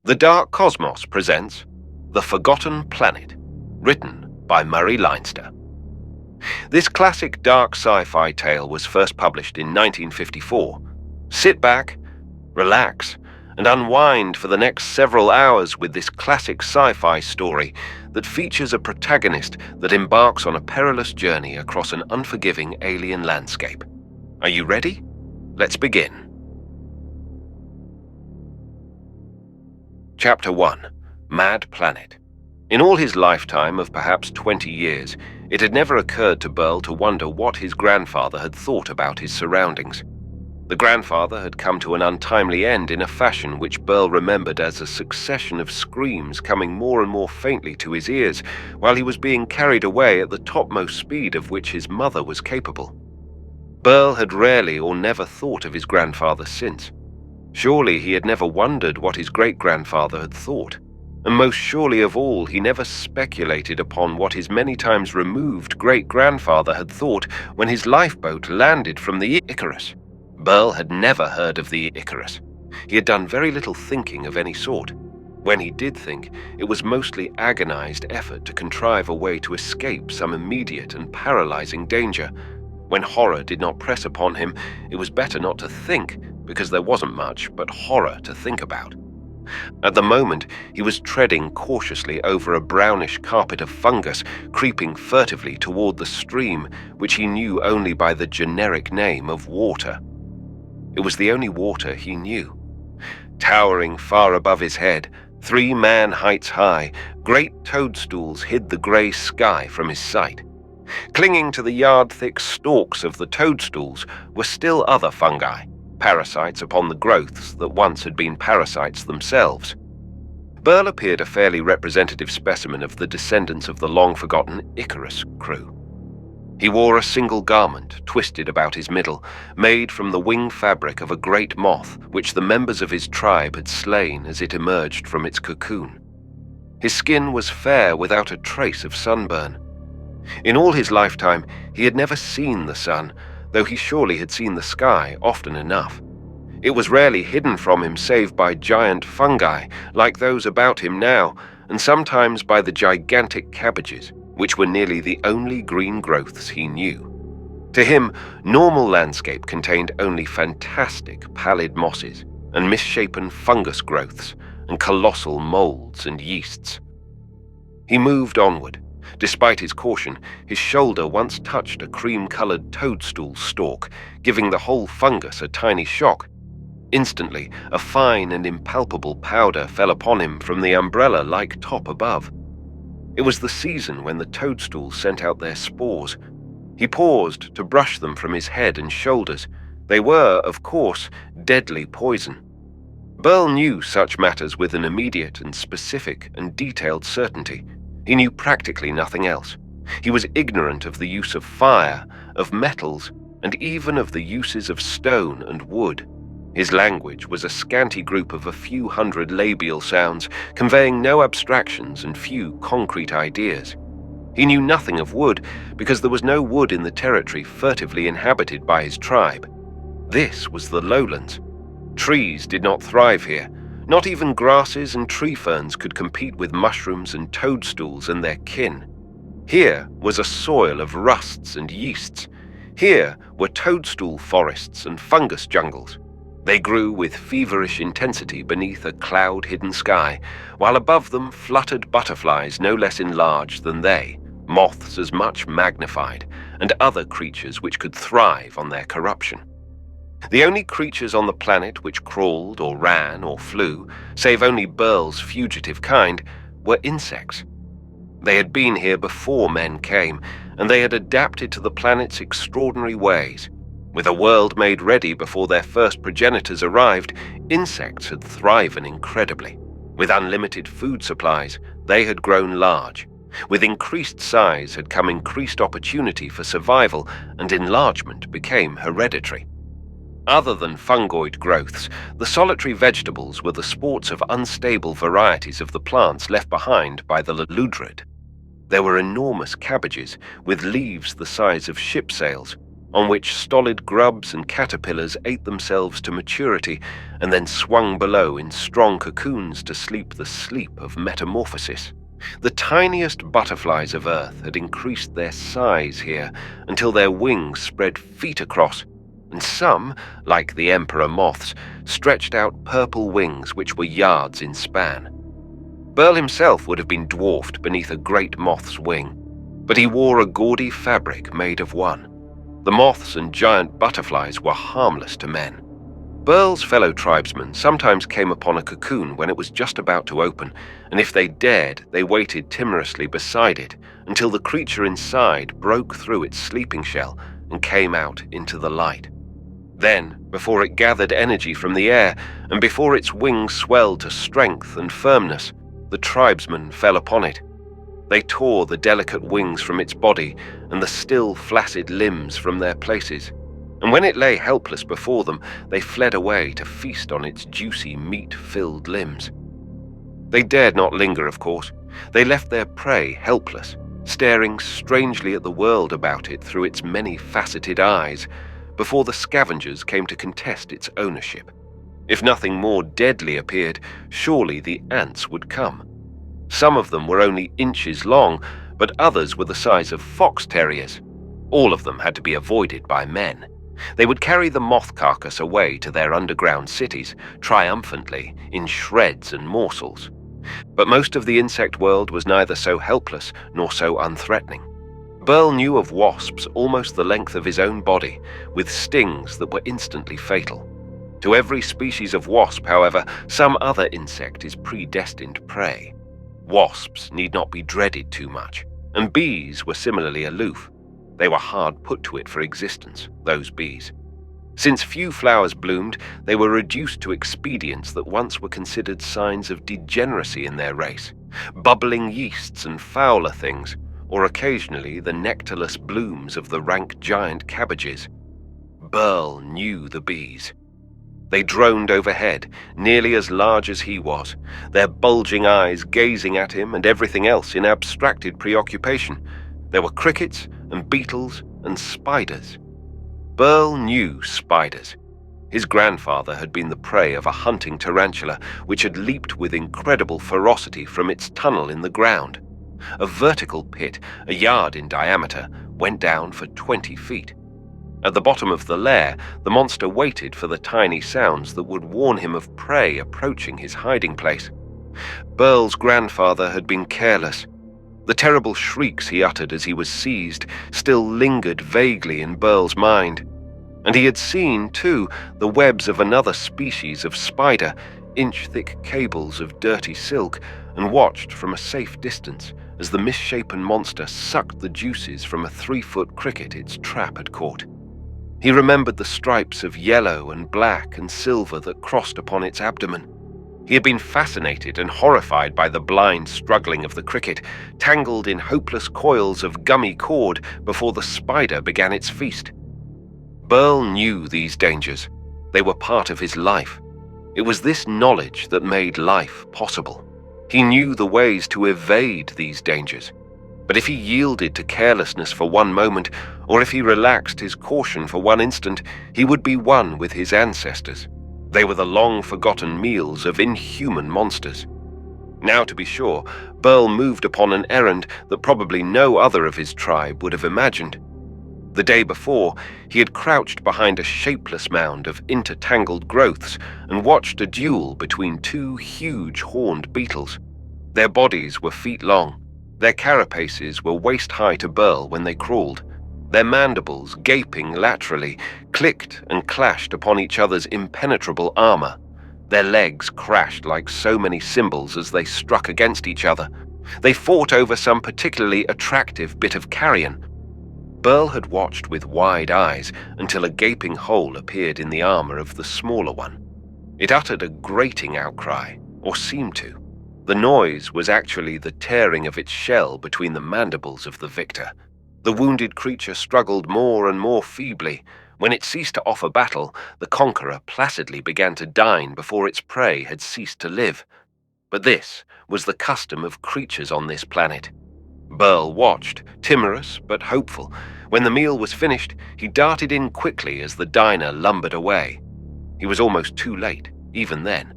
The Dark Cosmos presents The Forgotten Planet, written by Leinster. This classic dark sci-fi tale was first published in 1954. Sit back, relax, and unwind for the next several hours with this classic sci-fi story that features a protagonist that embarks on a perilous journey across an unforgiving alien landscape. Are you ready? Let's begin. Chapter 1. Mad Planet. In all his lifetime of perhaps 20 years, it had never occurred to Burl to wonder what his grandfather had thought about his surroundings. The grandfather had come to an untimely end in a fashion which Burl remembered as a succession of screams coming more and more faintly to his ears while he was being carried away at the topmost speed of which his mother was capable. Burl had rarely or never thought of his grandfather since. Surely he had never wondered what his great-grandfather had thought, and most surely of all he never speculated upon what his many times removed great-grandfather had thought when his lifeboat landed from the Icarus. Burl had never heard of the Icarus. He had done very little thinking of any sort. When he did think, it was mostly agonized effort to contrive a way to escape some immediate and paralyzing danger. When horror did not press upon him, it was better not to think, because there wasn't much but horror to think about. At the moment, he was treading cautiously over a brownish carpet of fungus, creeping furtively toward the stream, which he knew only by the generic name of water. It was the only water he knew. Towering far above his head, 3 man-heights high, great toadstools hid the grey sky from his sight. Clinging to the yard-thick stalks of the toadstools were still other fungi, parasites upon the growths that once had been parasites themselves. Burl appeared a fairly representative specimen of the descendants of the long-forgotten Icarus crew. He wore a single garment twisted about his middle, made from the wing fabric of a great moth which the members of his tribe had slain as it emerged from its cocoon. His skin was fair without a trace of sunburn. In all his lifetime, he had never seen the sun, though he surely had seen the sky often enough. It was rarely hidden from him save by giant fungi, like those about him now, and sometimes by the gigantic cabbages, which were nearly the only green growths he knew. To him, normal landscape contained only fantastic pallid mosses, and misshapen fungus growths, and colossal molds and yeasts. He moved onward. Despite his caution, his shoulder once touched a cream-colored toadstool stalk, giving the whole fungus a tiny shock. Instantly, a fine and impalpable powder fell upon him from the umbrella-like top above. It was the season when the toadstools sent out their spores. He paused to brush them from his head and shoulders. They were, of course, deadly poison. Burl knew such matters with an immediate and specific and detailed certainty. He knew practically nothing else. He was ignorant of the use of fire, of metals, and even of the uses of stone and wood. His language was a scanty group of a few hundred labial sounds, conveying no abstractions and few concrete ideas. He knew nothing of wood, because there was no wood in the territory furtively inhabited by his tribe. This was the lowlands. Trees did not thrive here. Not even grasses and tree ferns could compete with mushrooms and toadstools and their kin. Here was a soil of rusts and yeasts. Here were toadstool forests and fungus jungles. They grew with feverish intensity beneath a cloud-hidden sky, while above them fluttered butterflies no less enlarged than they, moths as much magnified, and other creatures which could thrive on their corruption. The only creatures on the planet which crawled or ran or flew, save only Burl's fugitive kind, were insects. They had been here before men came, and they had adapted to the planet's extraordinary ways. With a world made ready before their first progenitors arrived, insects had thriven incredibly. With unlimited food supplies, they had grown large. With increased size had come increased opportunity for survival, and enlargement became hereditary. Other than fungoid growths, the solitary vegetables were the sports of unstable varieties of the plants left behind by the ludrid. There were enormous cabbages, with leaves the size of ship sails. on which stolid grubs and caterpillars ate themselves to maturity and then swung below in strong cocoons to sleep the sleep of metamorphosis. The tiniest butterflies of Earth had increased their size here until their wings spread feet across, and some, like the emperor moths, stretched out purple wings which were yards in span. Burl himself would have been dwarfed beneath a great moth's wing, but he wore a gaudy fabric made of one. The moths and giant butterflies were harmless to men. Burl's fellow tribesmen sometimes came upon a cocoon when it was just about to open, and if they dared, they waited timorously beside it until the creature inside broke through its sleeping shell and came out into the light. Then, before it gathered energy from the air, and before its wings swelled to strength and firmness, the tribesmen fell upon it. They tore the delicate wings from its body and the still flaccid limbs from their places, and when it lay helpless before them, they fled away to feast on its juicy, meat-filled limbs. They dared not linger, of course. They left their prey helpless, staring strangely at the world about it through its many-faceted eyes, before the scavengers came to contest its ownership. If nothing more deadly appeared, surely the ants would come. Some of them were only inches long, but others were the size of fox terriers. All of them had to be avoided by men. They would carry the moth carcass away to their underground cities, triumphantly, in shreds and morsels. But most of the insect world was neither so helpless nor so unthreatening. Burl knew of wasps almost the length of his own body, with stings that were instantly fatal. To every species of wasp, however, some other insect is predestined prey. Wasps need not be dreaded too much, and bees were similarly aloof. They were hard put to it for existence, those bees. Since few flowers bloomed, they were reduced to expedients that once were considered signs of degeneracy in their race, bubbling yeasts and fouler things, or occasionally the nectarless blooms of the rank giant cabbages. Burl knew the bees. They droned overhead, nearly as large as he was, their bulging eyes gazing at him and everything else in abstracted preoccupation. There were crickets and beetles and spiders. Burl knew spiders. His grandfather had been the prey of a hunting tarantula which had leaped with incredible ferocity from its tunnel in the ground. A vertical pit, a yard in diameter, went down for 20 feet. At the bottom of the lair, the monster waited for the tiny sounds that would warn him of prey approaching his hiding place. Burl's grandfather had been careless. The terrible shrieks he uttered as he was seized still lingered vaguely in Burl's mind. And he had seen, too, the webs of another species of spider, inch-thick cables of dirty silk, and watched from a safe distance as the misshapen monster sucked the juices from a 3-foot cricket its trap had caught. He remembered the stripes of yellow and black and silver that crossed upon its abdomen. He had been fascinated and horrified by the blind struggling of the cricket, tangled in hopeless coils of gummy cord before the spider began its feast. Burl knew these dangers. They were part of his life. It was this knowledge that made life possible. He knew the ways to evade these dangers. But if he yielded to carelessness for one moment, or if he relaxed his caution for one instant, he would be one with his ancestors. They were the long-forgotten meals of inhuman monsters. Now, to be sure, Burl moved upon an errand that probably no other of his tribe would have imagined. The day before, he had crouched behind a shapeless mound of intertangled growths and watched a duel between 2 huge horned beetles. Their bodies were feet long. Their carapaces were waist-high to Burl when they crawled. Their mandibles, gaping laterally, clicked and clashed upon each other's impenetrable armor. Their legs crashed like so many cymbals as they struck against each other. They fought over some particularly attractive bit of carrion. Burl had watched with wide eyes until a gaping hole appeared in the armor of the smaller one. It uttered a grating outcry, or seemed to. The noise was actually the tearing of its shell between the mandibles of the victor. The wounded creature struggled more and more feebly. When it ceased to offer battle, the conqueror placidly began to dine before its prey had ceased to live. But this was the custom of creatures on this planet. Burl watched, timorous but hopeful, When the meal was finished, he darted in quickly as the diner lumbered away. He was almost too late, even then.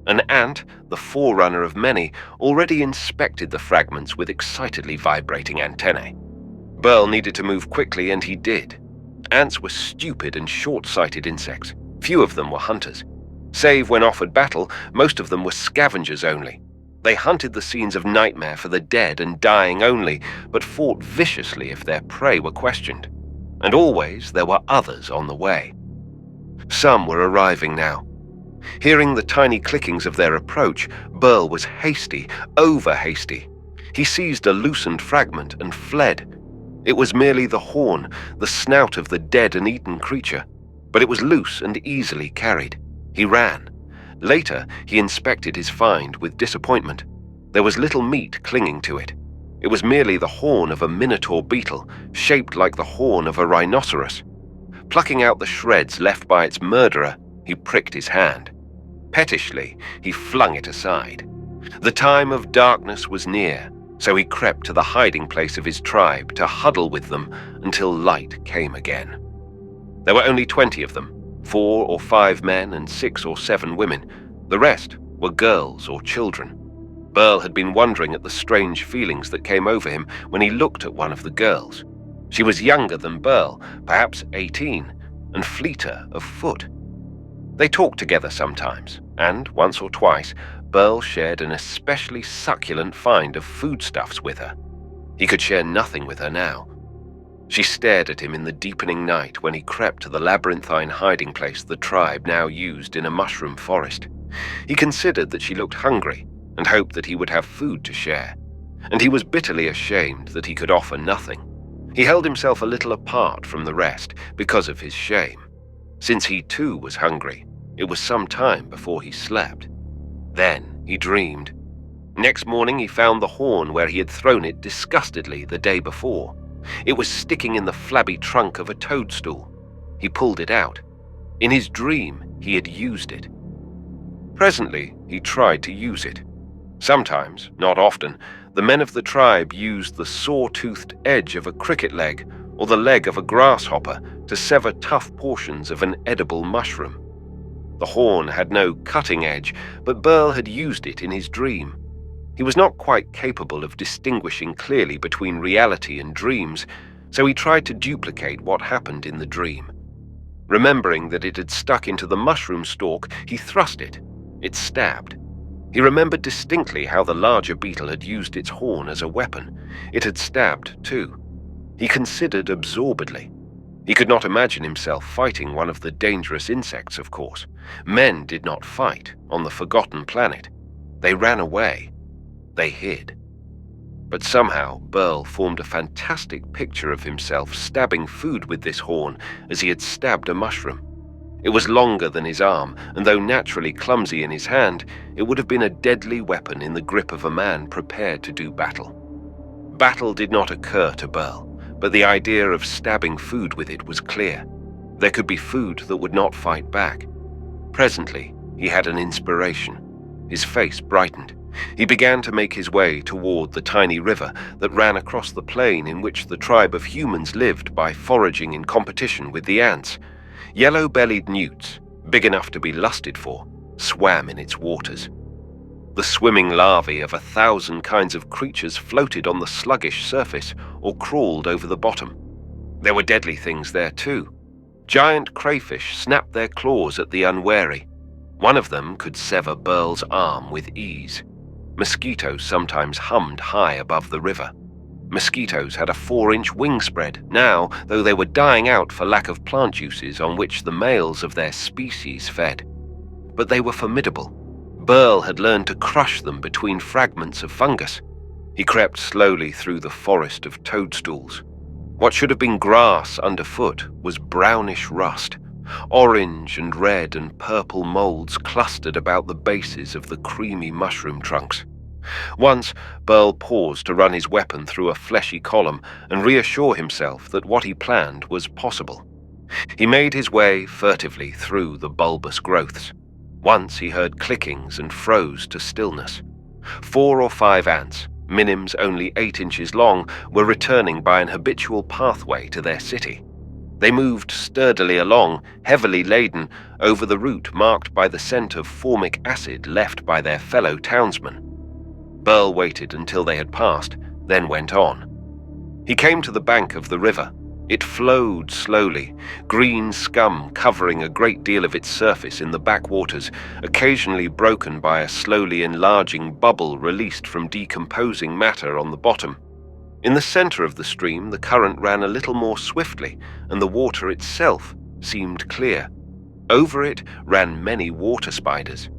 An ant, the forerunner of many, already inspected the fragments with excitedly vibrating antennae. Burl needed to move quickly, and he did. Ants were stupid and short-sighted insects. Few of them were hunters. Save when offered battle, most of them were scavengers only. They hunted the scenes of nightmare for the dead and dying only, but fought viciously if their prey were questioned. And always there were others on the way. Some were arriving now. Hearing the tiny clickings of their approach, Burl was hasty, over-hasty. He seized a loosened fragment and fled. It was merely the horn, the snout of the dead and eaten creature, but it was loose and easily carried. He ran. Later, he inspected his find with disappointment. There was little meat clinging to it. It was merely the horn of a minotaur beetle, shaped like the horn of a rhinoceros. Plucking out the shreds left by its murderer, he pricked his hand. Pettishly, he flung it aside. The time of darkness was near, so he crept to the hiding place of his tribe to huddle with them until light came again. There were only 20 of them, 4 or 5 men and 6 or 7 women. The rest were girls or children. Burl had been wondering at the strange feelings that came over him when he looked at one of the girls. She was younger than Burl, perhaps 18, and fleeter of foot. They talked together sometimes, and once or twice, Burl shared an especially succulent find of foodstuffs with her. He could share nothing with her now. She stared at him in the deepening night when he crept to the labyrinthine hiding place the tribe now used in a mushroom forest. He considered that she looked hungry and hoped that he would have food to share, and he was bitterly ashamed that he could offer nothing. He held himself a little apart from the rest because of his shame. Since he too was hungry, it was some time before he slept. Then he dreamed. Next morning he found the horn where he had thrown it disgustedly the day before. It was sticking in the flabby trunk of a toadstool. He pulled it out. In his dream, he had used it. Presently, he tried to use it. Sometimes, not often, the men of the tribe used the saw-toothed edge of a cricket leg or the leg of a grasshopper to sever tough portions of an edible mushroom. The horn had no cutting edge, but Burl had used it in his dream. He was not quite capable of distinguishing clearly between reality and dreams, so he tried to duplicate what happened in the dream. Remembering that it had stuck into the mushroom stalk, he thrust it. It stabbed. He remembered distinctly how the larger beetle had used its horn as a weapon. It had stabbed, too. He considered absorbedly. He could not imagine himself fighting one of the dangerous insects, of course. Men did not fight on the forgotten planet. They ran away. They hid. But somehow Burl formed a fantastic picture of himself stabbing food with this horn as he had stabbed a mushroom. It was longer than his arm, and though naturally clumsy in his hand, it would have been a deadly weapon in the grip of a man prepared to do battle. Battle did not occur to Burl, but the idea of stabbing food with it was clear. There could be food that would not fight back. Presently, he had an inspiration. His face brightened. He began to make his way toward the tiny river that ran across the plain in which the tribe of humans lived by foraging in competition with the ants. Yellow-bellied newts, big enough to be lusted for, swam in its waters. The swimming larvae of 1,000 kinds of creatures floated on the sluggish surface or crawled over the bottom. There were deadly things there too. Giant crayfish snapped their claws at the unwary. One of them could sever Burl's arm with ease. Mosquitoes sometimes hummed high above the river. Mosquitoes had a 4-inch wingspread now, though they were dying out for lack of plant juices on which the males of their species fed. But they were formidable. Burl had learned to crush them between fragments of fungus. He crept slowly through the forest of toadstools. What should have been grass underfoot was brownish rust. Orange and red and purple molds clustered about the bases of the creamy mushroom trunks. Once, Burl paused to run his weapon through a fleshy column and reassure himself that what he planned was possible. He made his way furtively through the bulbous growths. Once he heard clickings and froze to stillness. 4 or 5 ants, minims only 8 inches long, were returning by an habitual pathway to their city. They moved sturdily along, heavily laden, over the route marked by the scent of formic acid left by their fellow townsmen. Burl waited until they had passed, then went on. He came to the bank of the river. It flowed slowly, green scum covering a great deal of its surface in the backwaters, occasionally broken by a slowly enlarging bubble released from decomposing matter on the bottom. In the center of the stream, the current ran a little more swiftly, and the water itself seemed clear. Over it ran many water spiders.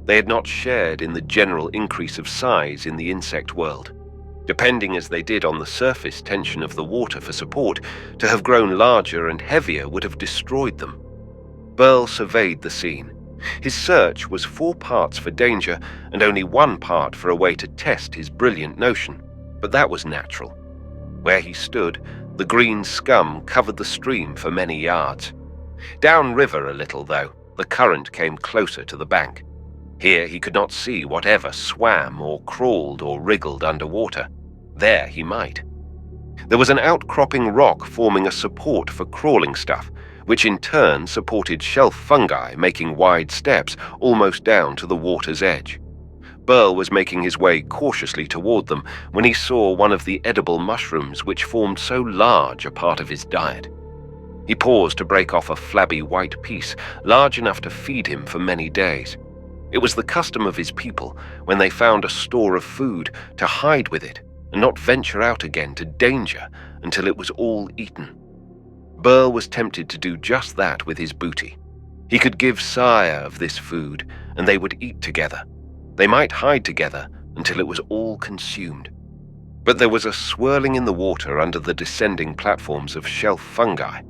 They had not shared in the general increase of size in the insect world. Depending as they did on the surface tension of the water for support, to have grown larger and heavier would have destroyed them. Burl surveyed the scene. His search was 4 parts for danger and only 1 part for a way to test his brilliant notion, but that was natural. Where he stood, the green scum covered the stream for many yards. Downriver a little, though, the current came closer to the bank. Here he could not see whatever swam or crawled or wriggled underwater. There he might. There was an outcropping rock forming a support for crawling stuff, which in turn supported shelf fungi making wide steps almost down to the water's edge. Burl was making his way cautiously toward them when he saw one of the edible mushrooms which formed so large a part of his diet. He paused to break off a flabby white piece, large enough to feed him for many days. It was the custom of his people, when they found a store of food, to hide with it and not venture out again to danger until it was all eaten. Burl was tempted to do just that with his booty. He could give Sire of this food, and they would eat together. They might hide together until it was all consumed. But there was a swirling in the water under the descending platforms of shelf fungi.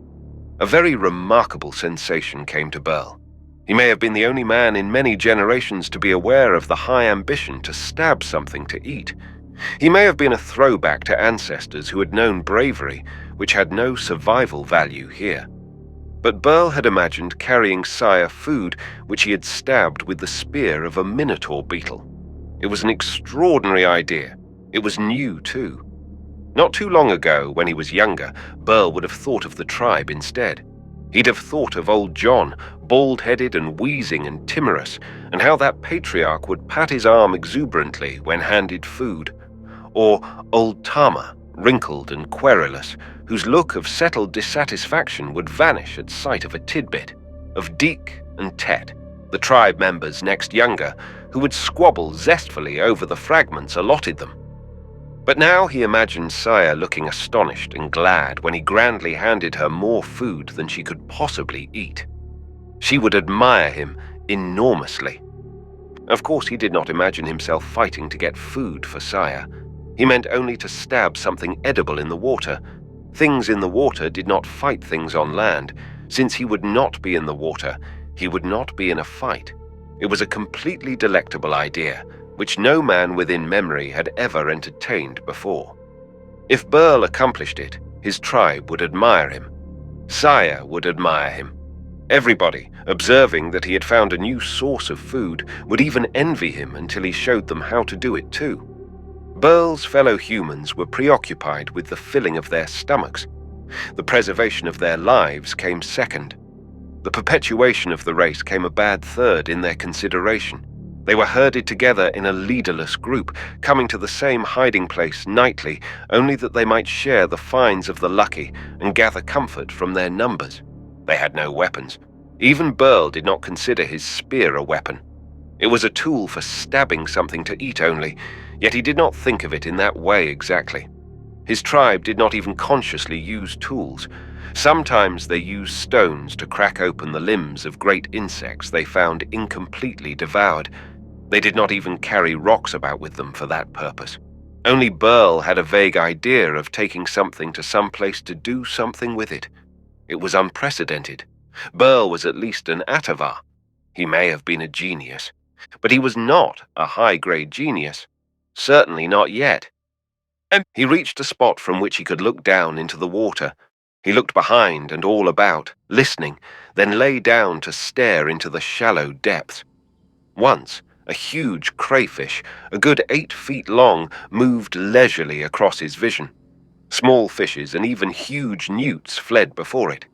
A very remarkable sensation came to Burl. He may have been the only man in many generations to be aware of the high ambition to stab something to eat. He may have been a throwback to ancestors who had known bravery, which had no survival value here. But Burl had imagined carrying Sire food which he had stabbed with the spear of a minotaur beetle. It was an extraordinary idea. It was new, too. Not too long ago, when he was younger, Burl would have thought of the tribe instead. He'd have thought of old John, bald-headed and wheezing and timorous, and how that patriarch would pat his arm exuberantly when handed food. Or old Tama, wrinkled and querulous, whose look of settled dissatisfaction would vanish at sight of a tidbit. Of Deke and Tet, the tribe members next younger, who would squabble zestfully over the fragments allotted them. But now he imagined Sire looking astonished and glad when he grandly handed her more food than she could possibly eat. She would admire him enormously. Of course, he did not imagine himself fighting to get food for Sire. He meant only to stab something edible in the water. Things in the water did not fight things on land. Since he would not be in the water, he would not be in a fight. It was a completely delectable idea, which no man within memory had ever entertained before. If Burl accomplished it, his tribe would admire him. Sire would admire him. Everybody, observing that he had found a new source of food, would even envy him until he showed them how to do it too. Burl's fellow humans were preoccupied with the filling of their stomachs. The preservation of their lives came second. The perpetuation of the race came a bad third in their consideration. They were herded together in a leaderless group, coming to the same hiding place nightly, only that they might share the finds of the lucky and gather comfort from their numbers. They had no weapons. Even Burl did not consider his spear a weapon. It was a tool for stabbing something to eat only, yet he did not think of it in that way exactly. His tribe did not even consciously use tools. Sometimes they used stones to crack open the limbs of great insects they found incompletely devoured. They did not even carry rocks about with them for that purpose. Only Burl had a vague idea of taking something to some place to do something with it. It was unprecedented. Burl was at least an Atavar. He may have been a genius, but he was not a high-grade genius. Certainly not yet. He reached a spot from which he could look down into the water. He looked behind and all about, listening, then lay down to stare into the shallow depths. Once, A huge crayfish, a good 8 feet long, moved leisurely across his vision. Small fishes and even huge newts fled before it.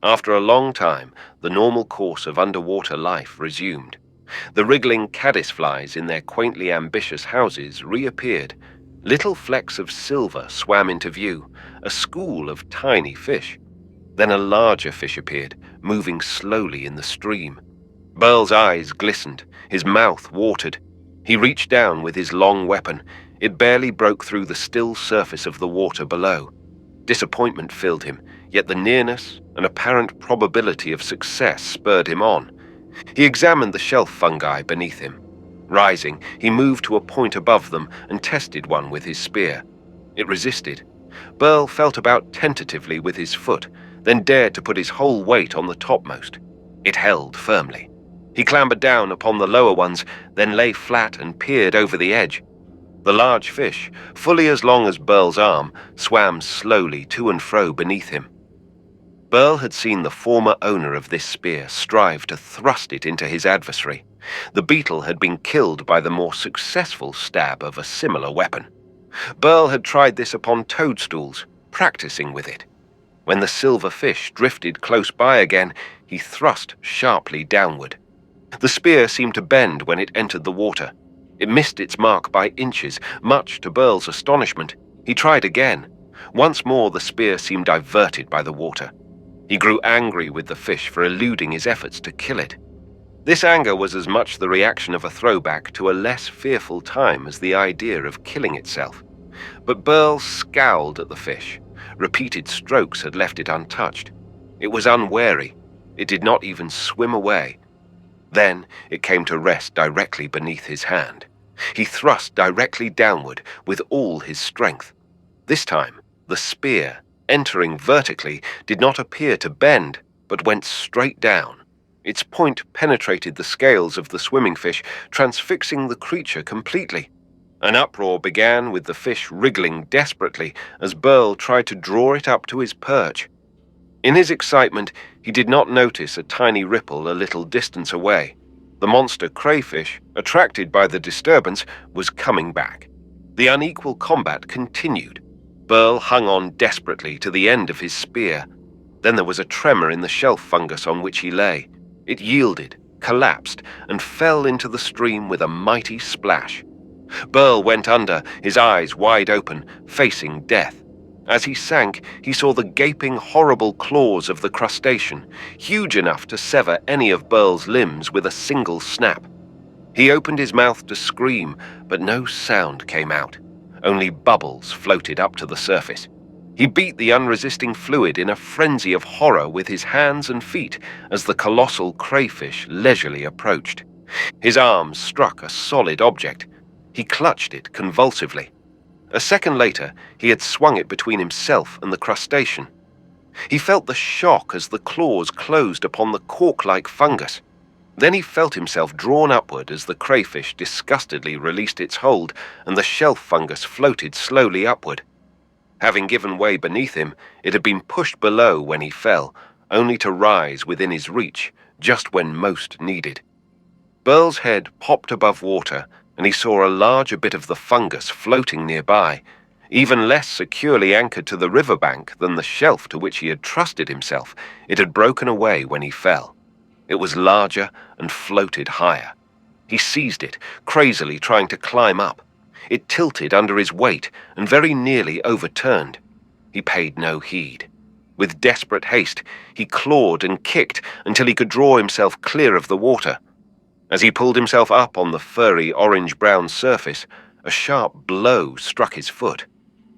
After a long time, the normal course of underwater life resumed. The wriggling caddisflies in their quaintly ambitious houses reappeared. Little flecks of silver swam into view, a school of tiny fish. Then a larger fish appeared, moving slowly in the stream. Burl's eyes glistened, his mouth watered. He reached down with his long weapon. It barely broke through the still surface of the water below. Disappointment filled him, yet the nearness and apparent probability of success spurred him on. He examined the shelf fungi beneath him. Rising, he moved to a point above them and tested one with his spear. It resisted. Burl felt about tentatively with his foot, then dared to put his whole weight on the topmost. It held firmly. He clambered down upon the lower ones, then lay flat and peered over the edge. The large fish, fully as long as Burl's arm, swam slowly to and fro beneath him. Burl had seen the former owner of this spear strive to thrust it into his adversary. The beetle had been killed by the more successful stab of a similar weapon. Burl had tried this upon toadstools, practicing with it. When the silver fish drifted close by again, he thrust sharply downward. The spear seemed to bend when it entered the water. It missed its mark by inches, much to Burl's astonishment. He tried again. Once more the spear seemed diverted by the water. He grew angry with the fish for eluding his efforts to kill it. This anger was as much the reaction of a throwback to a less fearful time as the idea of killing itself. But Burl scowled at the fish. Repeated strokes had left it untouched. It was unwary. It did not even swim away. Then it came to rest directly beneath his hand. He thrust directly downward with all his strength. This time, the spear, entering vertically, did not appear to bend, but went straight down. Its point penetrated the scales of the swimming fish, transfixing the creature completely. An uproar began with the fish wriggling desperately as Burl tried to draw it up to his perch. In his excitement, he did not notice a tiny ripple a little distance away. The monster crayfish, attracted by the disturbance, was coming back. The unequal combat continued. Burl hung on desperately to the end of his spear. Then there was a tremor in the shelf fungus on which he lay. It yielded, collapsed, and fell into the stream with a mighty splash. Burl went under, his eyes wide open, facing death. As he sank, he saw the gaping, horrible claws of the crustacean, huge enough to sever any of Burl's limbs with a single snap. He opened his mouth to scream, but no sound came out. Only bubbles floated up to the surface. He beat the unresisting fluid in a frenzy of horror with his hands and feet as the colossal crayfish leisurely approached. His arms struck a solid object. He clutched it convulsively. A second later, he had swung it between himself and the crustacean. He felt the shock as the claws closed upon the cork-like fungus. Then he felt himself drawn upward as the crayfish disgustedly released its hold and the shelf fungus floated slowly upward. Having given way beneath him, it had been pushed below when he fell, only to rise within his reach just when most needed. Burl's head popped above water, and he saw a larger bit of the fungus floating nearby, even less securely anchored to the riverbank than the shelf to which he had trusted himself. It had broken away when he fell. It was larger and floated higher. He seized it, crazily trying to climb up. It tilted under his weight and very nearly overturned. He paid no heed. With desperate haste, he clawed and kicked until he could draw himself clear of the water. As he pulled himself up on the furry orange-brown surface, a sharp blow struck his foot.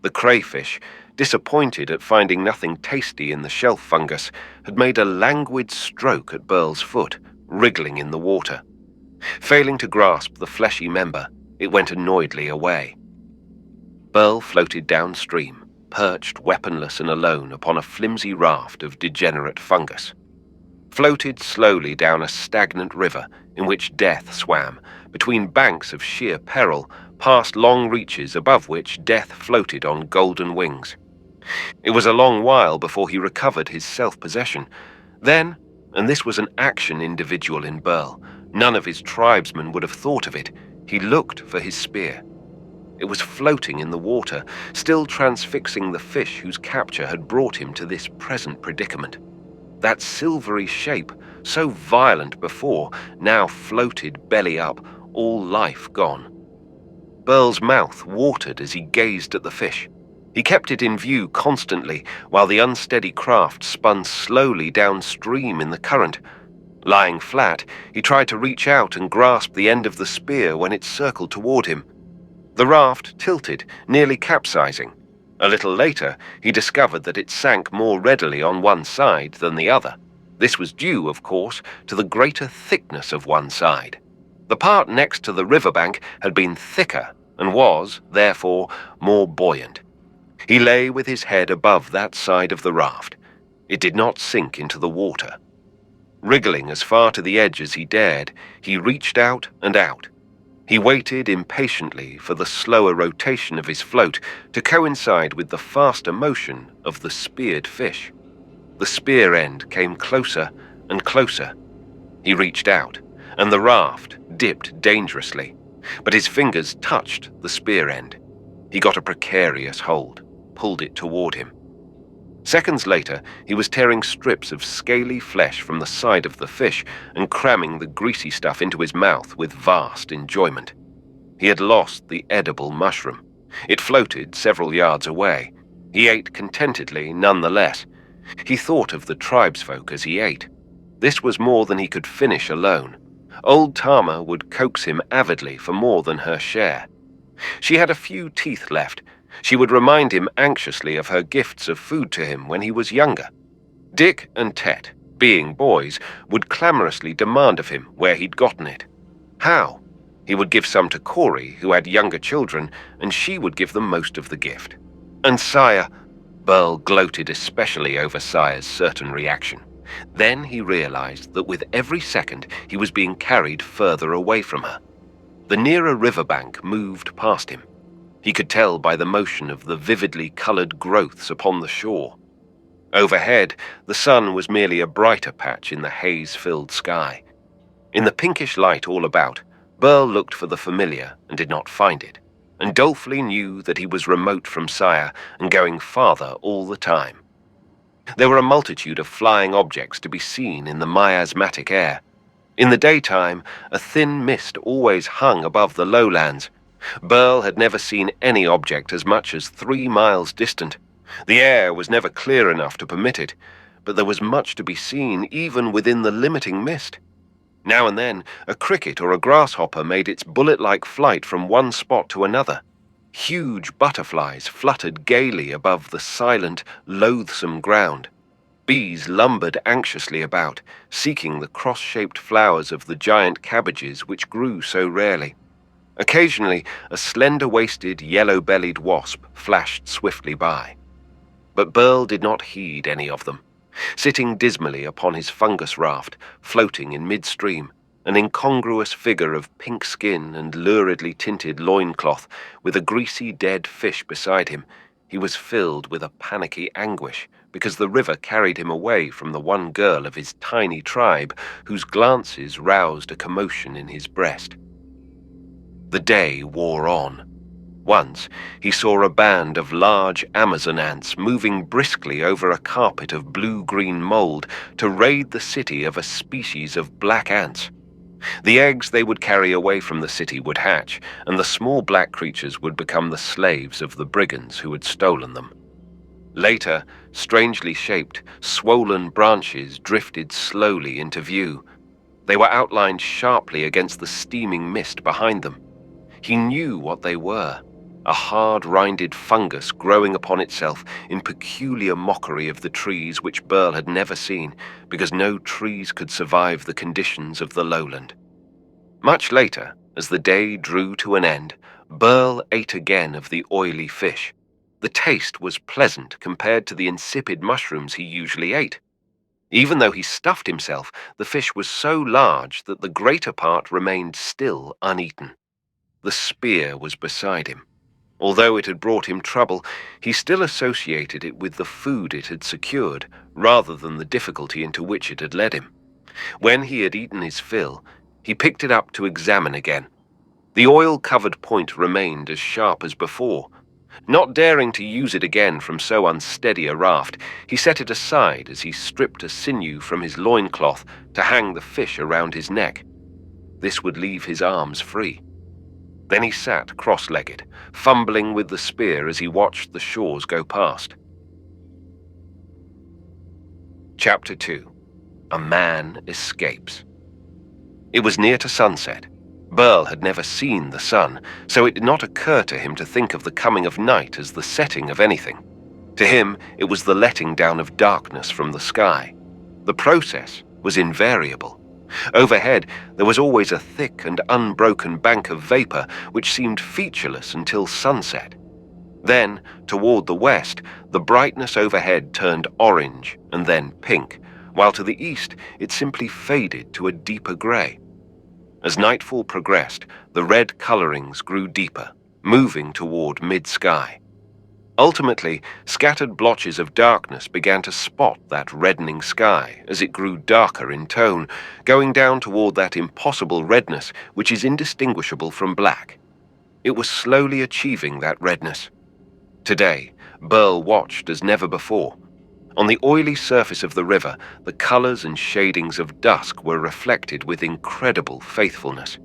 The crayfish, disappointed at finding nothing tasty in the shelf fungus, had made a languid stroke at Burl's foot, wriggling in the water. Failing to grasp the fleshy member, it went annoyedly away. Burl floated downstream, perched weaponless and alone upon a flimsy raft of degenerate fungus. Floated slowly down a stagnant river in which death swam, between banks of sheer peril, past long reaches above which death floated on golden wings. It was a long while before he recovered his self-possession. Then, and this was an action individual in Burl, None of his tribesmen would have thought of it. He looked for his spear. It was floating in the water, still transfixing the fish whose capture had brought him to this present predicament. That silvery shape, so violent before, now floated belly up, all life gone. Burl's mouth watered as he gazed at the fish. He kept it in view constantly while the unsteady craft spun slowly downstream in the current. Lying flat, he tried to reach out and grasp the end of the spear when it circled toward him. The raft tilted, nearly capsizing. A little later, he discovered that it sank more readily on one side than the other. This was due, of course, to the greater thickness of one side. The part next to the riverbank had been thicker and was, therefore, more buoyant. He lay with his head above that side of the raft. It did not sink into the water. Wriggling as far to the edge as he dared, he reached out and out. He waited impatiently for the slower rotation of his float to coincide with the faster motion of the speared fish. The spear end came closer and closer. He reached out, and the raft dipped dangerously, but his fingers touched the spear end. He got a precarious hold, pulled it toward him. Seconds later, he was tearing strips of scaly flesh from the side of the fish and cramming the greasy stuff into his mouth with vast enjoyment. He had lost the edible mushroom. It floated several yards away. He ate contentedly nonetheless. He thought of the tribesfolk as he ate. This was more than he could finish alone. Old Tama would coax him avidly for more than her share. She had a few teeth left. She would remind him anxiously of her gifts of food to him when he was younger. Dick and Tet, being boys, would clamorously demand of him where he'd gotten it. How? He would give some to Corey, who had younger children, and she would give them most of the gift. And Sire, Burl gloated especially over Sire's certain reaction. Then he realized that with every second he was being carried further away from her. The nearer riverbank moved past him. He could tell by the motion of the vividly colored growths upon the shore. Overhead, the sun was merely a brighter patch in the haze-filled sky. In the pinkish light all about, Burl looked for the familiar and did not find it, and dolefully knew that he was remote from Sire and going farther all the time. There were a multitude of flying objects to be seen in the miasmatic air. In the daytime, a thin mist always hung above the lowlands. Burl had never seen any object as much as 3 miles distant. The air was never clear enough to permit it, but there was much to be seen even within the limiting mist. Now and then, a cricket or a grasshopper made its bullet-like flight from one spot to another. Huge butterflies fluttered gaily above the silent, loathsome ground. Bees lumbered anxiously about, seeking the cross-shaped flowers of the giant cabbages which grew so rarely. Occasionally, a slender-waisted, yellow-bellied wasp flashed swiftly by. But Burl did not heed any of them. Sitting dismally upon his fungus raft, floating in midstream, an incongruous figure of pink skin and luridly tinted loincloth, with a greasy dead fish beside him, he was filled with a panicky anguish, because the river carried him away from the one girl of his tiny tribe, whose glances roused a commotion in his breast. The day wore on. Once, he saw a band of large Amazon ants moving briskly over a carpet of blue-green mold to raid the city of a species of black ants. The eggs they would carry away from the city would hatch, and the small black creatures would become the slaves of the brigands who had stolen them. Later, strangely shaped, swollen branches drifted slowly into view. They were outlined sharply against the steaming mist behind them. He knew what they were, a hard-rinded fungus growing upon itself in peculiar mockery of the trees which Burl had never seen, because no trees could survive the conditions of the lowland. Much later, as the day drew to an end, Burl ate again of the oily fish. The taste was pleasant compared to the insipid mushrooms he usually ate. Even though he stuffed himself, the fish was so large that the greater part remained still uneaten. The spear was beside him. Although it had brought him trouble, he still associated it with the food it had secured, rather than the difficulty into which it had led him. When he had eaten his fill, He picked it up to examine again. The oil-covered point remained as sharp as before. Not daring to use it again from so unsteady a raft, he set it aside as he stripped a sinew from his loincloth to hang the fish around his neck. This would leave his arms free. Then he sat cross-legged, fumbling with the spear as he watched the shores go past. Chapter 2. A Man Escapes. It was near to sunset. Burl had never seen the sun, so it did not occur to him to think of the coming of night as the setting of anything. To him, it was the letting down of darkness from the sky. The process was invariable. Overhead, there was always a thick and unbroken bank of vapor which seemed featureless until sunset. Then, toward the west, the brightness overhead turned orange and then pink, while to the east it simply faded to a deeper gray. As nightfall progressed, the red colorings grew deeper, moving toward mid-sky. Ultimately, scattered blotches of darkness began to spot that reddening sky as it grew darker in tone, going down toward that impossible redness which is indistinguishable from black. It was slowly achieving that redness. Today, Burl watched as never before. On the oily surface of the river, the colors and shadings of dusk were reflected with incredible faithfulness.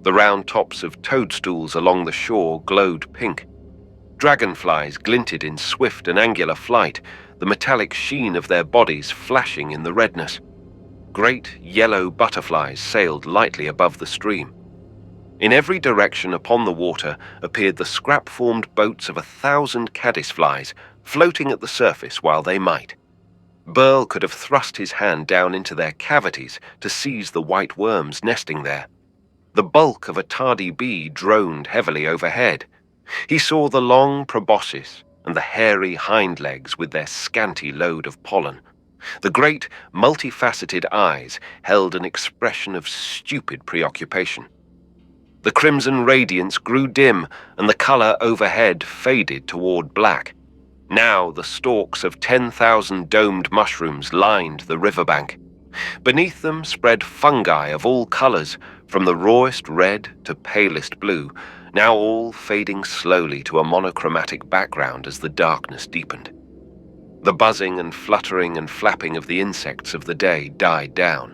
The round tops of toadstools along the shore glowed pink. Dragonflies glinted in swift and angular flight, the metallic sheen of their bodies flashing in the redness. Great yellow butterflies sailed lightly above the stream. In every direction upon the water appeared the scrap-formed boats of 1,000 caddisflies, floating at the surface while they might. Burl could have thrust his hand down into their cavities to seize the white worms nesting there. The bulk of a tardy bee droned heavily overhead. He saw the long proboscis and the hairy hind legs with their scanty load of pollen. The great, multifaceted eyes held an expression of stupid preoccupation. The crimson radiance grew dim, and the color overhead faded toward black. Now the stalks of 10,000 domed mushrooms lined the riverbank. Beneath them spread fungi of all colors, from the rawest red to palest blue, now all fading slowly to a monochromatic background as the darkness deepened. The buzzing and fluttering and flapping of the insects of the day died down.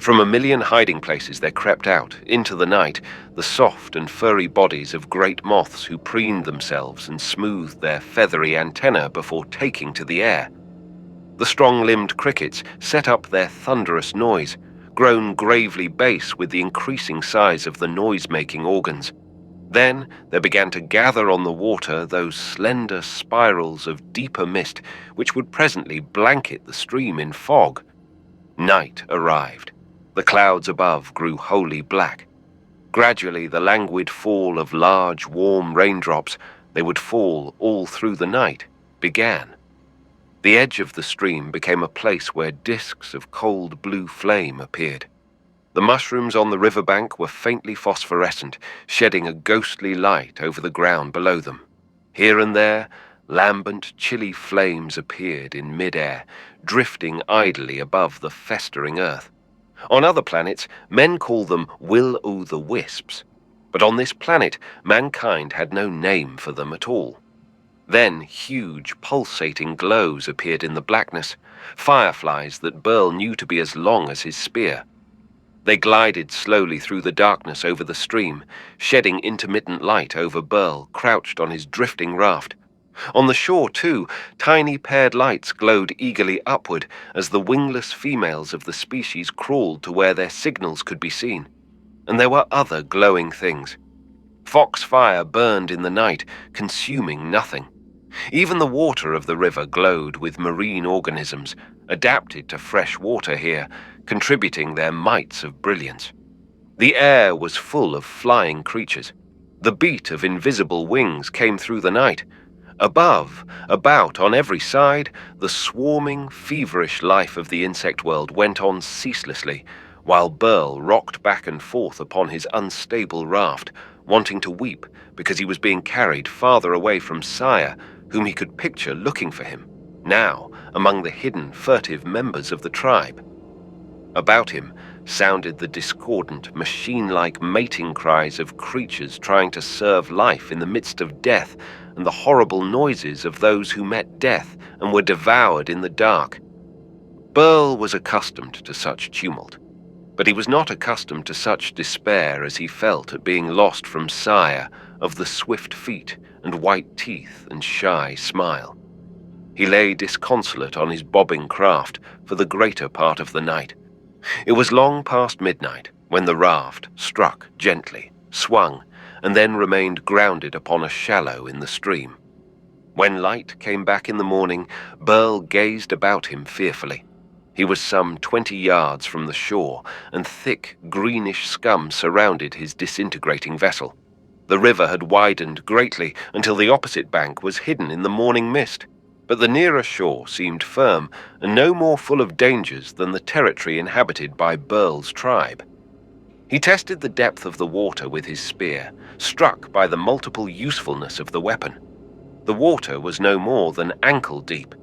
From a million hiding places there crept out, into the night, the soft and furry bodies of great moths who preened themselves and smoothed their feathery antennae before taking to the air. The strong-limbed crickets set up their thunderous noise, grown gravely bass with the increasing size of the noise-making organs. Then there began to gather on the water those slender spirals of deeper mist which would presently blanket the stream in fog. Night arrived. The clouds above grew wholly black. Gradually the languid fall of large, warm raindrops, they would fall all through the night, began. The edge of the stream became a place where disks of cold blue flame appeared. The mushrooms on the riverbank were faintly phosphorescent, shedding a ghostly light over the ground below them. Here and there, lambent, chilly flames appeared in mid-air, drifting idly above the festering earth. On other planets, men call them will-o'-the-wisps, but on this planet, mankind had no name for them at all. Then huge, pulsating glows appeared in the blackness, fireflies that Burl knew to be as long as his spear. They glided slowly through the darkness over the stream, shedding intermittent light over Burl, crouched on his drifting raft. On the shore, too, tiny paired lights glowed eagerly upward as the wingless females of the species crawled to where their signals could be seen. And there were other glowing things. Foxfire burned in the night, consuming nothing. Even the water of the river glowed with marine organisms, adapted to fresh water here, contributing their mites of brilliance. The air was full of flying creatures. The beat of invisible wings came through the night. Above, about, on every side, the swarming, feverish life of the insect world went on ceaselessly, while Burl rocked back and forth upon his unstable raft, wanting to weep because he was being carried farther away from Sire, whom he could picture looking for him, now among the hidden, furtive members of the tribe. About him, sounded the discordant, machine-like mating cries of creatures trying to serve life in the midst of death, and the horrible noises of those who met death and were devoured in the dark. Burl was accustomed to such tumult, but he was not accustomed to such despair as he felt at being lost from sire of the swift feet and white teeth and shy smile. He lay disconsolate on his bobbing craft for the greater part of the night. It was long past midnight when the raft struck gently, swung, and then remained grounded upon a shallow in the stream. When light came back in the morning, Burl gazed about him fearfully. He was some 20 yards from the shore, and thick, greenish scum surrounded his disintegrating vessel. The river had widened greatly until the opposite bank was hidden in the morning mist, but the nearer shore seemed firm and no more full of dangers than the territory inhabited by Burl's tribe. He tested the depth of the water with his spear, struck by the multiple usefulness of the weapon. The water was no more than ankle deep.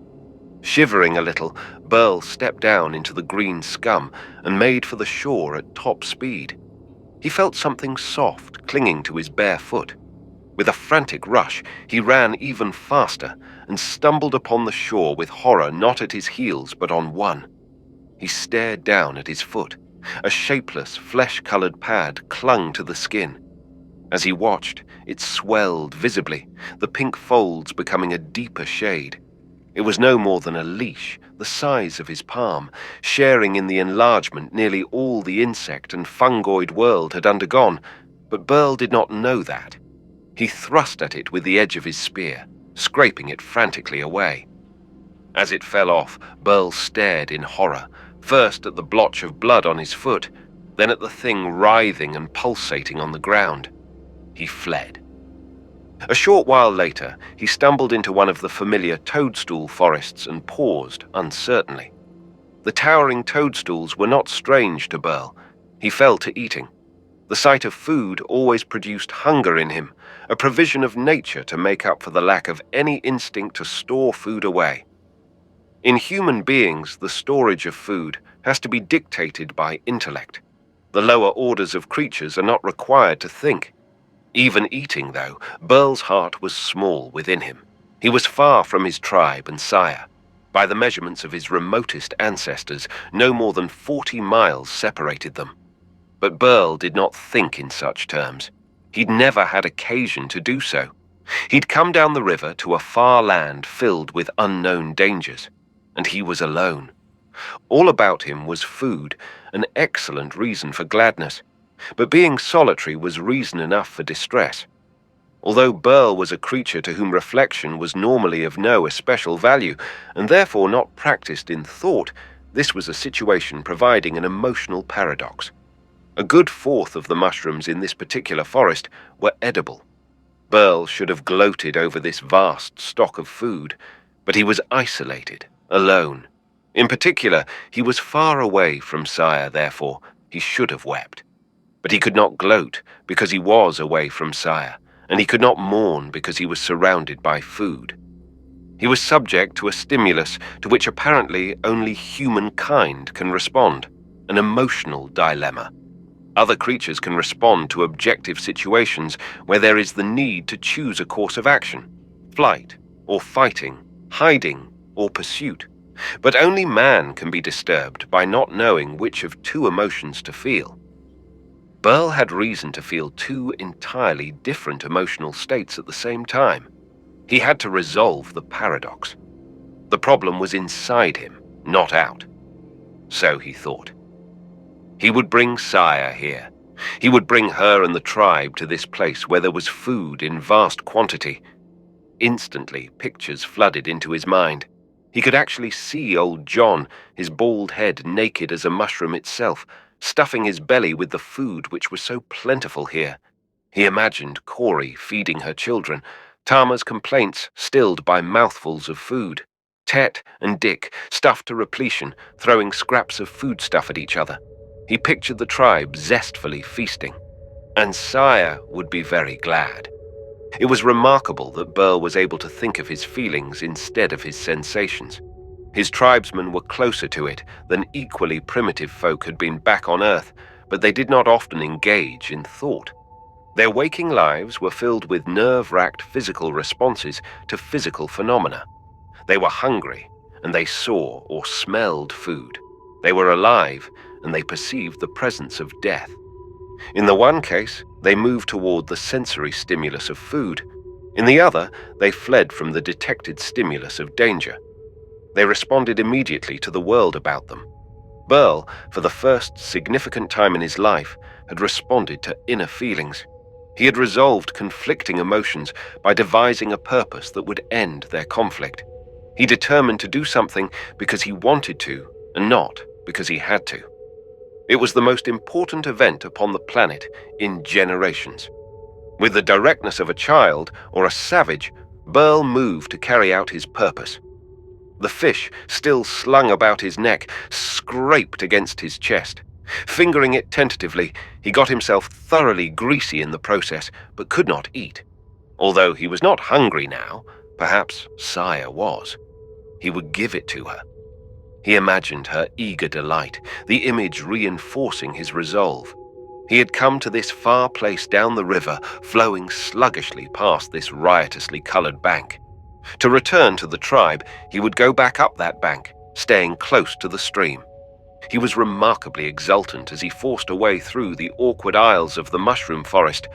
Shivering a little, Burl stepped down into the green scum and made for the shore at top speed. He felt something soft clinging to his bare foot. With a frantic rush, he ran even faster and stumbled upon the shore with horror not at his heels but on one. He stared down at his foot. A shapeless, flesh-colored pad clung to the skin. As he watched, it swelled visibly, the pink folds becoming a deeper shade. It was no more than a leash, the size of his palm, sharing in the enlargement nearly all the insect and fungoid world had undergone, but Burl did not know that. He thrust at it with the edge of his spear, scraping it frantically away. As it fell off, Burl stared in horror, first at the blotch of blood on his foot, then at the thing writhing and pulsating on the ground. He fled. A short while later, he stumbled into one of the familiar toadstool forests and paused uncertainly. The towering toadstools were not strange to Burl. He fell to eating. The sight of food always produced hunger in him, a provision of nature to make up for the lack of any instinct to store food away. In human beings, the storage of food has to be dictated by intellect. The lower orders of creatures are not required to think. Even eating, though, Burl's heart was small within him. He was far from his tribe and sire. By the measurements of his remotest ancestors, no more than 40 miles separated them. But Burl did not think in such terms. He'd never had occasion to do so. He'd come down the river to a far land filled with unknown dangers, and he was alone. All about him was food, an excellent reason for gladness. But being solitary was reason enough for distress. Although Burl was a creature to whom reflection was normally of no especial value, and therefore not practiced in thought, this was a situation providing an emotional paradox. A good fourth of the mushrooms in this particular forest were edible. Burl should have gloated over this vast stock of food, but he was isolated, alone. In particular, he was far away from sire, therefore he should have wept. But he could not gloat because he was away from sire, and he could not mourn because he was surrounded by food. He was subject to a stimulus to which apparently only humankind can respond, an emotional dilemma. Other creatures can respond to objective situations where there is the need to choose a course of action, flight or fighting, hiding or pursuit. But only man can be disturbed by not knowing which of two emotions to feel. Burl had reason to feel two entirely different emotional states at the same time. He had to resolve the paradox. The problem was inside him, not out. So he thought. He would bring sire here. He would bring her and the tribe to this place where there was food in vast quantity. Instantly, pictures flooded into his mind. He could actually see old John, his bald head naked as a mushroom itself, stuffing his belly with the food which was so plentiful here. He imagined Corey feeding her children, Tama's complaints stilled by mouthfuls of food, Tet and Dick stuffed to repletion, throwing scraps of foodstuff at each other. He pictured the tribe zestfully feasting. And sire would be very glad. It was remarkable that Burl was able to think of his feelings instead of his sensations. His tribesmen were closer to it than equally primitive folk had been back on Earth, but they did not often engage in thought. Their waking lives were filled with nerve-racked physical responses to physical phenomena. They were hungry, and they saw or smelled food. They were alive, and they perceived the presence of death. In the one case, they moved toward the sensory stimulus of food. In the other, they fled from the detected stimulus of danger. They responded immediately to the world about them. Burl, for the first significant time in his life, had responded to inner feelings. He had resolved conflicting emotions by devising a purpose that would end their conflict. He determined to do something because he wanted to, and not because he had to. It was the most important event upon the planet in generations. With the directness of a child or a savage, Burl moved to carry out his purpose. The fish, still slung about his neck, scraped against his chest. Fingering it tentatively, he got himself thoroughly greasy in the process, but could not eat. Although he was not hungry now, perhaps Saya was. He would give it to her. He imagined her eager delight, the image reinforcing his resolve. He had come to this far place down the river, flowing sluggishly past this riotously colored bank. To return to the tribe, he would go back up that bank, staying close to the stream. He was remarkably exultant as he forced a way through the awkward aisles of the mushroom forest,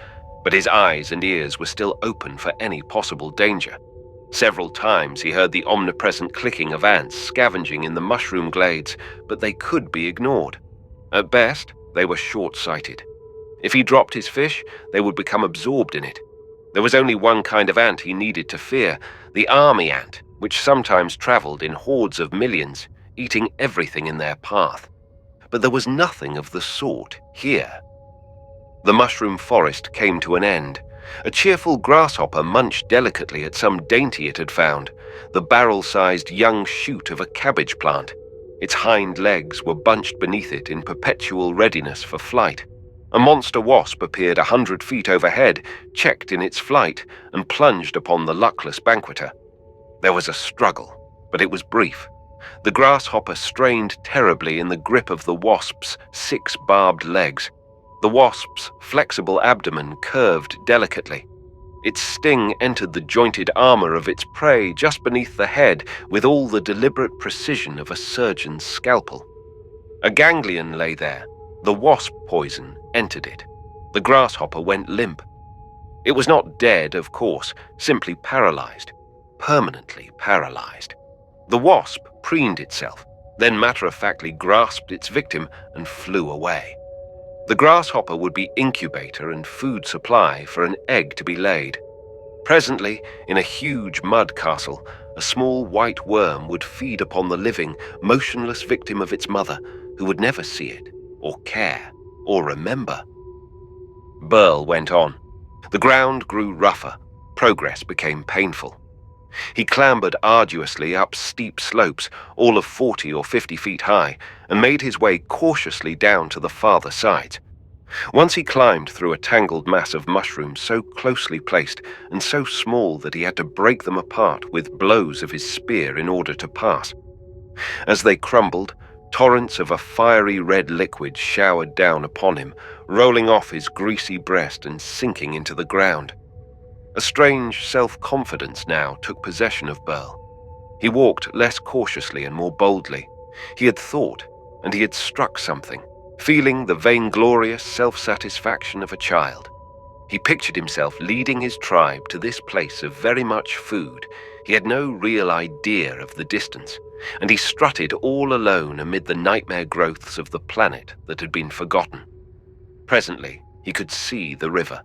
but his eyes and ears were still open for any possible danger. Several times he heard the omnipresent clicking of ants scavenging in the mushroom glades, but they could be ignored. At best, they were short-sighted. If he dropped his fish, they would become absorbed in it. There was only one kind of ant he needed to fear, the army ant, which sometimes traveled in hordes of millions, eating everything in their path. But there was nothing of the sort here. The mushroom forest came to an end. A cheerful grasshopper munched delicately at some dainty it had found, the barrel-sized young shoot of a cabbage plant. Its hind legs were bunched beneath it in perpetual readiness for flight. A monster wasp appeared 100 feet overhead, checked in its flight, and plunged upon the luckless banqueter. There was a struggle, but it was brief. The grasshopper strained terribly in the grip of the wasp's 6 barbed legs. The wasp's flexible abdomen curved delicately. Its sting entered the jointed armor of its prey just beneath the head with all the deliberate precision of a surgeon's scalpel. A ganglion lay there. The wasp poison entered it. The grasshopper went limp. It was not dead, of course, simply paralyzed, permanently paralyzed. The wasp preened itself, then matter-of-factly grasped its victim and flew away. The grasshopper would be incubator and food supply for an egg to be laid. Presently, in a huge mud castle, a small white worm would feed upon the living, motionless victim of its mother, who would never see it, or care, or remember. Burl went on. The ground grew rougher. Progress became painful. He clambered arduously up steep slopes, all of 40 or 50 feet high, and made his way cautiously down to the farther sides. Once he climbed through a tangled mass of mushrooms so closely placed and so small that he had to break them apart with blows of his spear in order to pass. As they crumbled, torrents of a fiery red liquid showered down upon him, rolling off his greasy breast and sinking into the ground. A strange self-confidence now took possession of Burl. He walked less cautiously and more boldly. He had thought, and he had struck something, feeling the vainglorious self-satisfaction of a child. He pictured himself leading his tribe to this place of very much food. He had no real idea of the distance, and he strutted all alone amid the nightmare growths of the planet that had been forgotten. Presently, he could see the river.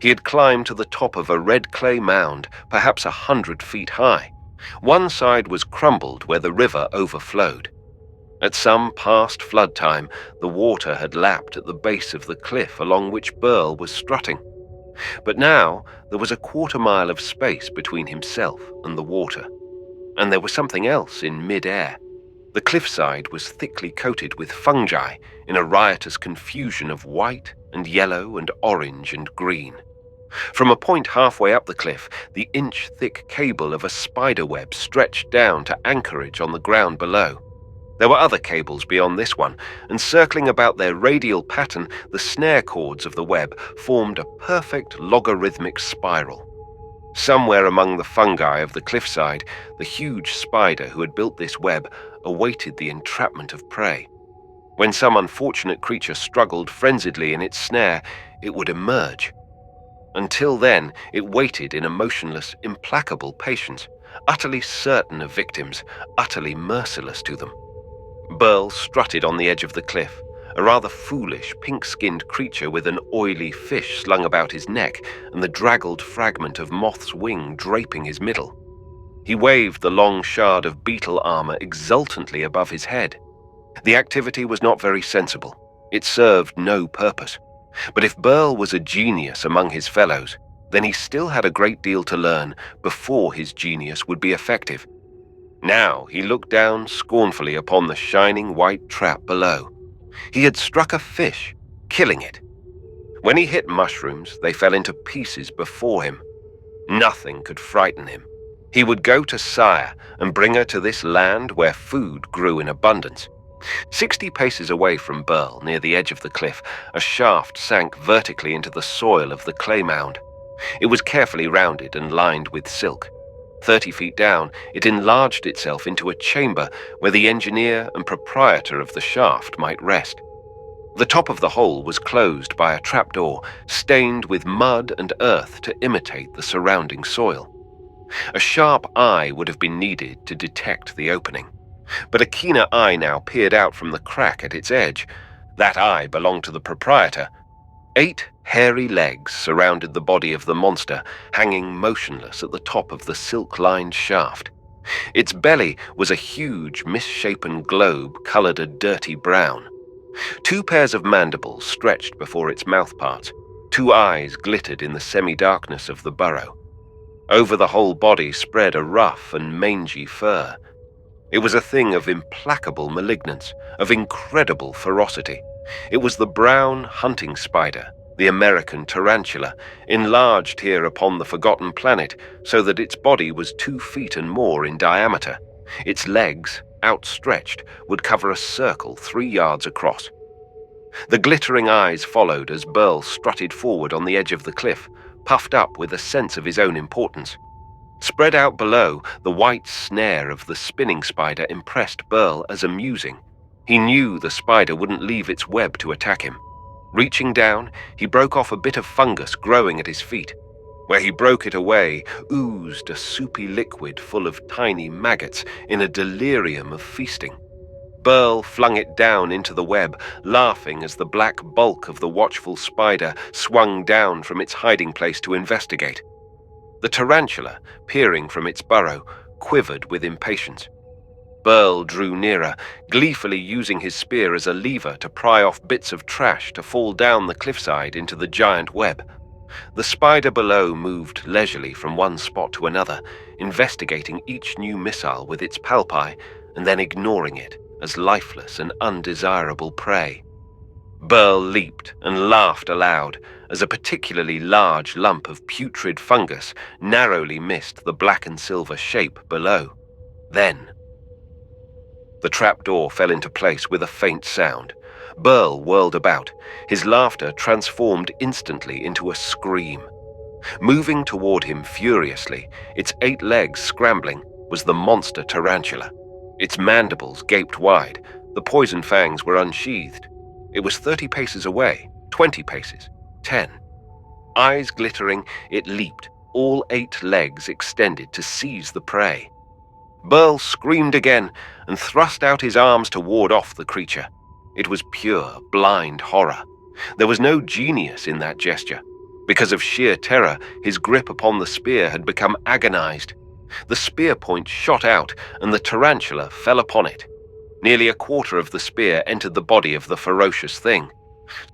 He had climbed to the top of a red clay mound, perhaps 100 feet high. One side was crumbled where the river overflowed. At some past flood time, the water had lapped at the base of the cliff along which Burl was strutting. But now there was a quarter-mile of space between himself and the water. And there was something else in mid-air. The cliffside was thickly coated with fungi in a riotous confusion of white and yellow and orange and green. From a point halfway up the cliff, the inch-thick cable of a spider web stretched down to anchorage on the ground below. There were other cables beyond this one, and circling about their radial pattern, the snare cords of the web formed a perfect logarithmic spiral. Somewhere among the fungi of the cliffside, the huge spider who had built this web awaited the entrapment of prey. When some unfortunate creature struggled frenziedly in its snare, it would emerge. Until then, it waited in a motionless, implacable patience, utterly certain of victims, utterly merciless to them. Burl strutted on the edge of the cliff, a rather foolish, pink-skinned creature with an oily fish slung about his neck and the draggled fragment of moth's wing draping his middle. He waved the long shard of beetle armor exultantly above his head. The activity was not very sensible. It served no purpose. But if Burl was a genius among his fellows, then he still had a great deal to learn before his genius would be effective. Now he looked down scornfully upon the shining white trap below. He had struck a fish, killing it. When he hit mushrooms, they fell into pieces before him. Nothing could frighten him. He would go to Sire and bring her to this land where food grew in abundance. 60 paces away from Burl, near the edge of the cliff, a shaft sank vertically into the soil of the clay mound. It was carefully rounded and lined with silk. 30 feet down, it enlarged itself into a chamber where the engineer and proprietor of the shaft might rest. The top of the hole was closed by a trapdoor, stained with mud and earth to imitate the surrounding soil. A sharp eye would have been needed to detect the opening, but a keener eye now peered out from the crack at its edge. That eye belonged to the proprietor. 8 hairy legs surrounded the body of the monster, hanging motionless at the top of the silk-lined shaft. Its belly was a huge, misshapen globe colored a dirty brown. 2 pairs of mandibles stretched before its mouthparts. 2 eyes glittered in the semi-darkness of the burrow. Over the whole body spread a rough and mangy fur. It was a thing of implacable malignance, of incredible ferocity. It was the brown hunting spider, the American tarantula, enlarged here upon the forgotten planet so that its body was 2 feet and more in diameter. Its legs, outstretched, would cover a circle 3 yards across. The glittering eyes followed as Burl strutted forward on the edge of the cliff, puffed up with a sense of his own importance. Spread out below, the white snare of the spinning spider impressed Burl as amusing. He knew the spider wouldn't leave its web to attack him. Reaching down, he broke off a bit of fungus growing at his feet. Where he broke it away, oozed a soupy liquid full of tiny maggots in a delirium of feasting. Burl flung it down into the web, laughing as the black bulk of the watchful spider swung down from its hiding place to investigate. The tarantula, peering from its burrow, quivered with impatience. Burl drew nearer, gleefully using his spear as a lever to pry off bits of trash to fall down the cliffside into the giant web. The spider below moved leisurely from one spot to another, investigating each new missile with its palpi and then ignoring it as lifeless and undesirable prey. Burl leaped and laughed aloud as a particularly large lump of putrid fungus narrowly missed the black and silver shape below. Then the trapdoor fell into place with a faint sound. Burl whirled about, his laughter transformed instantly into a scream. Moving toward him furiously, its 8 legs scrambling, was the monster tarantula. Its mandibles gaped wide, the poison fangs were unsheathed. It was 30 paces away, 20 paces, 10. Eyes glittering, it leaped, all 8 legs extended to seize the prey. Burl screamed again and thrust out his arms to ward off the creature. It was pure, blind horror. There was no genius in that gesture. Because of sheer terror, his grip upon the spear had become agonized. The spear point shot out, and the tarantula fell upon it. Nearly a quarter of the spear entered the body of the ferocious thing.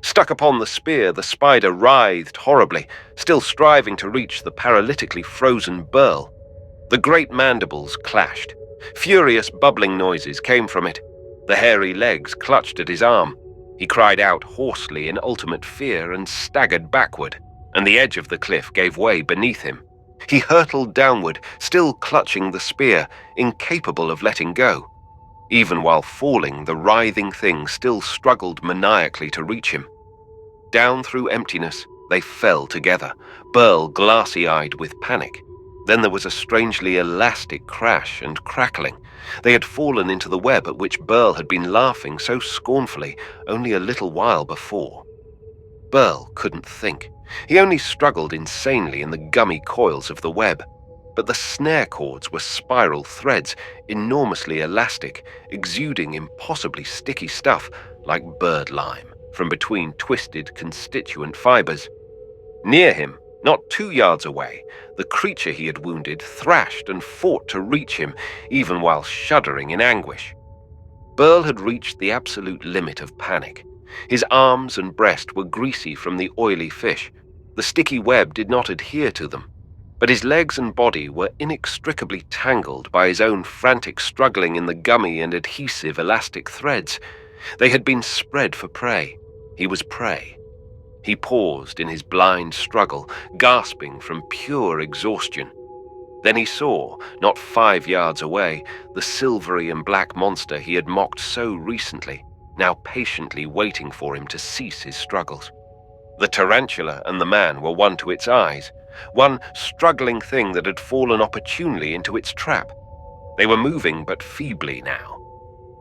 Stuck upon the spear, the spider writhed horribly, still striving to reach the paralytically frozen Burl. The great mandibles clashed. Furious bubbling noises came from it. The hairy legs clutched at his arm. He cried out hoarsely in ultimate fear and staggered backward. and the edge of the cliff gave way beneath him. He hurtled downward, still clutching the spear, incapable of letting go. Even while falling, the writhing thing still struggled maniacally to reach him. Down through emptiness, they fell together, Burl glassy-eyed with panic. Then there was a strangely elastic crash and crackling. They had fallen into the web at which Burl had been laughing so scornfully only a little while before. Burl couldn't think. He only struggled insanely in the gummy coils of the web. But the snare cords were spiral threads, enormously elastic, exuding impossibly sticky stuff like bird lime from between twisted constituent fibers. Near him, not 2 yards away, the creature he had wounded thrashed and fought to reach him, even while shuddering in anguish. Burl had reached the absolute limit of panic. His arms and breast were greasy from the oily fish. The sticky web did not adhere to them, but his legs and body were inextricably tangled by his own frantic struggling in the gummy and adhesive elastic threads. They had been spread for prey. He was prey. He paused in his blind struggle, gasping from pure exhaustion. Then he saw, not 5 yards away, the silvery and black monster he had mocked so recently, now patiently waiting for him to cease his struggles. The tarantula and the man were one to its eyes, one struggling thing that had fallen opportunely into its trap. They were moving but feebly now.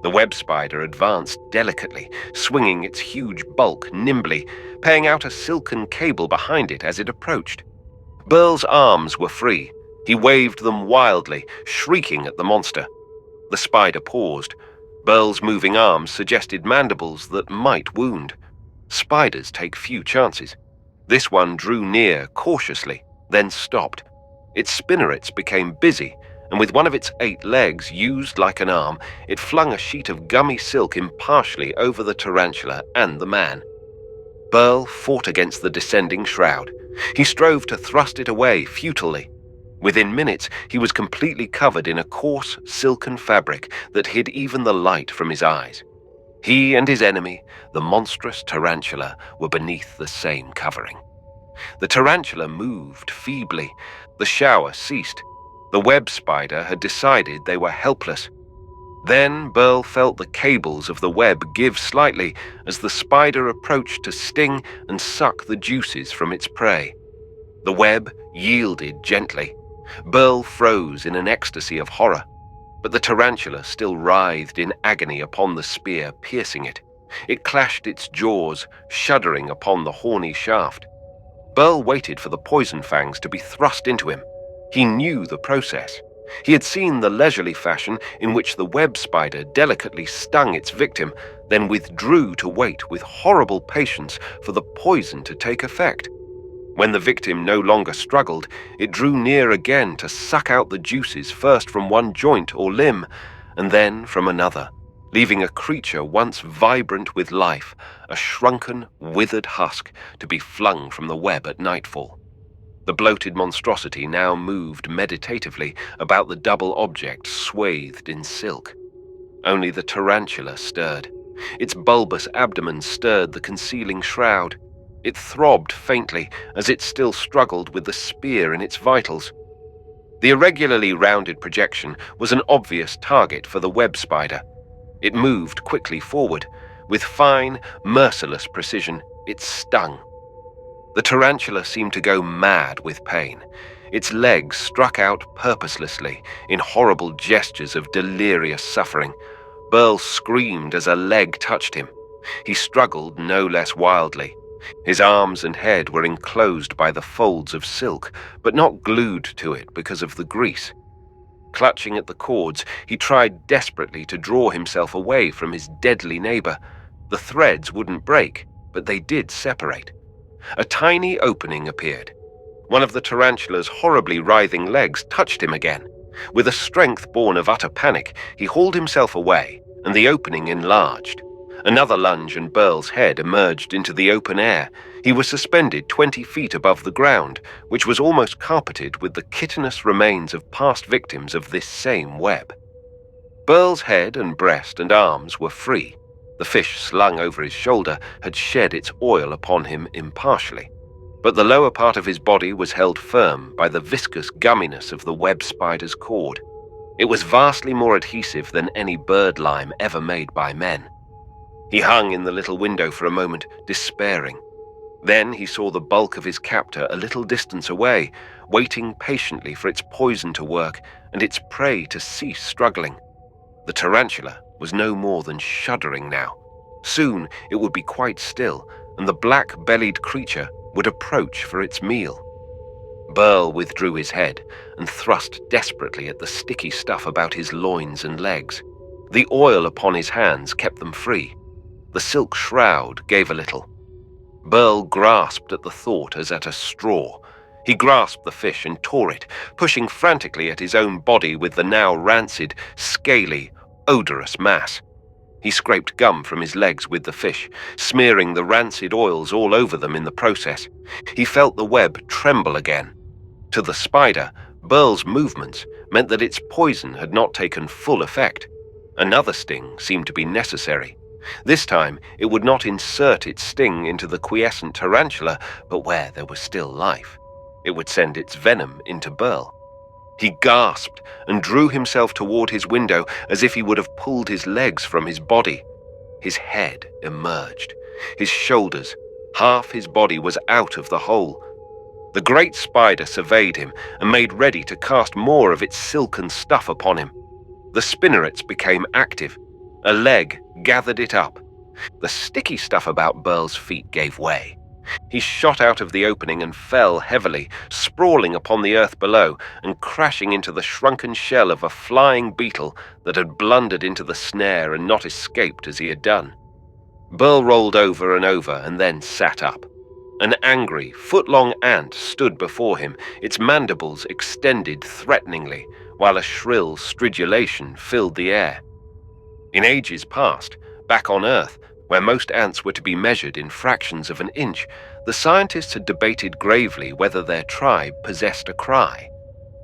The web spider advanced delicately, swinging its huge bulk nimbly, paying out a silken cable behind it as it approached. Burl's arms were free. He waved them wildly, shrieking at the monster. The spider paused. Burl's moving arms suggested mandibles that might wound. Spiders take few chances. This one drew near cautiously, then stopped. Its spinnerets became busy, and with one of its 8 legs used like an arm, it flung a sheet of gummy silk impartially over the tarantula and the man. Burl fought against the descending shroud. He strove to thrust it away futilely. Within minutes, he was completely covered in a coarse, silken fabric that hid even the light from his eyes. He and his enemy, the monstrous tarantula, were beneath the same covering. The tarantula moved feebly. The shower ceased. The web spider had decided they were helpless. Then Burl felt the cables of the web give slightly as the spider approached to sting and suck the juices from its prey. The web yielded gently. Burl froze in an ecstasy of horror, but the tarantula still writhed in agony upon the spear, piercing it. It clashed its jaws, shuddering upon the horny shaft. Burl waited for the poison fangs to be thrust into him. He knew the process. He had seen the leisurely fashion in which the web spider delicately stung its victim, then withdrew to wait with horrible patience for the poison to take effect. When the victim no longer struggled, it drew near again to suck out the juices first from one joint or limb, and then from another, leaving a creature once vibrant with life, a shrunken, withered husk, to be flung from the web at nightfall. The bloated monstrosity now moved meditatively about the double object swathed in silk. Only the tarantula stirred. Its bulbous abdomen stirred the concealing shroud. It throbbed faintly as it still struggled with the spear in its vitals. The irregularly rounded projection was an obvious target for the web spider. It moved quickly forward. With fine, merciless precision, it stung. The tarantula seemed to go mad with pain. Its legs struck out purposelessly in horrible gestures of delirious suffering. Burl screamed as a leg touched him. He struggled no less wildly. His arms and head were enclosed by the folds of silk, but not glued to it because of the grease. Clutching at the cords, he tried desperately to draw himself away from his deadly neighbor. The threads wouldn't break, but they did separate. A tiny opening appeared. One of the tarantula's horribly writhing legs touched him again. With a strength born of utter panic, he hauled himself away, and the opening enlarged. Another lunge and Burl's head emerged into the open air. He was suspended 20 feet above the ground, which was almost carpeted with the chitinous remains of past victims of this same web. Burl's head and breast and arms were free. The fish slung over his shoulder had shed its oil upon him impartially. but the lower part of his body was held firm by the viscous gumminess of the web spider's cord. It was vastly more adhesive than any bird lime ever made by men. He hung in the little window for a moment, despairing. Then he saw the bulk of his captor a little distance away, waiting patiently for its poison to work and its prey to cease struggling. The tarantula was no more than shuddering now. Soon it would be quite still, and the black-bellied creature would approach for its meal. Burl withdrew his head and thrust desperately at the sticky stuff about his loins and legs. The oil upon his hands kept them free. The silk shroud gave a little. Burl grasped at the thought as at a straw. He grasped the fish and tore it, pushing frantically at his own body with the now rancid, scaly, odorous mass. He scraped gum from his legs with the fish, smearing the rancid oils all over them in the process. He felt the web tremble again. To the spider, Burl's movements meant that its poison had not taken full effect. Another sting seemed to be necessary. This time, it would not insert its sting into the quiescent tarantula, but where there was still life. It would send its venom into Burl. He gasped and drew himself toward his window as if he would have pulled his legs from his body. His head emerged. His shoulders, half his body was out of the hole. The great spider surveyed him and made ready to cast more of its silken stuff upon him. The spinnerets became active. A leg gathered it up. The sticky stuff about Burl's feet gave way. He shot out of the opening and fell heavily, sprawling upon the earth below and crashing into the shrunken shell of a flying beetle that had blundered into the snare and not escaped as he had done. Burl rolled over and over and then sat up. An angry, foot-long ant stood before him, its mandibles extended threateningly, while a shrill stridulation filled the air. In ages past, back on Earth, where most ants were to be measured in fractions of an inch, the scientists had debated gravely whether their tribe possessed a cry.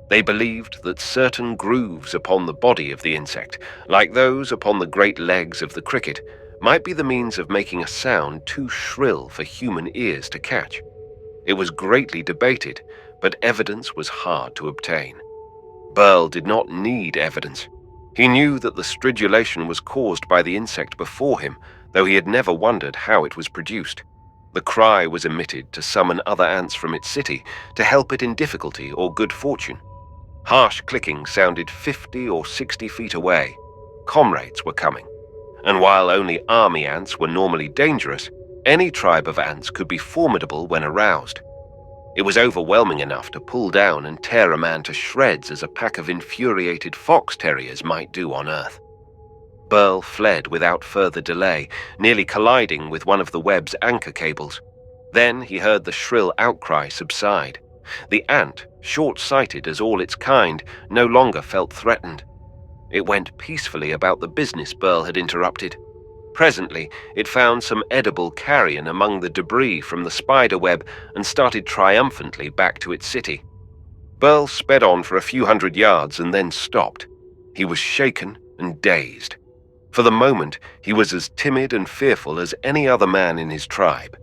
They believed that certain grooves upon the body of the insect, like those upon the great legs of the cricket, might be the means of making a sound too shrill for human ears to catch. It was greatly debated, but evidence was hard to obtain. Burl did not need evidence. He knew that the stridulation was caused by the insect before him, though he had never wondered how it was produced. The cry was emitted to summon other ants from its city, to help it in difficulty or good fortune. Harsh clicking sounded 50 or 60 feet away. Comrades were coming. And while only army ants were normally dangerous, any tribe of ants could be formidable when aroused. It was overwhelming enough to pull down and tear a man to shreds as a pack of infuriated fox terriers might do on Earth. Burl fled without further delay, nearly colliding with one of the web's anchor cables. Then he heard the shrill outcry subside. The ant, short-sighted as all its kind, no longer felt threatened. It went peacefully about the business Burl had interrupted. Presently, it found some edible carrion among the debris from the spider web and started triumphantly back to its city. Burl sped on for a few hundred yards and then stopped. He was shaken and dazed. For the moment, he was as timid and fearful as any other man in his tribe.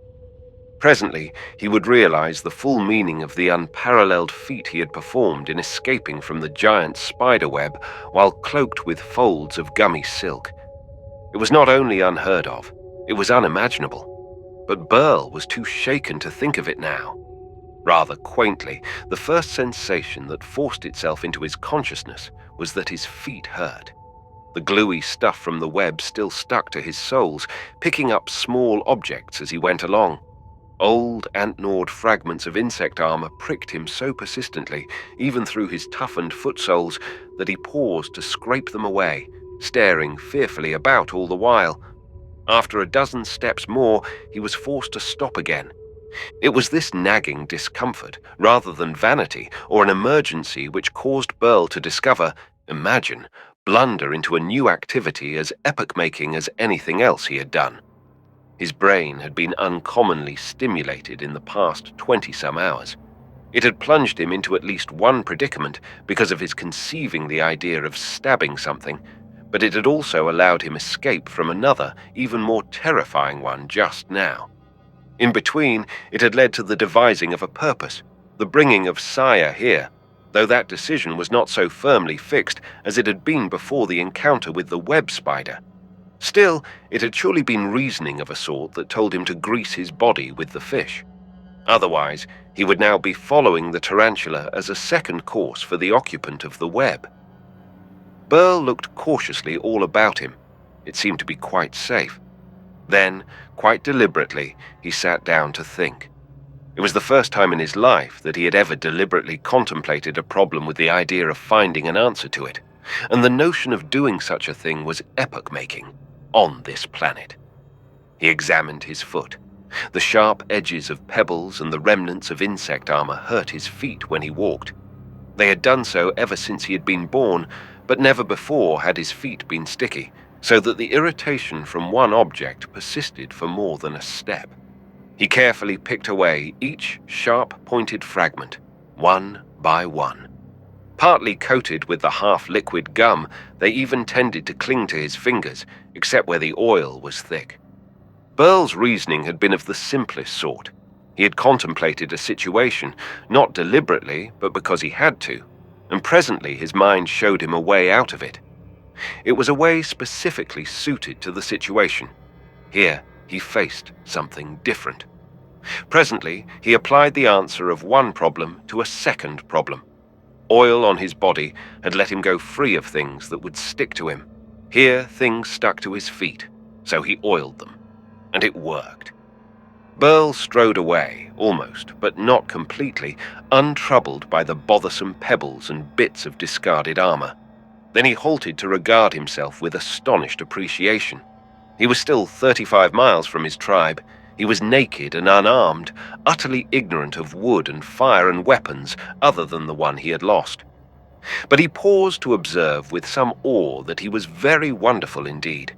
Presently, he would realize the full meaning of the unparalleled feat he had performed in escaping from the giant spider web while cloaked with folds of gummy silk. It was not only unheard of, it was unimaginable. But Burl was too shaken to think of it now. Rather quaintly, the first sensation that forced itself into his consciousness was that his feet hurt. The gluey stuff from the web still stuck to his soles, picking up small objects as he went along. Old, ant-gnawed fragments of insect armor pricked him so persistently, even through his toughened foot soles, that he paused to scrape them away, staring fearfully about all the while. After a dozen steps more, he was forced to stop again. It was this nagging discomfort, rather than vanity or an emergency, which caused Burl to imagine, blunder into a new activity as epoch-making as anything else he had done. His brain had been uncommonly stimulated in the past 20-some hours. It had plunged him into at least one predicament because of his conceiving the idea of stabbing something, but it had also allowed him escape from another, even more terrifying one just now. In between, it had led to the devising of a purpose, the bringing of Sire here, though that decision was not so firmly fixed as it had been before the encounter with the web spider. Still, it had surely been reasoning of a sort that told him to grease his body with the fish. Otherwise, he would now be following the tarantula as a second course for the occupant of the web. Burl looked cautiously all about him. It seemed to be quite safe. Then, quite deliberately, he sat down to think. It was the first time in his life that he had ever deliberately contemplated a problem with the idea of finding an answer to it, and the notion of doing such a thing was epoch-making on this planet. He examined his foot. The sharp edges of pebbles and the remnants of insect armor hurt his feet when he walked. They had done so ever since he had been born, but never before had his feet been sticky, so that the irritation from one object persisted for more than a step. He carefully picked away each sharp-pointed fragment, one by one. Partly coated with the half-liquid gum, they even tended to cling to his fingers, except where the oil was thick. Burl's reasoning had been of the simplest sort. He had contemplated a situation, not deliberately, but because he had to, and presently his mind showed him a way out of it. It was a way specifically suited to the situation. Here, he faced something different. Presently, he applied the answer of one problem to a second problem. Oil on his body had let him go free of things that would stick to him. Here, things stuck to his feet, so he oiled them. And it worked. Burl strode away, almost, but not completely, untroubled by the bothersome pebbles and bits of discarded armor. Then he halted to regard himself with astonished appreciation. He was still 35 miles from his tribe. He was naked and unarmed, utterly ignorant of wood and fire and weapons other than the one he had lost. But he paused to observe with some awe that he was very wonderful indeed.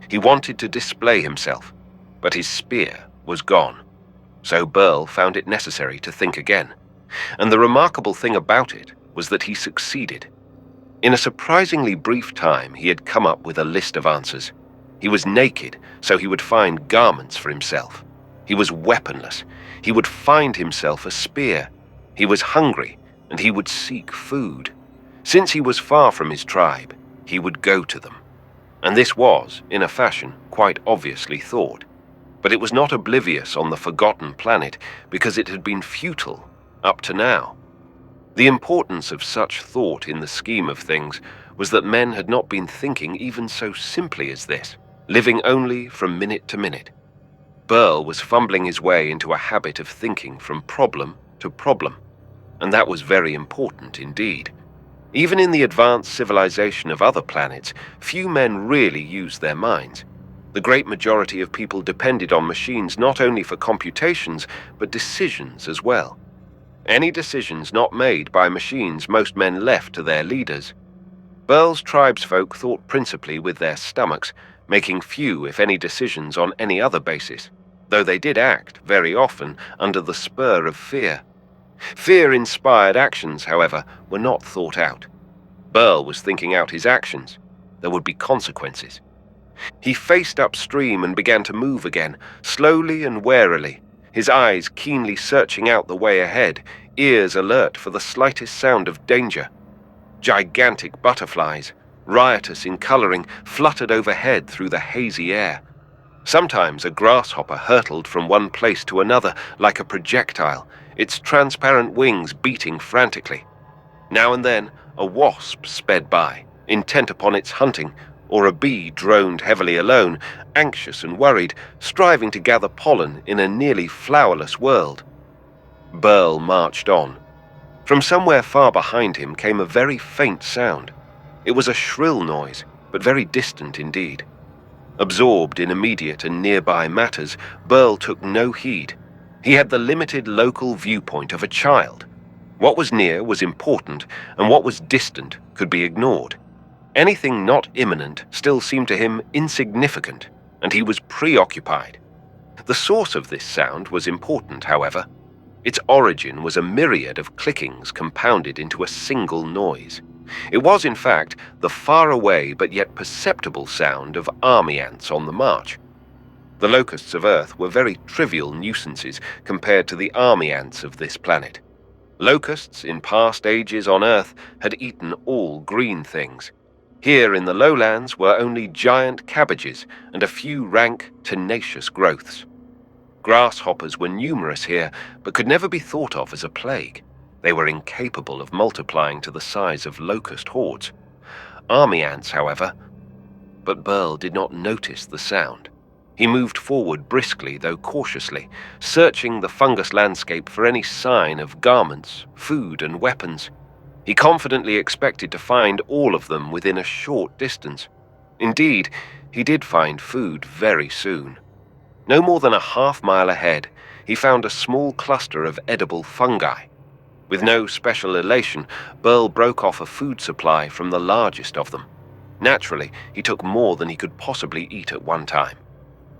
He wanted to display himself, but his spear was gone. So Burl found it necessary to think again. And the remarkable thing about it was that he succeeded. In a surprisingly brief time, he had come up with a list of answers. He was naked, so he would find garments for himself. He was weaponless. He would find himself a spear. He was hungry, and he would seek food. Since he was far from his tribe, he would go to them. And this was, in a fashion, quite obviously thought. But it was not oblivious on the forgotten planet, because it had been futile up to now. The importance of such thought in the scheme of things was that men had not been thinking even so simply as this, living only from minute to minute. Burl was fumbling his way into a habit of thinking from problem to problem, and that was very important indeed. Even in the advanced civilization of other planets, few men really used their minds. The great majority of people depended on machines not only for computations, but decisions as well. Any decisions not made by machines most men left to their leaders. Burl's tribesfolk thought principally with their stomachs, making few, if any, decisions on any other basis, though they did act, very often, under the spur of fear. Fear-inspired actions, however, were not thought out. Burl was thinking out his actions. There would be consequences. He faced upstream and began to move again, slowly and warily, his eyes keenly searching out the way ahead, ears alert for the slightest sound of danger. Gigantic butterflies, riotous in coloring, fluttered overhead through the hazy air. Sometimes a grasshopper hurtled from one place to another like a projectile, its transparent wings beating frantically. Now and then, a wasp sped by, intent upon its hunting, or a bee droned heavily alone, anxious and worried, striving to gather pollen in a nearly flowerless world. Burl marched on. From somewhere far behind him came a very faint sound. It was a shrill noise, but very distant indeed. Absorbed in immediate and nearby matters, Burl took no heed. He had the limited local viewpoint of a child. What was near was important, and what was distant could be ignored. Anything not imminent still seemed to him insignificant, and he was preoccupied. The source of this sound was important, however. Its origin was a myriad of clickings compounded into a single noise. It was, in fact, the far-away but yet perceptible sound of army ants on the march. The locusts of Earth were very trivial nuisances compared to the army ants of this planet. Locusts in past ages on Earth had eaten all green things. Here in the lowlands were only giant cabbages and a few rank, tenacious growths. Grasshoppers were numerous here, but could never be thought of as a plague. They were incapable of multiplying to the size of locust hordes. Army ants, however. But Burl did not notice the sound. He moved forward briskly, though cautiously, searching the fungus landscape for any sign of garments, food, and weapons. He confidently expected to find all of them within a short distance. Indeed, he did find food very soon. No more than a half-mile ahead, he found a small cluster of edible fungi. With no special elation, Burl broke off a food supply from the largest of them. Naturally, he took more than he could possibly eat at one time.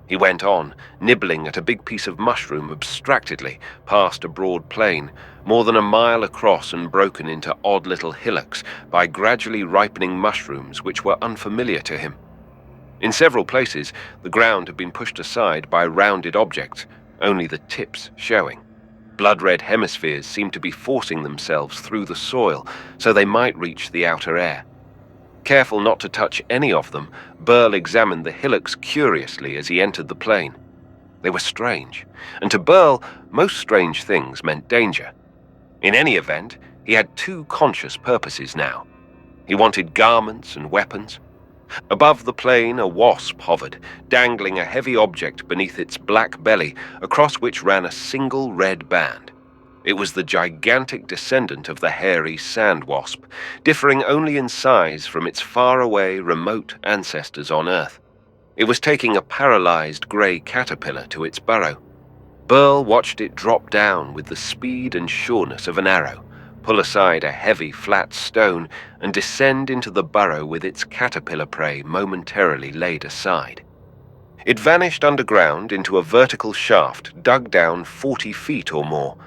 He went on, nibbling at a big piece of mushroom abstractedly, past a broad plain, more than a mile across and broken into odd little hillocks by gradually ripening mushrooms which were unfamiliar to him. In several places, the ground had been pushed aside by rounded objects, only the tips showing. Blood-red hemispheres seemed to be forcing themselves through the soil so they might reach the outer air. Careful not to touch any of them, Burl examined the hillocks curiously as he entered the plain. They were strange, and to Burl, most strange things meant danger. In any event, he had two conscious purposes now. He wanted garments and weapons. Above the plain, a wasp hovered, dangling a heavy object beneath its black belly, across which ran a single red band. It was the gigantic descendant of the hairy sand wasp, differing only in size from its faraway, remote ancestors on Earth. It was taking a paralyzed grey caterpillar to its burrow. Burl watched it drop down with the speed and sureness of an arrow, pull aside a heavy, flat stone, and descend into the burrow with its caterpillar prey momentarily laid aside. It vanished underground into a vertical shaft dug down 40 feet or more.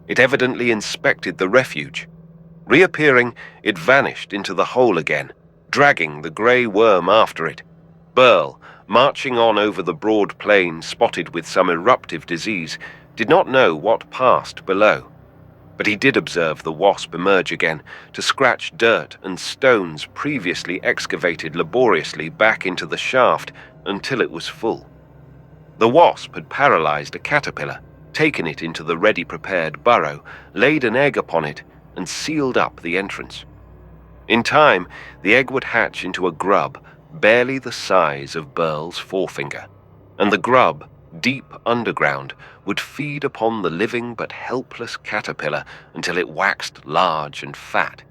It evidently inspected the refuge. Reappearing, it vanished into the hole again, dragging the grey worm after it. Burl, marching on over the broad plain spotted with some eruptive disease, did not know what passed below. But he did observe the wasp emerge again to scratch dirt and stones previously excavated laboriously back into the shaft until it was full. The wasp had paralyzed a caterpillar, taken it into the ready-prepared burrow, laid an egg upon it, and sealed up the entrance. In time, the egg would hatch into a grub barely the size of Burl's forefinger, and the grub, deep underground, would feed upon the living but helpless caterpillar until it waxed large and fat.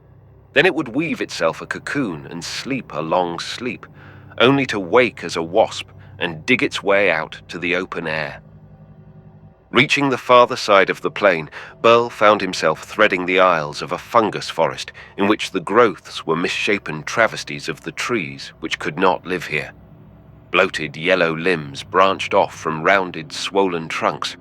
Then it would weave itself a cocoon and sleep a long sleep, only to wake as a wasp and dig its way out to the open air. Reaching the farther side of the plain, Burl found himself threading the aisles of a fungus forest in which the growths were misshapen travesties of the trees which could not live here. Bloated yellow limbs branched off from rounded, swollen trunks.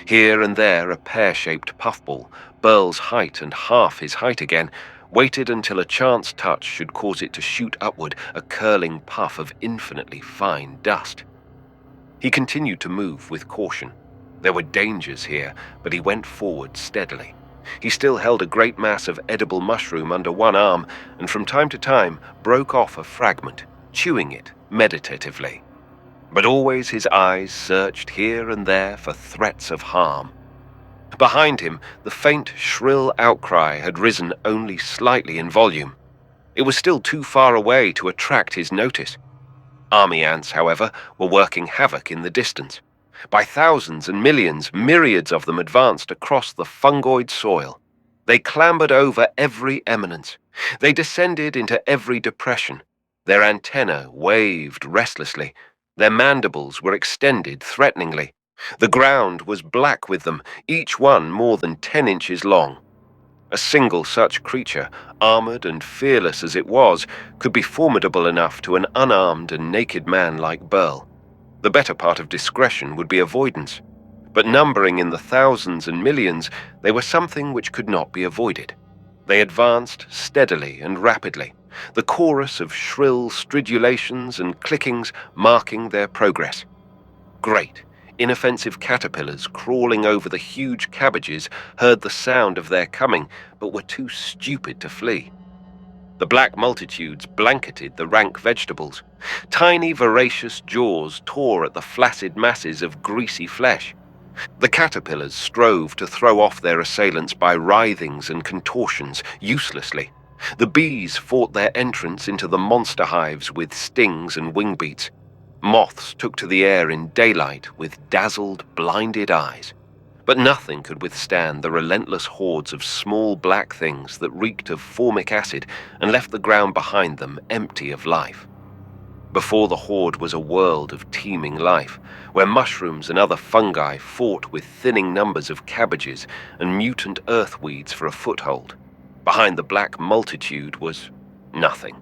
Here and there a pear-shaped puffball, Burl's height and half his height again, waited until a chance touch should cause it to shoot upward, a curling puff of infinitely fine dust. He continued to move with caution. There were dangers here, but he went forward steadily. He still held a great mass of edible mushroom under one arm, and from time to time broke off a fragment, chewing it meditatively. But always his eyes searched here and there for threats of harm. Behind him, the faint, shrill outcry had risen only slightly in volume. It was still too far away to attract his notice. Army ants, however, were working havoc in the distance. By thousands and millions, myriads of them advanced across the fungoid soil. They clambered over every eminence. They descended into every depression. Their antennae waved restlessly. Their mandibles were extended threateningly. The ground was black with them, each one more than 10 inches long. A single such creature, armored and fearless as it was, could be formidable enough to an unarmed and naked man like Burl. The better part of discretion would be avoidance. But numbering in the thousands and millions, they were something which could not be avoided. They advanced steadily and rapidly, the chorus of shrill stridulations and clickings marking their progress. Great, inoffensive caterpillars crawling over the huge cabbages heard the sound of their coming, but were too stupid to flee. The black multitudes blanketed the rank vegetables. Tiny, voracious jaws tore at the flaccid masses of greasy flesh. The caterpillars strove to throw off their assailants by writhings and contortions, uselessly. The bees fought their entrance into the monster hives with stings and wing beats. Moths took to the air in daylight with dazzled, blinded eyes. But nothing could withstand the relentless hordes of small black things that reeked of formic acid and left the ground behind them empty of life. Before the horde was a world of teeming life, where mushrooms and other fungi fought with thinning numbers of cabbages and mutant earthweeds for a foothold. Behind the black multitude was nothing.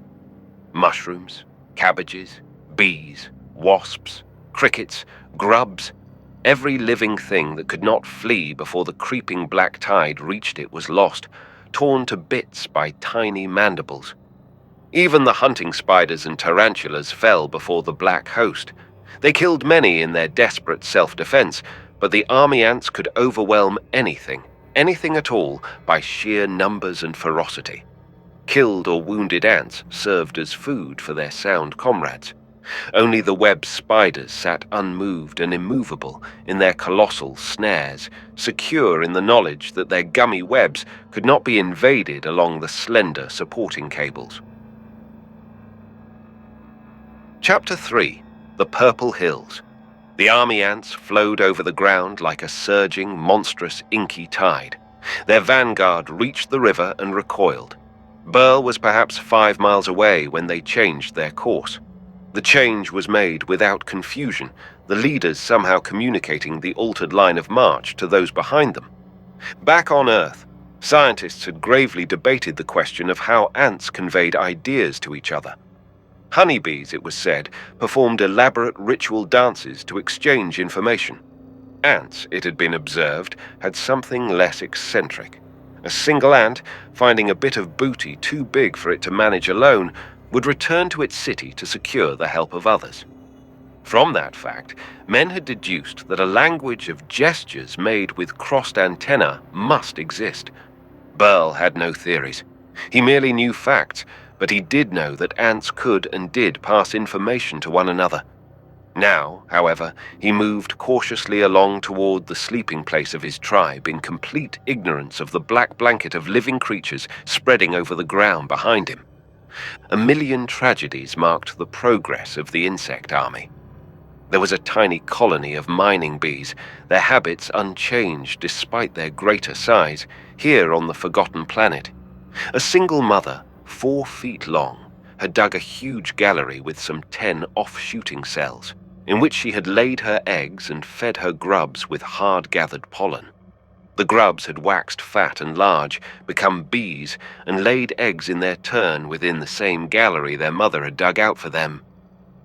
Mushrooms, cabbages, bees, wasps, crickets, grubs. Every living thing that could not flee before the creeping black tide reached it was lost, torn to bits by tiny mandibles. Even the hunting spiders and tarantulas fell before the black host. They killed many in their desperate self-defense, but the army ants could overwhelm anything at all, by sheer numbers and ferocity. Killed or wounded ants served as food for their sound comrades. Only the web spiders sat unmoved and immovable in their colossal snares, secure in the knowledge that their gummy webs could not be invaded along the slender supporting cables. Chapter 3. The Purple Hills. The army ants flowed over the ground like a surging, monstrous, inky tide. Their vanguard reached the river and recoiled. Burl was perhaps 5 miles away when they changed their course. The change was made without confusion, the leaders somehow communicating the altered line of march to those behind them. Back on Earth, scientists had gravely debated the question of how ants conveyed ideas to each other. Honeybees, it was said, performed elaborate ritual dances to exchange information. Ants, it had been observed, had something less eccentric. A single ant, finding a bit of booty too big for it to manage alone, would return to its city to secure the help of others. From that fact, men had deduced that a language of gestures made with crossed antennae must exist. Burl had no theories. He merely knew facts, but he did know that ants could and did pass information to one another. Now, however, he moved cautiously along toward the sleeping place of his tribe in complete ignorance of the black blanket of living creatures spreading over the ground behind him. 1,000,000 tragedies marked the progress of the insect army. There was a tiny colony of mining bees, their habits unchanged despite their greater size, here on the forgotten planet. A single mother, 4 feet long, had dug a huge gallery with some 10 off-shooting cells, in which she had laid her eggs and fed her grubs with hard-gathered pollen. The grubs had waxed fat and large, become bees, and laid eggs in their turn within the same gallery their mother had dug out for them.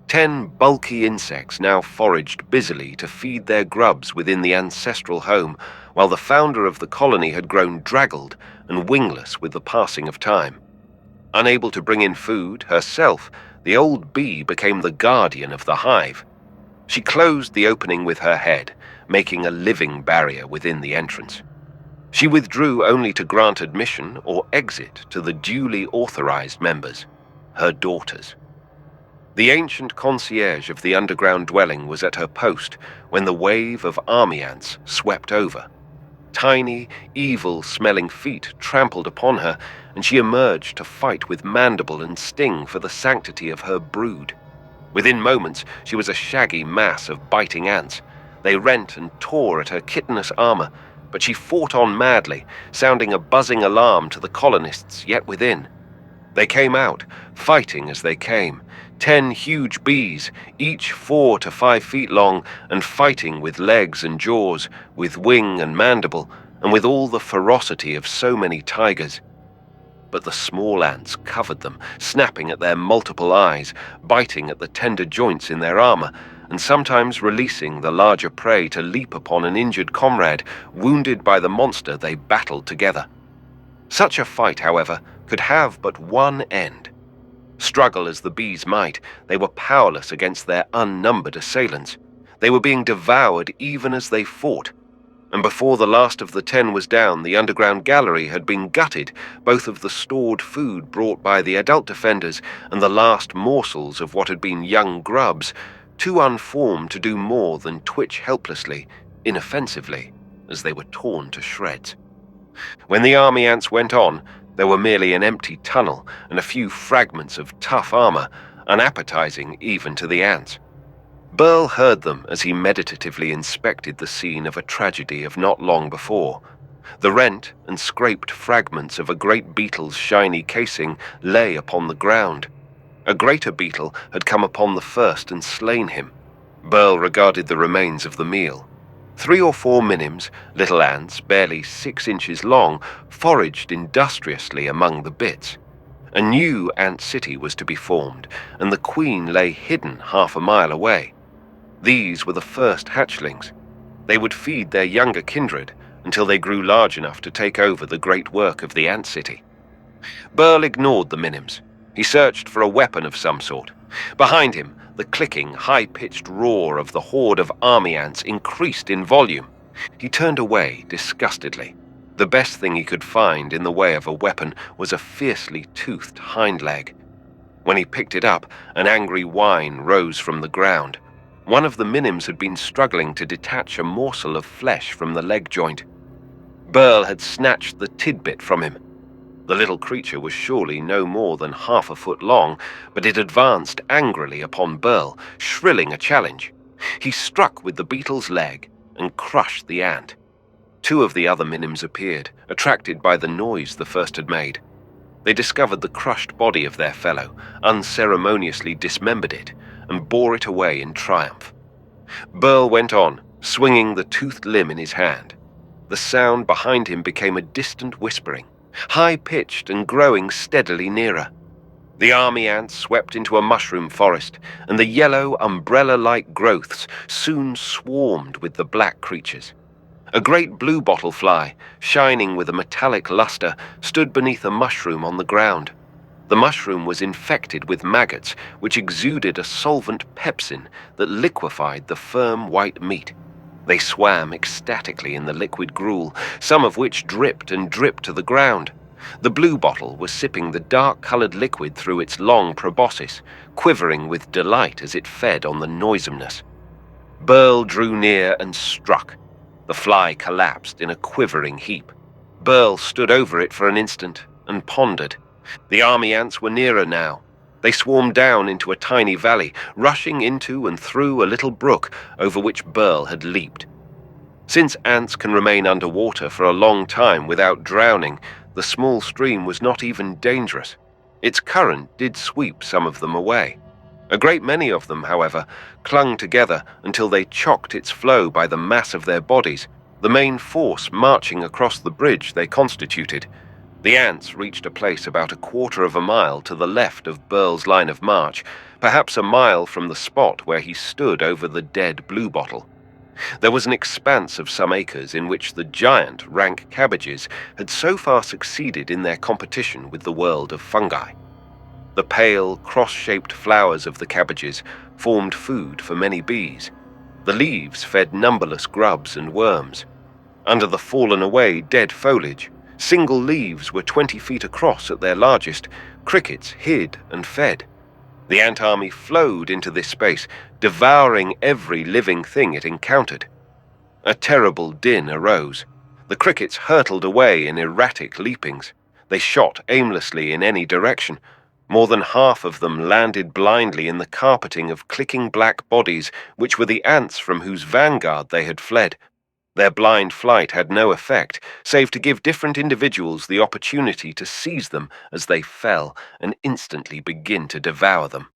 10 bulky insects now foraged busily to feed their grubs within the ancestral home, while the founder of the colony had grown draggled and wingless with the passing of time. Unable to bring in food herself, the old bee became the guardian of the hive. She closed the opening with her head, making a living barrier within the entrance. She withdrew only to grant admission or exit to the duly authorized members, her daughters. The ancient concierge of the underground dwelling was at her post when the wave of army ants swept over. Tiny, evil-smelling feet trampled upon her, and she emerged to fight with mandible and sting for the sanctity of her brood. Within moments, she was a shaggy mass of biting ants. They rent and tore at her chitinous armor, but she fought on madly, sounding a buzzing alarm to the colonists yet within. They came out, fighting as they came, 10 huge bees, each 4 to 5 feet long, and fighting with legs and jaws, with wing and mandible, and with all the ferocity of so many tigers. But the small ants covered them, snapping at their multiple eyes, biting at the tender joints in their armor, and sometimes releasing the larger prey to leap upon an injured comrade, wounded by the monster they battled together. Such a fight, however, could have but one end. Struggle as the bees might, they were powerless against their unnumbered assailants. They were being devoured even as they fought. And before the last of the 10 was down, the underground gallery had been gutted, both of the stored food brought by the adult defenders and the last morsels of what had been young grubs, too unformed to do more than twitch helplessly, inoffensively, as they were torn to shreds. When the army ants went on, there were merely an empty tunnel and a few fragments of tough armor, unappetizing even to the ants. Burl heard them as he meditatively inspected the scene of a tragedy of not long before. The rent and scraped fragments of a great beetle's shiny casing lay upon the ground. A greater beetle had come upon the first and slain him. Burl regarded the remains of the meal. 3 or 4 minims, little ants barely 6 inches long, foraged industriously among the bits. A new ant city was to be formed, and the queen lay hidden half a mile away. These were the first hatchlings. They would feed their younger kindred until they grew large enough to take over the great work of the ant city. Burl ignored the minims. He searched for a weapon of some sort. Behind him, the clicking, high-pitched roar of the horde of army ants increased in volume. He turned away disgustedly. The best thing he could find in the way of a weapon was a fiercely toothed hind leg. When he picked it up, an angry whine rose from the ground. One of the minims had been struggling to detach a morsel of flesh from the leg joint. Burl had snatched the tidbit from him. The little creature was surely no more than half a foot long, but it advanced angrily upon Burl, shrilling a challenge. He struck with the beetle's leg and crushed the ant. 2 of the other minims appeared, attracted by the noise the first had made. They discovered the crushed body of their fellow, unceremoniously dismembered it, and bore it away in triumph. Burl went on, swinging the toothed limb in his hand. The sound behind him became a distant whispering, high-pitched and growing steadily nearer. The army ants swept into a mushroom forest, and the yellow, umbrella-like growths soon swarmed with the black creatures. A great bluebottle fly, shining with a metallic luster, stood beneath a mushroom on the ground. The mushroom was infected with maggots, which exuded a solvent pepsin that liquefied the firm white meat. They swam ecstatically in the liquid gruel, some of which dripped and dripped to the ground. The bluebottle was sipping the dark-colored liquid through its long proboscis, quivering with delight as it fed on the noisomeness. Burl drew near and struck. The fly collapsed in a quivering heap. Burl stood over it for an instant and pondered. The army ants were nearer now. They swarmed down into a tiny valley, rushing into and through a little brook over which Burl had leaped. Since ants can remain underwater for a long time without drowning, the small stream was not even dangerous. Its current did sweep some of them away. A great many of them, however, clung together until they chocked its flow by the mass of their bodies, the main force marching across the bridge they constituted. The ants reached a place about 1/4 of a mile to the left of Burl's line of march, perhaps a mile from the spot where he stood over the dead bluebottle. There was an expanse of some acres in which the giant rank cabbages had so far succeeded in their competition with the world of fungi. The pale, cross-shaped flowers of the cabbages formed food for many bees. The leaves fed numberless grubs and worms. Under the fallen-away dead foliage, single leaves were 20 feet across at their largest. Crickets hid and fed. The ant army flowed into this space, devouring every living thing it encountered. A terrible din arose. The crickets hurtled away in erratic leapings. They shot aimlessly in any direction. More than half of them landed blindly in the carpeting of clicking black bodies, which were the ants from whose vanguard they had fled. Their blind flight had no effect, save to give different individuals the opportunity to seize them as they fell and instantly begin to devour them.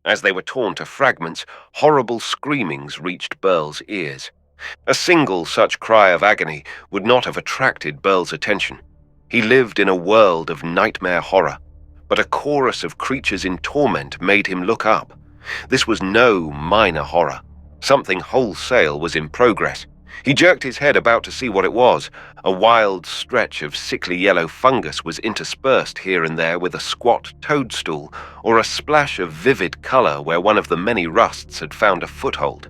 As they were torn to fragments, horrible screamings reached Burl's ears. A single such cry of agony would not have attracted Burl's attention. He lived in a world of nightmare horror, but a chorus of creatures in torment made him look up. This was no minor horror. Something wholesale was in progress. He jerked his head about to see what it was. A wild stretch of sickly yellow fungus was interspersed here and there with a squat toadstool or a splash of vivid color where one of the many rusts had found a foothold.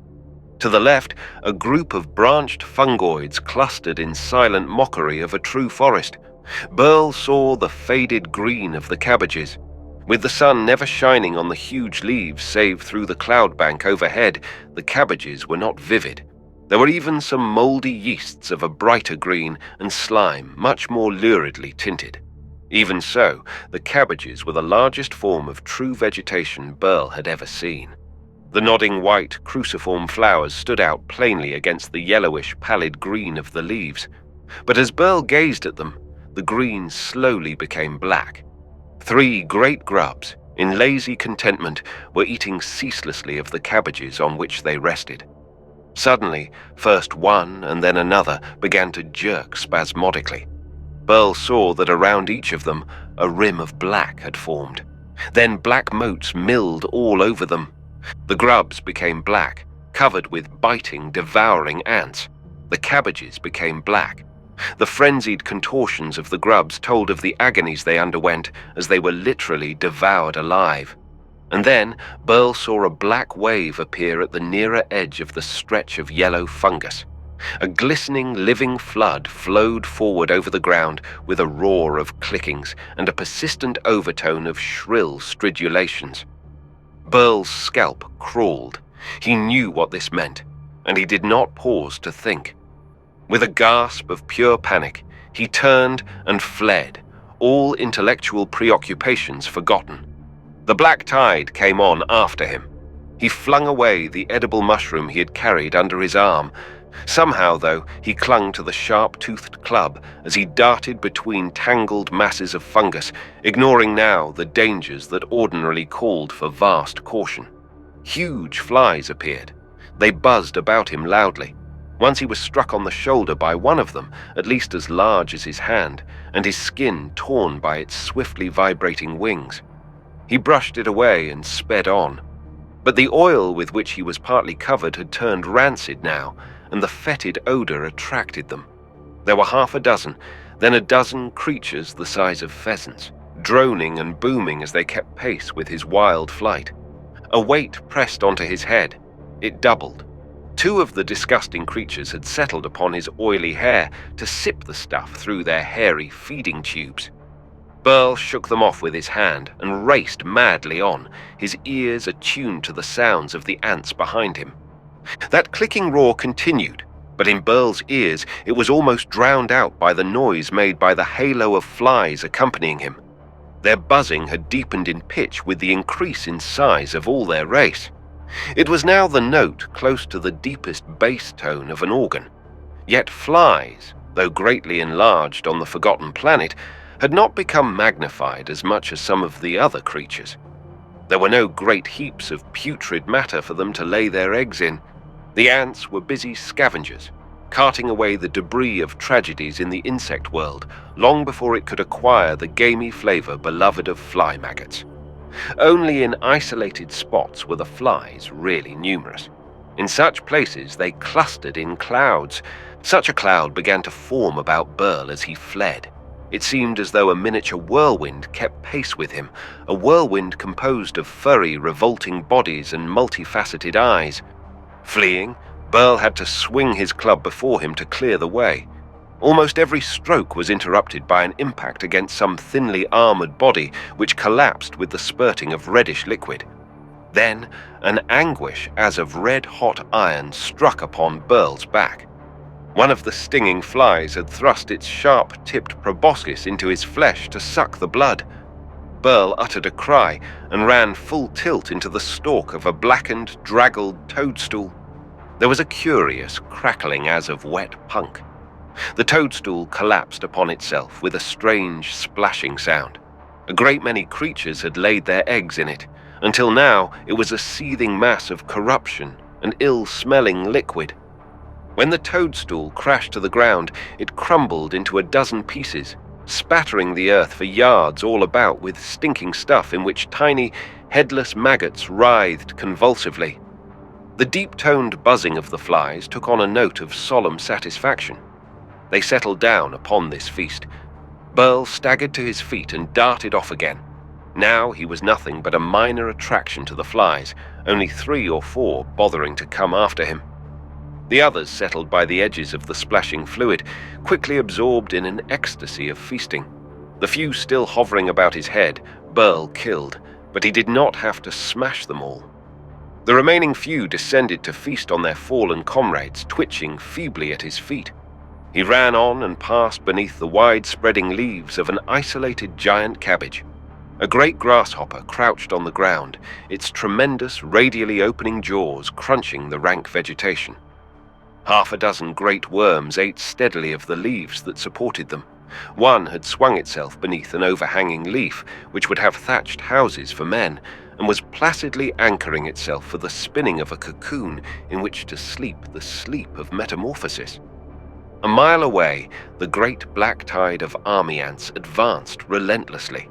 To the left, a group of branched fungoids clustered in silent mockery of a true forest. Burl saw the faded green of the cabbages. With the sun never shining on the huge leaves save through the cloud bank overhead, the cabbages were not vivid. There were even some mouldy yeasts of a brighter green and slime much more luridly tinted. Even so, the cabbages were the largest form of true vegetation Burl had ever seen. The nodding white cruciform flowers stood out plainly against the yellowish pallid green of the leaves. But as Burl gazed at them, the green slowly became black. 3 great grubs, in lazy contentment, were eating ceaselessly of the cabbages on which they rested. Suddenly, first one and then another began to jerk spasmodically. Burl saw that around each of them a rim of black had formed. Then black motes milled all over them. The grubs became black, covered with biting, devouring ants. The cabbages became black. The frenzied contortions of the grubs told of the agonies they underwent as they were literally devoured alive. And then Burl saw a black wave appear at the nearer edge of the stretch of yellow fungus. A glistening, living flood flowed forward over the ground with a roar of clickings and a persistent overtone of shrill stridulations. Burl's scalp crawled. He knew what this meant, and he did not pause to think. With a gasp of pure panic, he turned and fled, all intellectual preoccupations forgotten. The black tide came on after him. He flung away the edible mushroom he had carried under his arm. Somehow, though, he clung to the sharp-toothed club as he darted between tangled masses of fungus, ignoring now the dangers that ordinarily called for vast caution. Huge flies appeared. They buzzed about him loudly. Once he was struck on the shoulder by one of them, at least as large as his hand, and his skin torn by its swiftly vibrating wings. He brushed it away and sped on. But the oil with which he was partly covered had turned rancid now, and the fetid odor attracted them. There were half a dozen, then a dozen creatures the size of pheasants, droning and booming as they kept pace with his wild flight. A weight pressed onto his head. It doubled. 2 of the disgusting creatures had settled upon his oily hair to sip the stuff through their hairy feeding tubes. Burl shook them off with his hand and raced madly on, his ears attuned to the sounds of the ants behind him. That clicking roar continued, but in Burl's ears it was almost drowned out by the noise made by the halo of flies accompanying him. Their buzzing had deepened in pitch with the increase in size of all their race. It was now the note close to the deepest bass tone of an organ. Yet flies, though greatly enlarged on the forgotten planet, had not become magnified as much as some of the other creatures. There were no great heaps of putrid matter for them to lay their eggs in. The ants were busy scavengers, carting away the debris of tragedies in the insect world long before it could acquire the gamey flavor beloved of fly maggots. Only in isolated spots were the flies really numerous. In such places they clustered in clouds. Such a cloud began to form about Burl as he fled. It seemed as though a miniature whirlwind kept pace with him, a whirlwind composed of furry, revolting bodies and multifaceted eyes. Fleeing, Burl had to swing his club before him to clear the way. Almost every stroke was interrupted by an impact against some thinly armored body which collapsed with the spurting of reddish liquid. Then an anguish as of red-hot iron struck upon Burl's back. One of the stinging flies had thrust its sharp-tipped proboscis into his flesh to suck the blood. Burl uttered a cry and ran full tilt into the stalk of a blackened, draggled toadstool. There was a curious crackling as of wet punk. The toadstool collapsed upon itself with a strange splashing sound. A great many creatures had laid their eggs in it. Until now, it was a seething mass of corruption and ill-smelling liquid. When the toadstool crashed to the ground, it crumbled into a dozen pieces, spattering the earth for yards all about with stinking stuff in which tiny, headless maggots writhed convulsively. The deep-toned buzzing of the flies took on a note of solemn satisfaction. They settled down upon this feast. Burl staggered to his feet and darted off again. Now he was nothing but a minor attraction to the flies, only 3 or 4 bothering to come after him. The others settled by the edges of the splashing fluid, quickly absorbed in an ecstasy of feasting. The few still hovering about his head, Burl killed, but he did not have to smash them all. The remaining few descended to feast on their fallen comrades, twitching feebly at his feet. He ran on and passed beneath the wide-spreading leaves of an isolated giant cabbage. A great grasshopper crouched on the ground, its tremendous, radially opening jaws crunching the rank vegetation. Half a dozen great worms ate steadily of the leaves that supported them. One had swung itself beneath an overhanging leaf, which would have thatched houses for men, and was placidly anchoring itself for the spinning of a cocoon in which to sleep the sleep of metamorphosis. A mile away, the great black tide of army ants advanced relentlessly.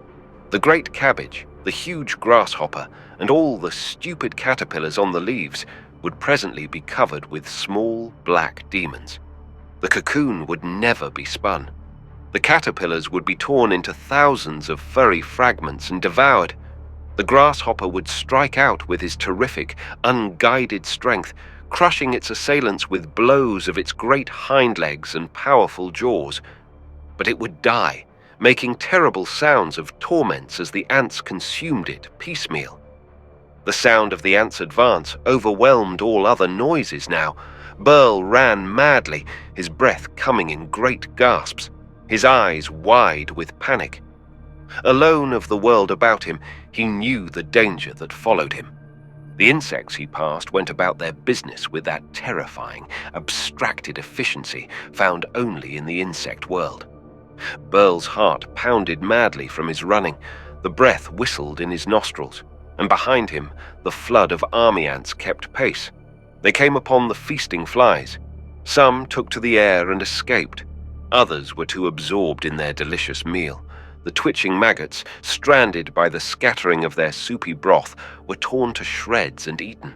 The great cabbage, the huge grasshopper, and all the stupid caterpillars on the leaves would presently be covered with small black demons. The cocoon would never be spun. The caterpillars would be torn into thousands of furry fragments and devoured. The grasshopper would strike out with his terrific, unguided strength, crushing its assailants with blows of its great hind legs and powerful jaws. But it would die, making terrible sounds of torments as the ants consumed it piecemeal. The sound of the ants' advance overwhelmed all other noises now. Burl ran madly, his breath coming in great gasps, his eyes wide with panic. Alone of the world about him, he knew the danger that followed him. The insects he passed went about their business with that terrifying, abstracted efficiency found only in the insect world. Burl's heart pounded madly from his running, the breath whistled in his nostrils, and behind him the flood of army ants kept pace. They came upon the feasting flies. Some took to the air and escaped. Others were too absorbed in their delicious meal. The twitching maggots, stranded by the scattering of their soupy broth, were torn to shreds and eaten.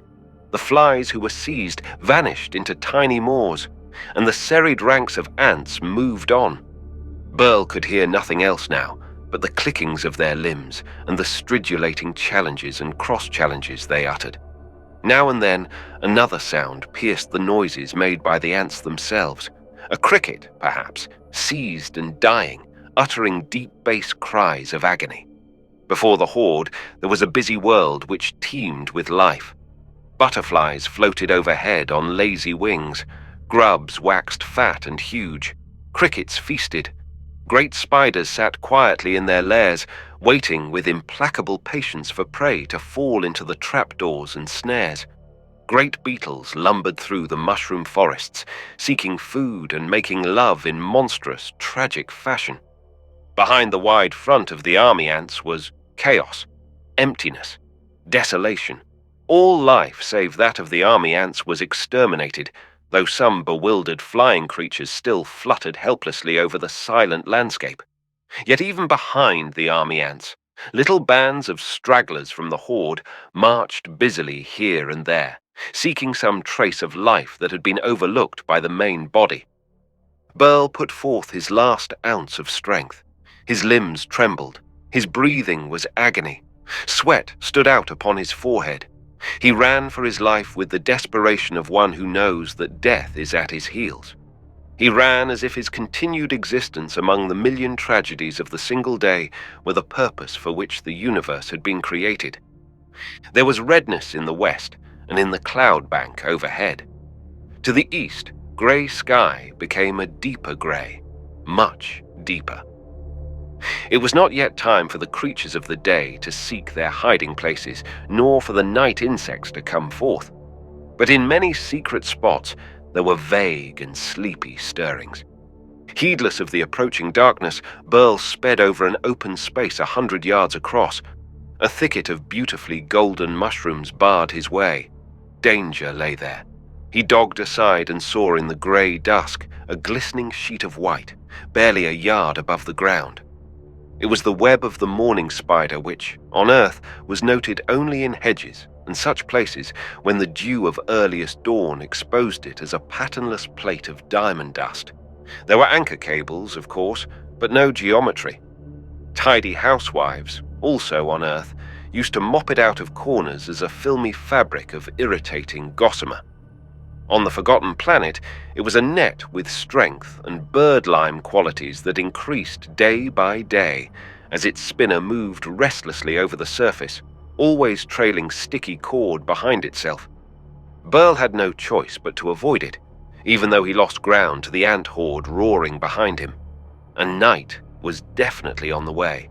The flies who were seized vanished into tiny maws, and the serried ranks of ants moved on. Burl could hear nothing else now but the clickings of their limbs and the stridulating challenges and cross-challenges they uttered. Now and then, another sound pierced the noises made by the ants themselves. A cricket, perhaps, seized and dying, uttering deep bass cries of agony. Before the horde, there was a busy world which teemed with life. Butterflies floated overhead on lazy wings. Grubs waxed fat and huge. Crickets feasted. Great spiders sat quietly in their lairs, waiting with implacable patience for prey to fall into the trapdoors and snares. Great beetles lumbered through the mushroom forests, seeking food and making love in monstrous, tragic fashion. Behind the wide front of the army ants was chaos, emptiness, desolation. All life save that of the army ants was exterminated, though some bewildered flying creatures still fluttered helplessly over the silent landscape. Yet even behind the army ants, little bands of stragglers from the horde marched busily here and there, seeking some trace of life that had been overlooked by the main body. Burl put forth his last ounce of strength. His limbs trembled. His breathing was agony. Sweat stood out upon his forehead. He ran for his life with the desperation of one who knows that death is at his heels. He ran as if his continued existence among the million tragedies of the single day were the purpose for which the universe had been created. There was redness in the west and in the cloud bank overhead. To the east, grey sky became a deeper grey, much deeper. It was not yet time for the creatures of the day to seek their hiding places, nor for the night insects to come forth. But in many secret spots there were vague and sleepy stirrings. Heedless of the approaching darkness, Burl sped over an open space 100 yards across. A thicket of beautifully golden mushrooms barred his way. Danger lay there. He dogged aside and saw in the grey dusk a glistening sheet of white, barely a yard above the ground. It was the web of the morning spider which, on Earth, was noted only in hedges and such places when the dew of earliest dawn exposed it as a patternless plate of diamond dust. There were anchor cables, of course, but no geometry. Tidy housewives, also on Earth, used to mop it out of corners as a filmy fabric of irritating gossamer. On the forgotten planet, it was a net with strength and bird-lime qualities that increased day by day as its spinner moved restlessly over the surface, always trailing sticky cord behind itself. Burl had no choice but to avoid it, even though he lost ground to the ant horde roaring behind him. And night was definitely on the way.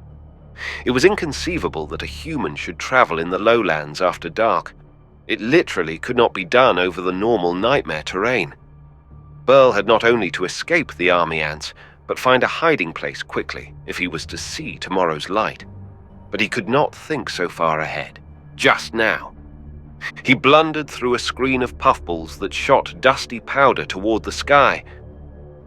It was inconceivable that a human should travel in the lowlands after dark. It literally could not be done over the normal nightmare terrain. Burl had not only to escape the army ants, but find a hiding place quickly if he was to see tomorrow's light. But he could not think so far ahead, just now. He blundered through a screen of puffballs that shot dusty powder toward the sky.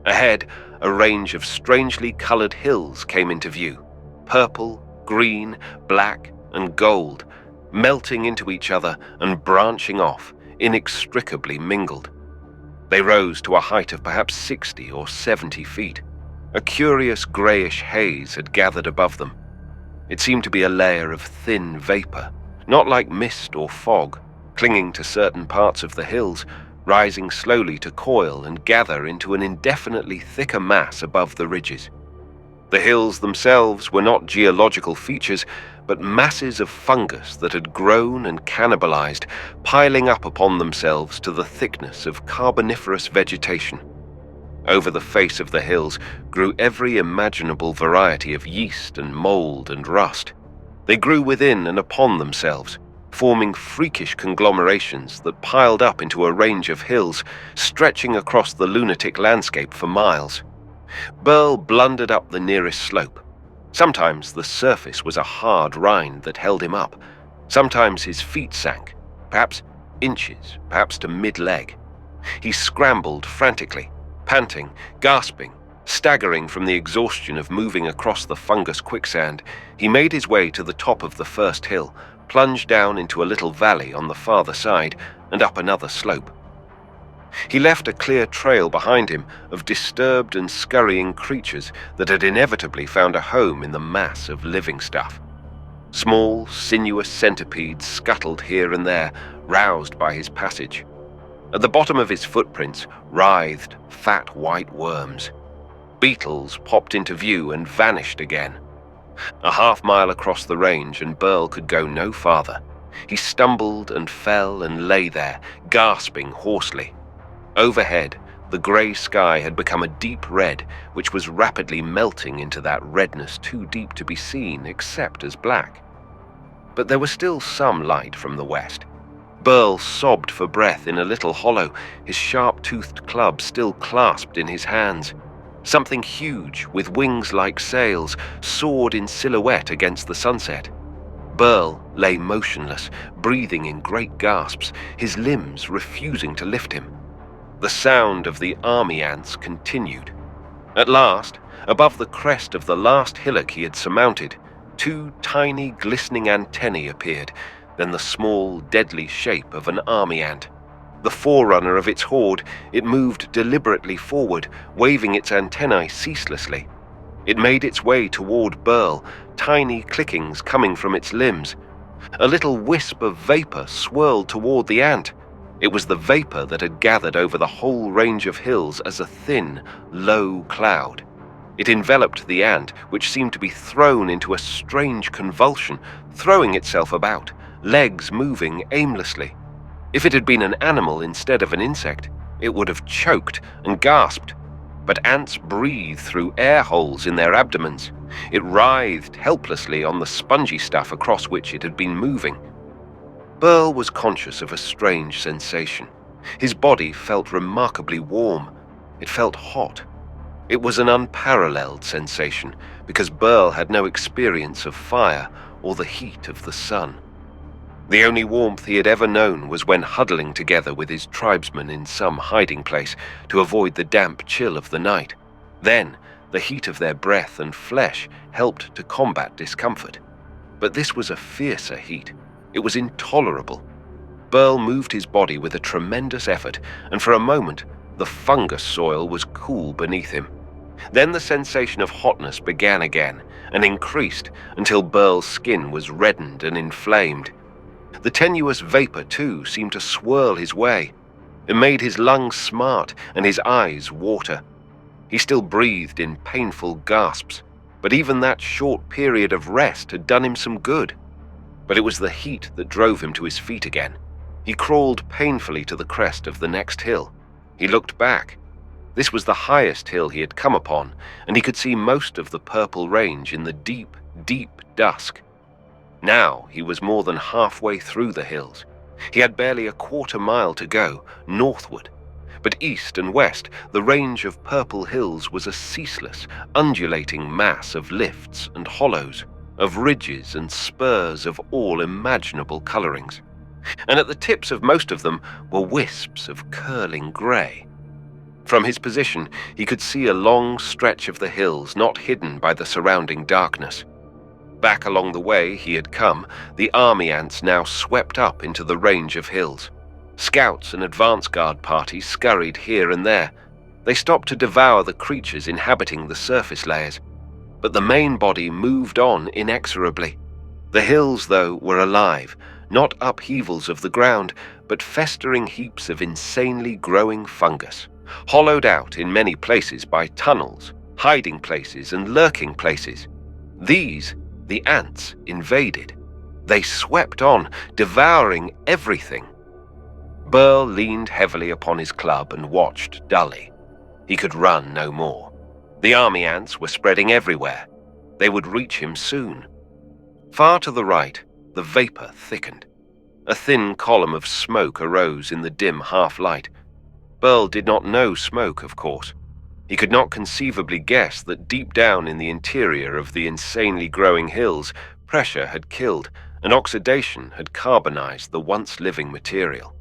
Ahead, a range of strangely colored hills came into view, purple, green, black, and gold, melting into each other and branching off, inextricably mingled. They rose to a height of perhaps 60 or 70 feet. A curious grayish haze had gathered above them. It seemed to be a layer of thin vapor, not like mist or fog, clinging to certain parts of the hills, rising slowly to coil and gather into an indefinitely thicker mass above the ridges. The hills themselves were not geological features, but masses of fungus that had grown and cannibalized, piling up upon themselves to the thickness of carboniferous vegetation. Over the face of the hills grew every imaginable variety of yeast and mold and rust. They grew within and upon themselves, forming freakish conglomerations that piled up into a range of hills, stretching across the lunatic landscape for miles. Burl blundered up the nearest slope. Sometimes the surface was a hard rind that held him up. Sometimes his feet sank, perhaps inches, perhaps to mid-leg. He scrambled frantically, panting, gasping, staggering from the exhaustion of moving across the fungus quicksand. He made his way to the top of the first hill, plunged down into a little valley on the farther side, and up another slope. He left a clear trail behind him of disturbed and scurrying creatures that had inevitably found a home in the mass of living stuff. Small, sinuous centipedes scuttled here and there, roused by his passage. At the bottom of his footprints writhed fat white worms. Beetles popped into view and vanished again. A half-mile across the range and Burl could go no farther. He stumbled and fell and lay there, gasping hoarsely. Overhead, the grey sky had become a deep red, which was rapidly melting into that redness too deep to be seen except as black. But there was still some light from the west. Burl sobbed for breath in a little hollow, his sharp-toothed club still clasped in his hands. Something huge, with wings like sails, soared in silhouette against the sunset. Burl lay motionless, breathing in great gasps, his limbs refusing to lift him. The sound of the army ants continued. At last, above the crest of the last hillock he had surmounted, two tiny glistening antennae appeared, then the small, deadly shape of an army ant. The forerunner of its horde, it moved deliberately forward, waving its antennae ceaselessly. It made its way toward Burl, tiny clickings coming from its limbs. A little wisp of vapor swirled toward the ant. It was the vapor that had gathered over the whole range of hills as a thin, low cloud. It enveloped the ant, which seemed to be thrown into a strange convulsion, throwing itself about, legs moving aimlessly. If it had been an animal instead of an insect, it would have choked and gasped. But ants breathe through air holes in their abdomens. It writhed helplessly on the spongy stuff across which it had been moving. Burl was conscious of a strange sensation. His body felt remarkably warm. It felt hot. It was an unparalleled sensation, because Burl had no experience of fire or the heat of the sun. The only warmth he had ever known was when huddling together with his tribesmen in some hiding place to avoid the damp chill of the night. Then, the heat of their breath and flesh helped to combat discomfort. But this was a fiercer heat. It was intolerable. Burl moved his body with a tremendous effort, and for a moment, the fungus soil was cool beneath him. Then the sensation of hotness began again, and increased until Burl's skin was reddened and inflamed. The tenuous vapor, too, seemed to swirl his way. It made his lungs smart and his eyes water. He still breathed in painful gasps, but even that short period of rest had done him some good. But it was the heat that drove him to his feet again. He crawled painfully to the crest of the next hill. He looked back. This was the highest hill he had come upon, and he could see most of the purple range in the deep, deep dusk. Now he was more than halfway through the hills. He had barely a quarter-mile to go, northward. But east and west, the range of purple hills was a ceaseless, undulating mass of lifts and hollows, of ridges and spurs of all imaginable colorings. And at the tips of most of them were wisps of curling grey. From his position, he could see a long stretch of the hills not hidden by the surrounding darkness. Back along the way he had come, the army ants now swept up into the range of hills. Scouts and advance guard parties scurried here and there. They stopped to devour the creatures inhabiting the surface layers. But the main body moved on inexorably. The hills, though, were alive, not upheavals of the ground, but festering heaps of insanely growing fungus, hollowed out in many places by tunnels, hiding places and lurking places. These the ants invaded. They swept on, devouring everything. Burl leaned heavily upon his club and watched dully. He could run no more. The army ants were spreading everywhere. They would reach him soon. Far to the right, the vapor thickened. A thin column of smoke arose in the dim half-light. Burl did not know smoke, of course. He could not conceivably guess that deep down in the interior of the insanely growing hills, pressure had killed, and oxidation had carbonized the once living material.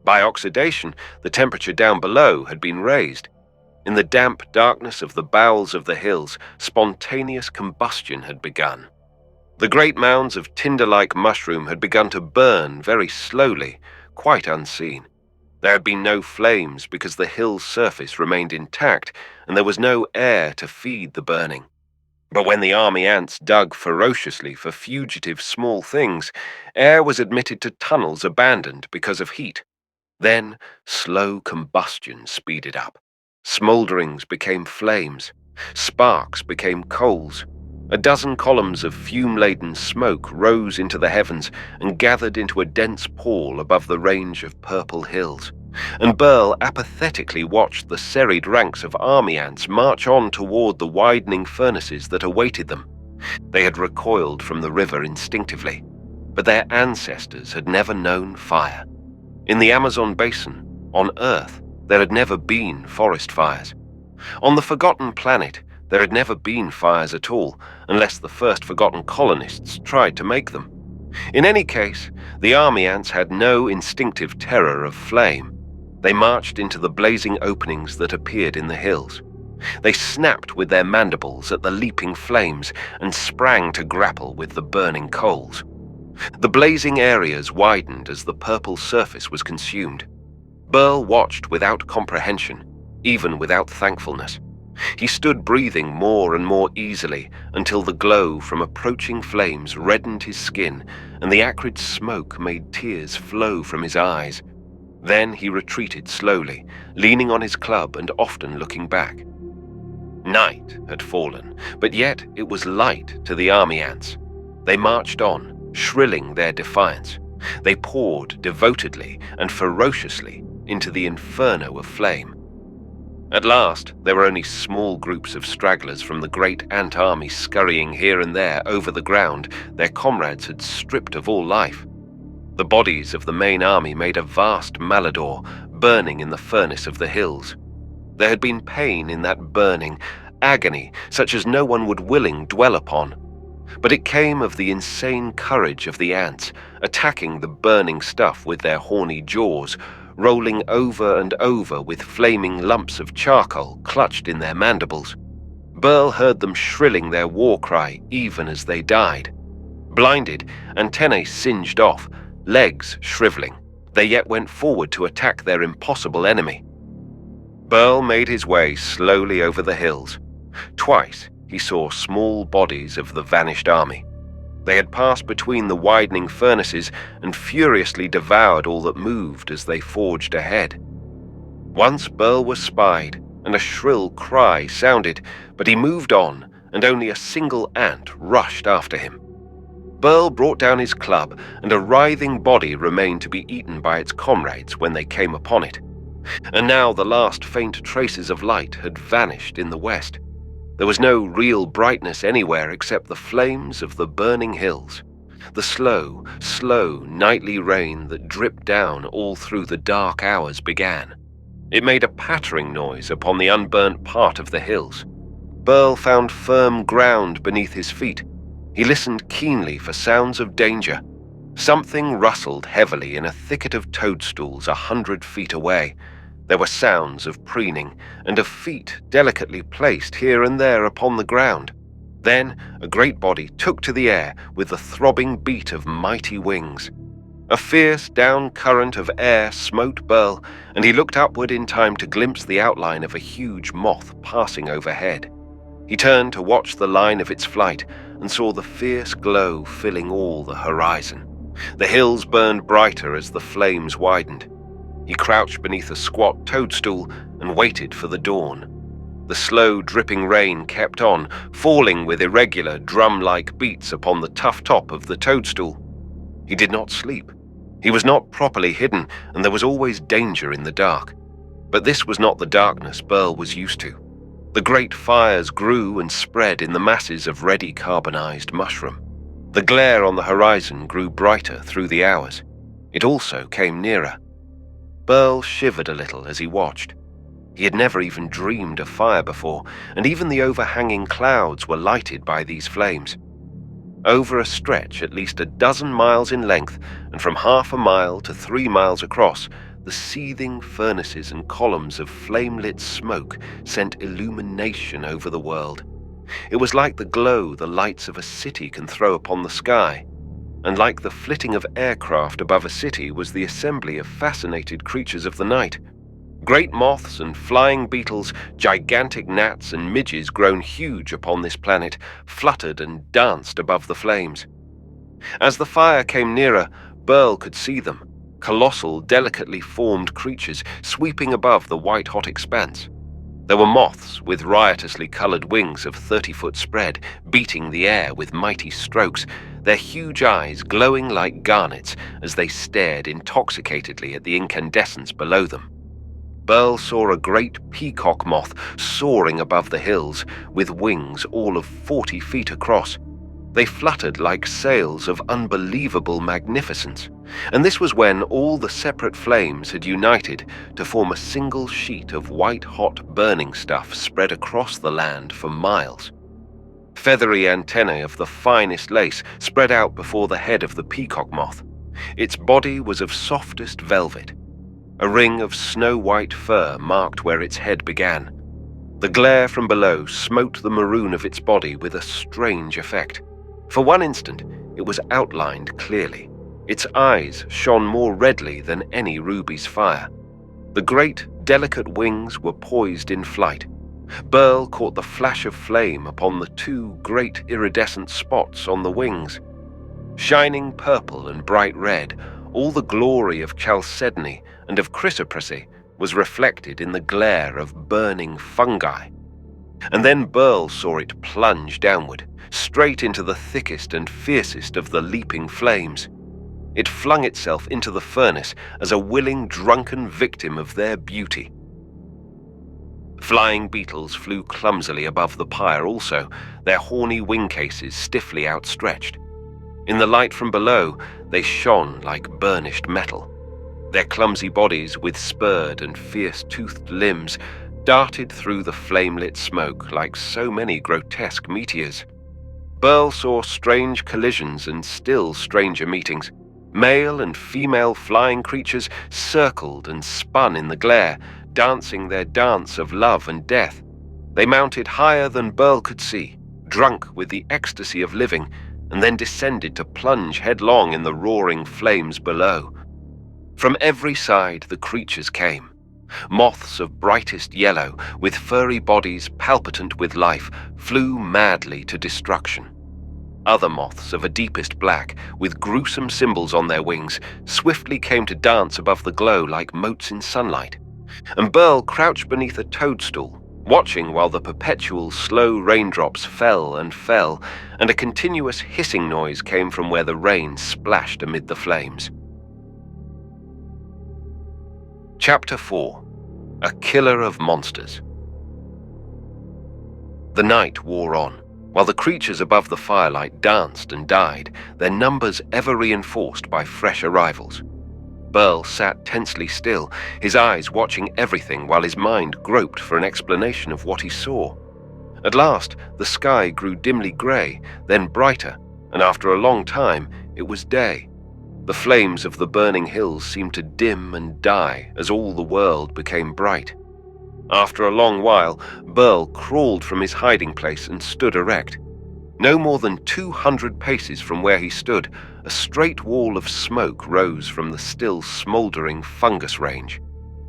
By oxidation, the temperature down below had been raised. In the damp darkness of the bowels of the hills, spontaneous combustion had begun. The great mounds of tinder-like mushroom had begun to burn very slowly, quite unseen. There had been no flames because the hill's surface remained intact and there was no air to feed the burning. But when the army ants dug ferociously for fugitive small things, air was admitted to tunnels abandoned because of heat. Then slow combustion speeded up. Smoulderings became flames. Sparks became coals. A dozen columns of fume-laden smoke rose into the heavens and gathered into a dense pall above the range of purple hills. And Burl apathetically watched the serried ranks of army ants march on toward the widening furnaces that awaited them. They had recoiled from the river instinctively, but their ancestors had never known fire. In the Amazon basin, on Earth, there had never been forest fires. On the forgotten planet, there had never been fires at all, unless the first forgotten colonists tried to make them. In any case, the army ants had no instinctive terror of flame. They marched into the blazing openings that appeared in the hills. They snapped with their mandibles at the leaping flames and sprang to grapple with the burning coals. The blazing areas widened as the purple surface was consumed. Burl watched without comprehension, even without thankfulness. He stood breathing more and more easily until the glow from approaching flames reddened his skin and the acrid smoke made tears flow from his eyes. Then he retreated slowly, leaning on his club and often looking back. Night had fallen, but yet it was light to the army ants. They marched on, shrilling their defiance. They poured devotedly and ferociously into the inferno of flame. At last, there were only small groups of stragglers from the great ant army scurrying here and there over the ground their comrades had stripped of all life. The bodies of the main army made a vast malodor, burning in the furnace of the hills. There had been pain in that burning, agony such as no one would willing dwell upon. But it came of the insane courage of the ants, attacking the burning stuff with their horny jaws, rolling over and over with flaming lumps of charcoal clutched in their mandibles. Burl heard them shrilling their war cry even as they died. Blinded, antennae singed off, legs shriveling, they yet went forward to attack their impossible enemy. Burl made his way slowly over the hills. Twice he saw small bodies of the vanished army. They had passed between the widening furnaces and furiously devoured all that moved as they forged ahead. Once Burl was spied, and a shrill cry sounded, but he moved on, and only a single ant rushed after him. Burl brought down his club, and a writhing body remained to be eaten by its comrades when they came upon it. And now the last faint traces of light had vanished in the west. There was no real brightness anywhere except the flames of the burning hills. The slow, slow nightly rain that dripped down all through the dark hours began. It made a pattering noise upon the unburnt part of the hills. Burl found firm ground beneath his feet. He listened keenly for sounds of danger. Something rustled heavily in a thicket of toadstools 100 feet away. There were sounds of preening and of feet delicately placed here and there upon the ground. Then a great body took to the air with the throbbing beat of mighty wings. A fierce down current of air smote Burl, and he looked upward in time to glimpse the outline of a huge moth passing overhead. He turned to watch the line of its flight and saw the fierce glow filling all the horizon. The hills burned brighter as the flames widened. He crouched beneath a squat toadstool and waited for the dawn. The slow dripping rain kept on, falling with irregular drum-like beats upon the tough top of the toadstool. He did not sleep. He was not properly hidden, and there was always danger in the dark. But this was not the darkness Burl was used to. The great fires grew and spread in the masses of ready carbonized mushroom. The glare on the horizon grew brighter through the hours. It also came nearer. Burl shivered a little as he watched. He had never even dreamed of fire before, and even the overhanging clouds were lighted by these flames. Over a stretch at least a dozen miles in length, and from 1/2 mile to 3 miles across, the seething furnaces and columns of flame-lit smoke sent illumination over the world. It was like the glow the lights of a city can throw upon the sky, and like the flitting of aircraft above a city was the assembly of fascinated creatures of the night. Great moths and flying beetles, gigantic gnats and midges grown huge upon this planet, fluttered and danced above the flames. As the fire came nearer, Burl could see them, colossal, delicately formed creatures sweeping above the white-hot expanse. There were moths with riotously colored wings of 30-foot spread, beating the air with mighty strokes, their huge eyes glowing like garnets as they stared intoxicatedly at the incandescence below them. Burl saw a great peacock moth soaring above the hills, with wings all of 40 feet across. They fluttered like sails of unbelievable magnificence, and this was when all the separate flames had united to form a single sheet of white-hot burning stuff spread across the land for miles. Feathery antennae of the finest lace spread out before the head of the peacock moth. Its body was of softest velvet. A ring of snow-white fur marked where its head began. The glare from below smote the maroon of its body with a strange effect. For one instant, it was outlined clearly. Its eyes shone more redly than any ruby's fire. The great, delicate wings were poised in flight. Burl caught the flash of flame upon the 2 great iridescent spots on the wings. Shining purple and bright red, all the glory of chalcedony and of chrysoprasy was reflected in the glare of burning fungi. And then Burl saw it plunge downward, straight into the thickest and fiercest of the leaping flames. It flung itself into the furnace as a willing, drunken victim of their beauty. Flying beetles flew clumsily above the pyre also, their horny wing cases stiffly outstretched. In the light from below, they shone like burnished metal. Their clumsy bodies, with spurred and fierce-toothed limbs, darted through the flame-lit smoke like so many grotesque meteors. Burl saw strange collisions and still stranger meetings. Male and female flying creatures circled and spun in the glare, dancing their dance of love and death. They mounted higher than Burl could see, drunk with the ecstasy of living, and then descended to plunge headlong in the roaring flames below. From every side the creatures came. Moths of brightest yellow, with furry bodies palpitant with life, flew madly to destruction. Other moths of a deepest black, with gruesome symbols on their wings, swiftly came to dance above the glow like motes in sunlight. And Burl crouched beneath a toadstool, watching while the perpetual slow raindrops fell, and a continuous hissing noise came from where the rain splashed amid the flames. Chapter 4. A Killer of Monsters. The night wore on, while the creatures above the firelight danced and died, their numbers ever reinforced by fresh arrivals. Burl sat tensely still, his eyes watching everything while his mind groped for an explanation of what he saw. At last, the sky grew dimly grey, then brighter, and after a long time, it was day. The flames of the burning hills seemed to dim and die as all the world became bright. After a long while, Burl crawled from his hiding place and stood erect. No more than 200 paces from where he stood, a straight wall of smoke rose from the still smouldering fungus range.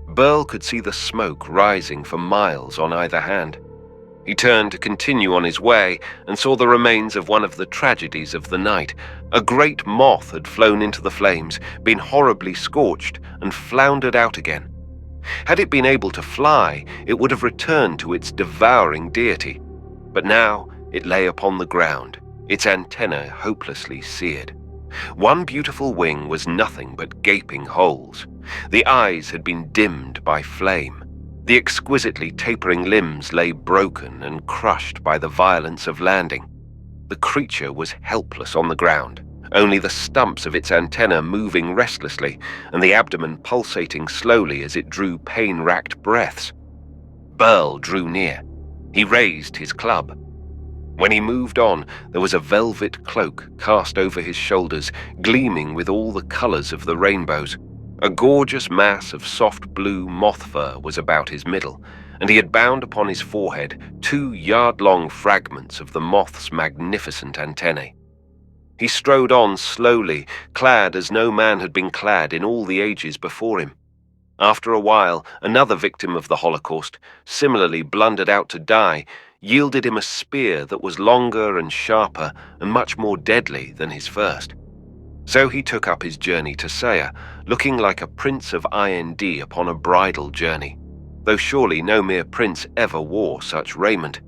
Burl could see the smoke rising for miles on either hand. He turned to continue on his way and saw the remains of one of the tragedies of the night. A great moth had flown into the flames, been horribly scorched, and floundered out again. Had it been able to fly, it would have returned to its devouring deity. But now it lay upon the ground, its antennae hopelessly seared. One beautiful wing was nothing but gaping holes. The eyes had been dimmed by flame. The exquisitely tapering limbs lay broken and crushed by the violence of landing. The creature was helpless on the ground, only the stumps of its antennae moving restlessly and the abdomen pulsating slowly as it drew pain-racked breaths. Burl drew near. He raised his club. When he moved on, there was a velvet cloak cast over his shoulders, gleaming with all the colors of the rainbows. A gorgeous mass of soft blue moth fur was about his middle, and he had bound upon his forehead 2 yard-long fragments of the moth's magnificent antennae. He strode on slowly, clad as no man had been clad in all the ages before him. After a while, another victim of the Holocaust, similarly blundered out to die, yielded him a spear that was longer and sharper and much more deadly than his first. So he took up his journey to Saya, looking like a prince of Ind upon a bridal journey, though surely no mere prince ever wore such raiment.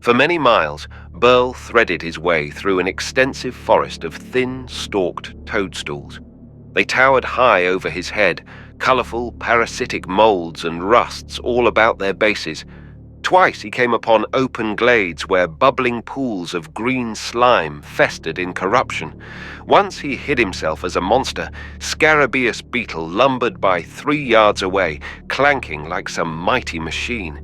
For many miles, Burl threaded his way through an extensive forest of thin, stalked toadstools. They towered high over his head, colorful parasitic molds and rusts all about their bases. Twice he came upon open glades where bubbling pools of green slime festered in corruption. Once he hid himself as a monster, scarabaeus beetle lumbered by 3 yards away, clanking like some mighty machine.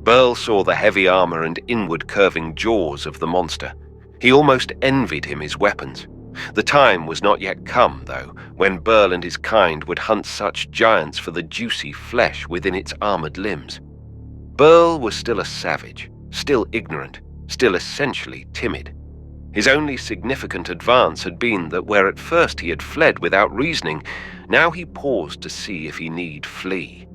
Burl saw the heavy armor and inward curving jaws of the monster. He almost envied him his weapons. The time was not yet come, though, when Burl and his kind would hunt such giants for the juicy flesh within its armored limbs. Burl was still a savage, still ignorant, still essentially timid. His only significant advance had been that where at first he had fled without reasoning, now he paused to see if he need flee.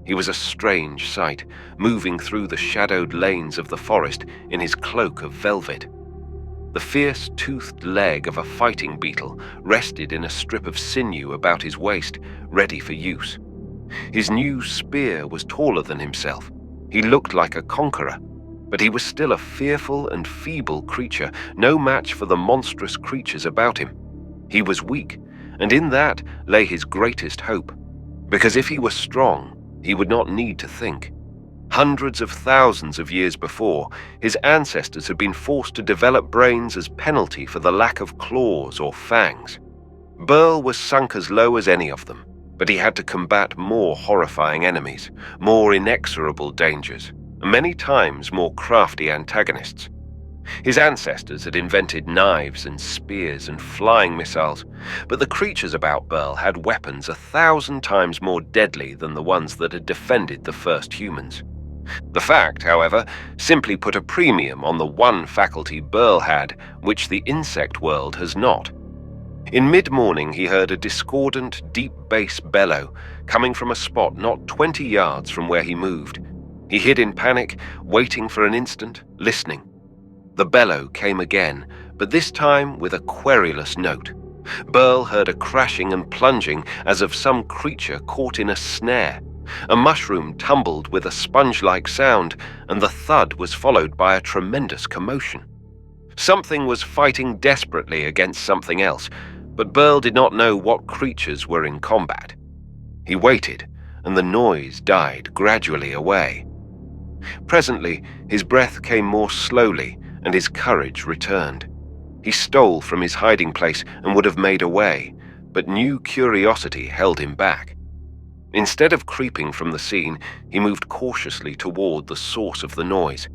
He was a strange sight, moving through the shadowed lanes of the forest in his cloak of velvet. The fierce toothed leg of a fighting beetle rested in a strip of sinew about his waist, ready for use. His new spear was taller than himself. He looked like a conqueror, but he was still a fearful and feeble creature, no match for the monstrous creatures about him. He was weak, and in that lay his greatest hope, because if he were strong, he would not need to think. Hundreds of thousands of years before, his ancestors had been forced to develop brains as penalty for the lack of claws or fangs. Burl was sunk as low as any of them, but he had to combat more horrifying enemies, more inexorable dangers, and many times more crafty antagonists. His ancestors had invented knives and spears and flying missiles, but the creatures about Burl had weapons 1,000 times more deadly than the ones that had defended the first humans. The fact, however, simply put a premium on the one faculty Burl had, which the insect world has not. In mid-morning he heard a discordant, deep bass bellow coming from a spot not 20 yards from where he moved. He hid in panic, waiting for an instant, listening. The bellow came again, but this time with a querulous note. Burl heard a crashing and plunging as of some creature caught in a snare. A mushroom tumbled with a sponge-like sound, and the thud was followed by a tremendous commotion. Something was fighting desperately against something else, but Burl did not know what creatures were in combat. He waited, and the noise died gradually away. Presently, his breath came more slowly, and his courage returned. He stole from his hiding place and would have made away, but new curiosity held him back. Instead of creeping from the scene, he moved cautiously toward the source of the noise.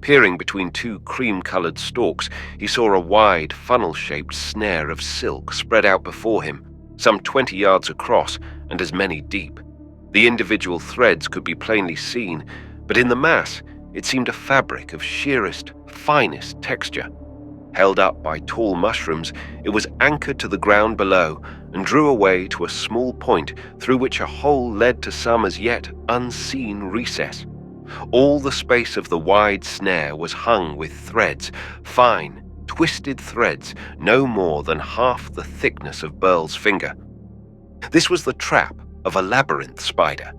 Peering between two cream-colored stalks, he saw a wide, funnel-shaped snare of silk spread out before him, some 20 yards across and as many deep. The individual threads could be plainly seen, but in the mass, it seemed a fabric of sheerest, finest texture. Held up by tall mushrooms, it was anchored to the ground below and drew away to a small point through which a hole led to some as yet unseen recess. All the space of the wide snare was hung with threads, fine, twisted threads, no more than half the thickness of Burl's finger. This was the trap of a labyrinth spider.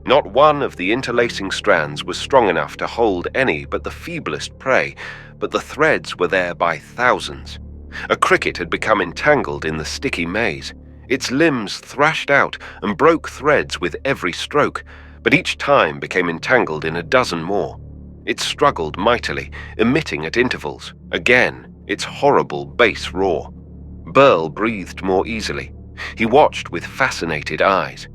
Not one of the interlacing strands was strong enough to hold any but the feeblest prey, but the threads were there by thousands. A cricket had become entangled in the sticky maze. Its limbs thrashed out and broke threads with every stroke, but each time became entangled in a dozen more. It struggled mightily, emitting at intervals, again, its horrible bass roar. Burl breathed more easily. He watched with fascinated eyes.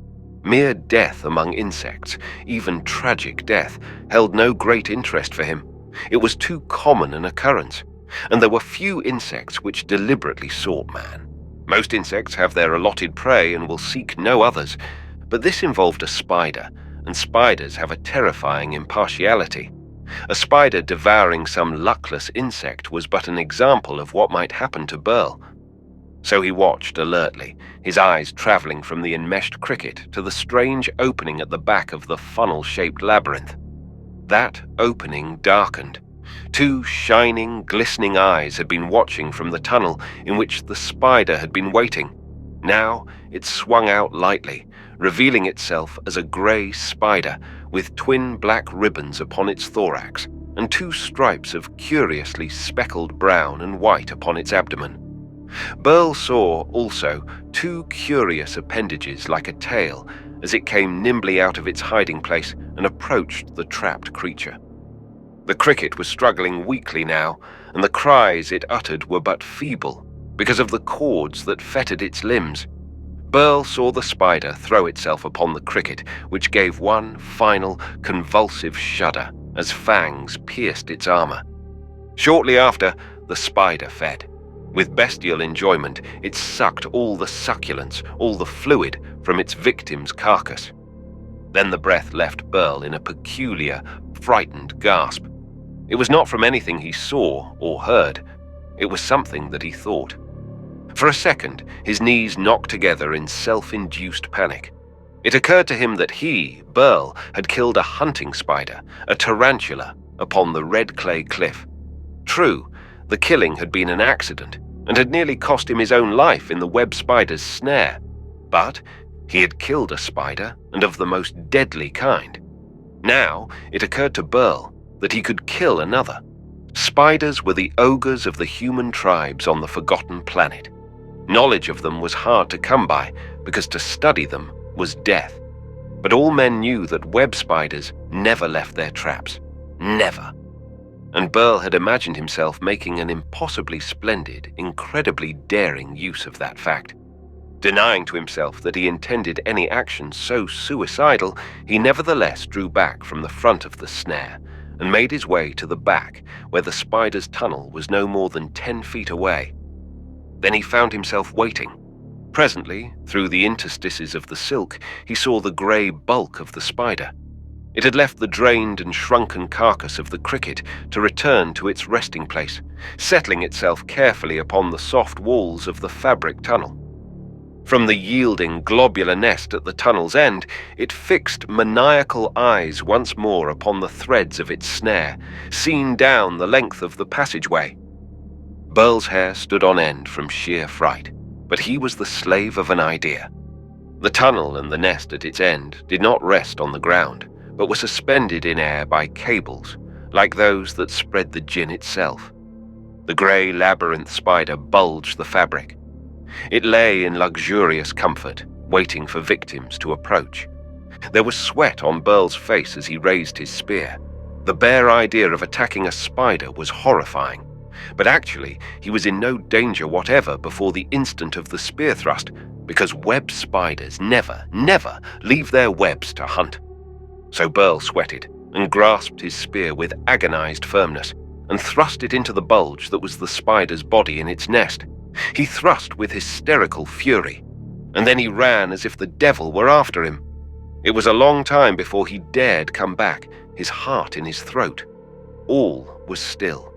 Mere death among insects, even tragic death, held no great interest for him. It was too common an occurrence, and there were few insects which deliberately sought man. Most insects have their allotted prey and will seek no others, but this involved a spider, and spiders have a terrifying impartiality. A spider devouring some luckless insect was but an example of what might happen to Burl. So he watched alertly, his eyes traveling from the enmeshed cricket to the strange opening at the back of the funnel-shaped labyrinth. That opening darkened. Two shining, glistening eyes had been watching from the tunnel in which the spider had been waiting. Now it swung out lightly, revealing itself as a grey spider with twin black ribbons upon its thorax and two stripes of curiously speckled brown and white upon its abdomen. Burl saw, also, two curious appendages like a tail as it came nimbly out of its hiding place and approached the trapped creature. The cricket was struggling weakly now, and the cries it uttered were but feeble because of the cords that fettered its limbs. Burl saw the spider throw itself upon the cricket, which gave one final, convulsive shudder as fangs pierced its armor. Shortly after, the spider fed. With bestial enjoyment, it sucked all the succulence, all the fluid from its victim's carcass. Then the breath left Burl in a peculiar, frightened gasp. It was not from anything he saw or heard. It was something that he thought. For a second, his knees knocked together in self-induced panic. It occurred to him that he, Burl, had killed a hunting spider, a tarantula, upon the red clay cliff. True, the killing had been an accident, and had nearly cost him his own life in the web spider's snare. But he had killed a spider, and of the most deadly kind. Now it occurred to Burl that he could kill another. Spiders were the ogres of the human tribes on the forgotten planet. Knowledge of them was hard to come by, because to study them was death. But all men knew that web spiders never left their traps. Never. And Burl had imagined himself making an impossibly splendid, incredibly daring use of that fact. Denying to himself that he intended any action so suicidal, he nevertheless drew back from the front of the snare and made his way to the back, where the spider's tunnel was no more than 10 feet away. Then he found himself waiting. Presently, through the interstices of the silk, he saw the grey bulk of the spider. It had left the drained and shrunken carcass of the cricket to return to its resting place, settling itself carefully upon the soft walls of the fabric tunnel. From the yielding globular nest at the tunnel's end, it fixed maniacal eyes once more upon the threads of its snare, seen down the length of the passageway. Burl's hair stood on end from sheer fright, but he was the slave of an idea. The tunnel and the nest at its end did not rest on the ground, but were suspended in air by cables, like those that spread the gin itself. The grey labyrinth spider bulged the fabric. It lay in luxurious comfort, waiting for victims to approach. There was sweat on Burl's face as he raised his spear. The bare idea of attacking a spider was horrifying, but actually he was in no danger whatever before the instant of the spear thrust, because web spiders never leave their webs to hunt. So Burl sweated and grasped his spear with agonized firmness and thrust it into the bulge that was the spider's body in its nest. He thrust with hysterical fury, and then he ran as if the devil were after him. It was a long time before he dared come back, his heart in his throat. All was still.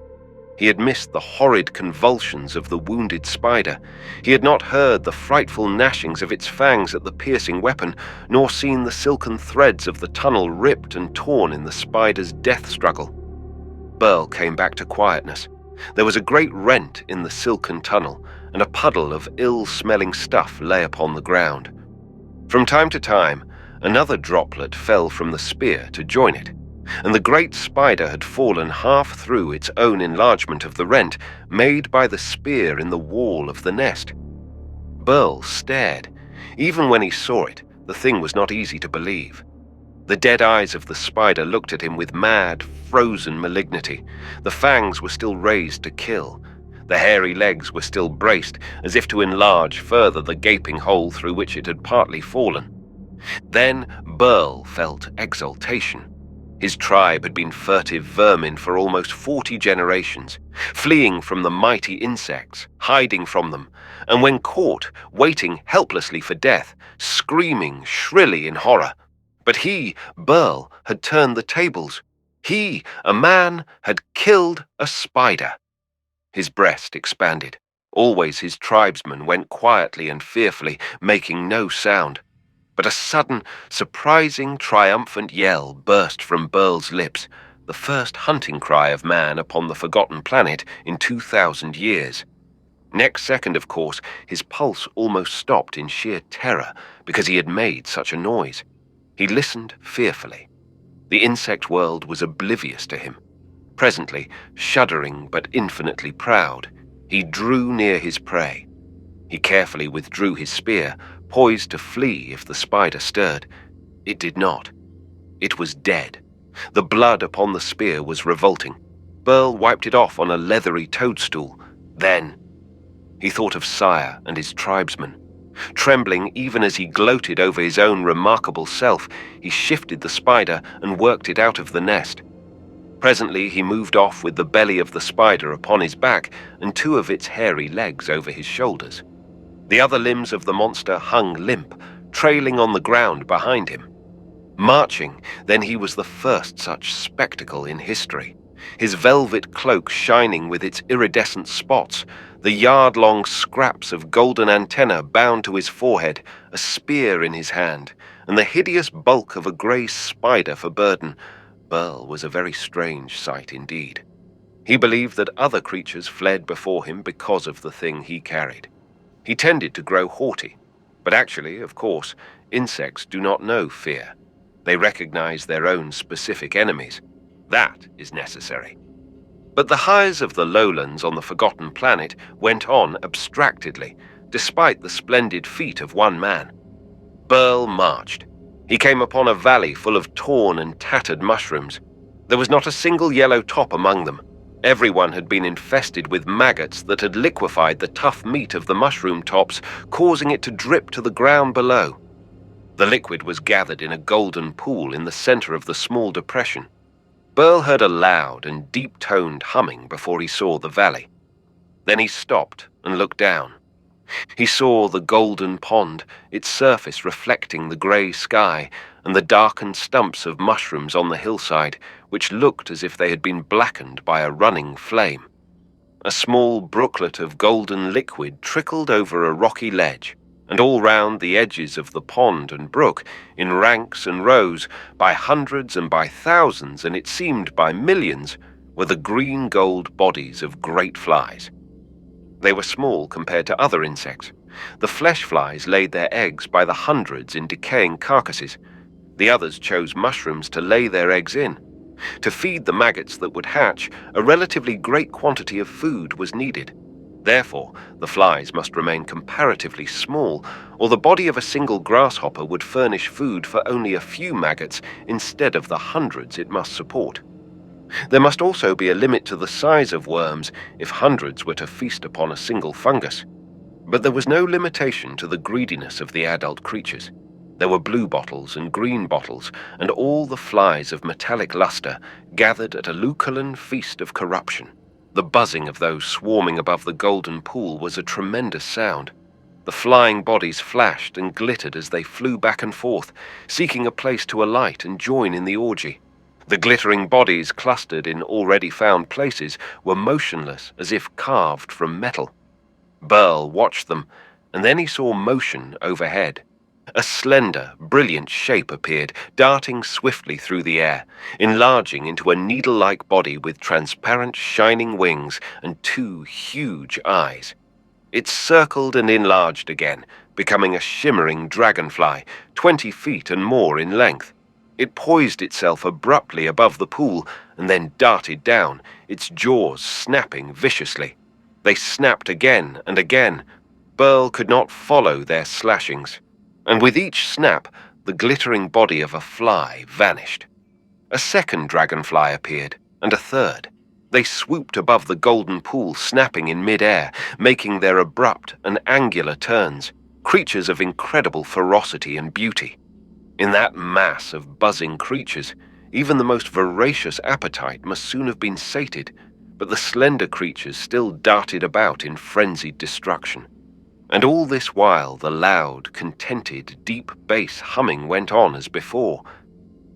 He had missed the horrid convulsions of the wounded spider. He had not heard the frightful gnashings of its fangs at the piercing weapon, nor seen the silken threads of the tunnel ripped and torn in the spider's death struggle. Burl came back to quietness. There was a great rent in the silken tunnel, and a puddle of ill-smelling stuff lay upon the ground. From time to time, another droplet fell from the spear to join it, and the great spider had fallen half through its own enlargement of the rent made by the spear in the wall of the nest. Burl stared. Even when he saw it, the thing was not easy to believe. The dead eyes of the spider looked at him with mad, frozen malignity. The fangs were still raised to kill. The hairy legs were still braced, as if to enlarge further the gaping hole through which it had partly fallen. Then Burl felt exultation. His tribe had been furtive vermin for almost 40 generations, fleeing from the mighty insects, hiding from them, and when caught, waiting helplessly for death, screaming shrilly in horror. But he, Burl, had turned the tables. He, a man, had killed a spider. His breast expanded. Always his tribesmen went quietly and fearfully, making no sound. But a sudden, surprising, triumphant yell burst from Burl's lips, the first hunting cry of man upon the forgotten planet in 2,000 years. Next second, of course, his pulse almost stopped in sheer terror because he had made such a noise. He listened fearfully. The insect world was oblivious to him. Presently, shuddering but infinitely proud, he drew near his prey. He carefully withdrew his spear, poised to flee if the spider stirred. It did not. It was dead. The blood upon the spear was revolting. Burl wiped it off on a leathery toadstool. Then he thought of Sire and his tribesmen. Trembling even as he gloated over his own remarkable self, he shifted the spider and worked it out of the nest. Presently he moved off with the belly of the spider upon his back and 2 of its hairy legs over his shoulders. The other limbs of the monster hung limp, trailing on the ground behind him. Marching, then he was the first such spectacle in history. His velvet cloak shining with its iridescent spots, the yard-long scraps of golden antenna bound to his forehead, a spear in his hand, and the hideous bulk of a grey spider for burden. Burl was a very strange sight indeed. He believed that other creatures fled before him because of the thing he carried. He tended to grow haughty, but actually, of course, insects do not know fear. They recognize their own specific enemies. That is necessary. But the highs of the lowlands on the forgotten planet went on abstractedly, despite the splendid feat of one man. Burl marched. He came upon a valley full of torn and tattered mushrooms. There was not a single yellow top among them. Everyone had been infested with maggots that had liquefied the tough meat of the mushroom tops, causing it to drip to the ground below. The liquid was gathered in a golden pool in the center of the small depression. Burl heard a loud and deep-toned humming before he saw the valley. Then he stopped and looked down. He saw the golden pond, its surface reflecting the grey sky, and the darkened stumps of mushrooms on the hillside, which looked as if they had been blackened by a running flame. A small brooklet of golden liquid trickled over a rocky ledge, and all round the edges of the pond and brook, in ranks and rows, by hundreds and by thousands, and it seemed by millions, were the green-gold bodies of great flies. They were small compared to other insects, The flesh flies laid their eggs by the hundreds in decaying carcasses. The others chose mushrooms to lay their eggs in. To feed the maggots that would hatch, a relatively great quantity of food was needed. Therefore, the flies must remain comparatively small, or the body of a single grasshopper would furnish food for only a few maggots instead of the hundreds it must support. There must also be a limit to the size of worms if hundreds were to feast upon a single fungus. But there was no limitation to the greediness of the adult creatures. There were blue bottles and green bottles, and all the flies of metallic luster gathered at a Lucullan feast of corruption. The buzzing of those swarming above the golden pool was a tremendous sound. The flying bodies flashed and glittered as they flew back and forth, seeking a place to alight and join in the orgy. The glittering bodies clustered in already found places were motionless as if carved from metal. Burl watched them, and then he saw motion overhead. A slender, brilliant shape appeared, darting swiftly through the air, enlarging into a needle-like body with transparent, shining wings and two huge eyes. It circled and enlarged again, becoming a shimmering dragonfly, 20 feet and more in length. It poised itself abruptly above the pool and then darted down, its jaws snapping viciously. They snapped again and again. Burl could not follow their slashings, and with each snap, the glittering body of a fly vanished. A second dragonfly appeared, and a third. They swooped above the golden pool, snapping in mid-air, making their abrupt and angular turns, creatures of incredible ferocity and beauty. In that mass of buzzing creatures, even the most voracious appetite must soon have been sated, but the slender creatures still darted about in frenzied destruction. And all this while the loud, contented, deep bass humming went on as before.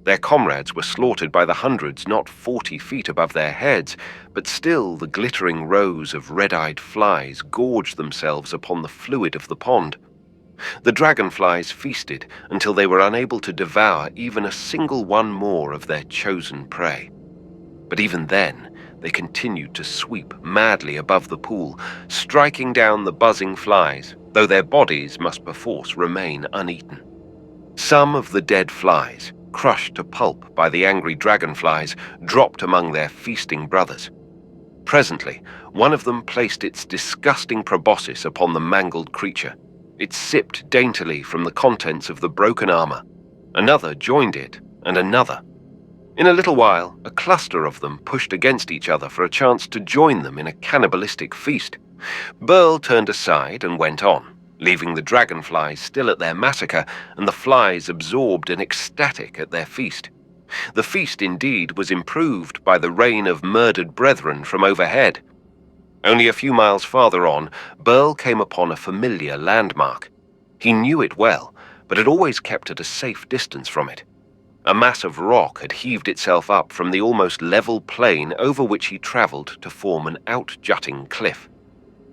Their comrades were slaughtered by the hundreds not 40 feet above their heads, but still the glittering rows of red-eyed flies gorged themselves upon the fluid of the pond. The dragonflies feasted until they were unable to devour even a single one more of their chosen prey. But even then, they continued to sweep madly above the pool, striking down the buzzing flies, though their bodies must perforce remain uneaten. Some of the dead flies, crushed to pulp by the angry dragonflies, dropped among their feasting brothers. Presently, one of them placed its disgusting proboscis upon the mangled creature. It sipped daintily from the contents of the broken armor. Another joined it, and another. In a little while, a cluster of them pushed against each other for a chance to join them in a cannibalistic feast. Burl turned aside and went on, leaving the dragonflies still at their massacre and the flies absorbed and ecstatic at their feast. The feast indeed was improved by the rain of murdered brethren from overhead. Only a few miles farther on, Burl came upon a familiar landmark. He knew it well, but had always kept at a safe distance from it. A mass of rock had heaved itself up from the almost level plain over which he traveled to form an out-jutting cliff.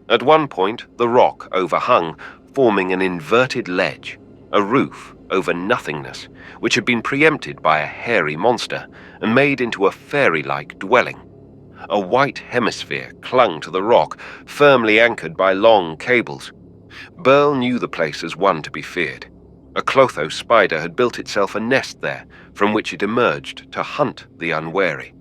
At one point, the rock overhung, forming an inverted ledge, a roof over nothingness, which had been preempted by a hairy monster and made into a fairy-like dwelling. A white hemisphere clung to the rock, firmly anchored by long cables. Burl knew the place as one to be feared. A clotho spider had built itself a nest there, from which it emerged to hunt the unwary.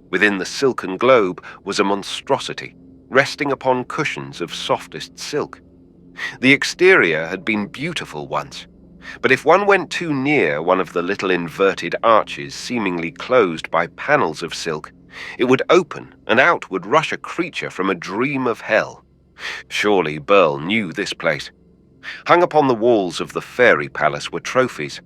Within the silken globe was a monstrosity, resting upon cushions of softest silk. The exterior had been beautiful once, but if one went too near one of the little inverted arches seemingly closed by panels of silk, it would open and out would rush a creature from a dream of hell. Surely Burl knew this place. Hung upon the walls of the fairy palace were trophies.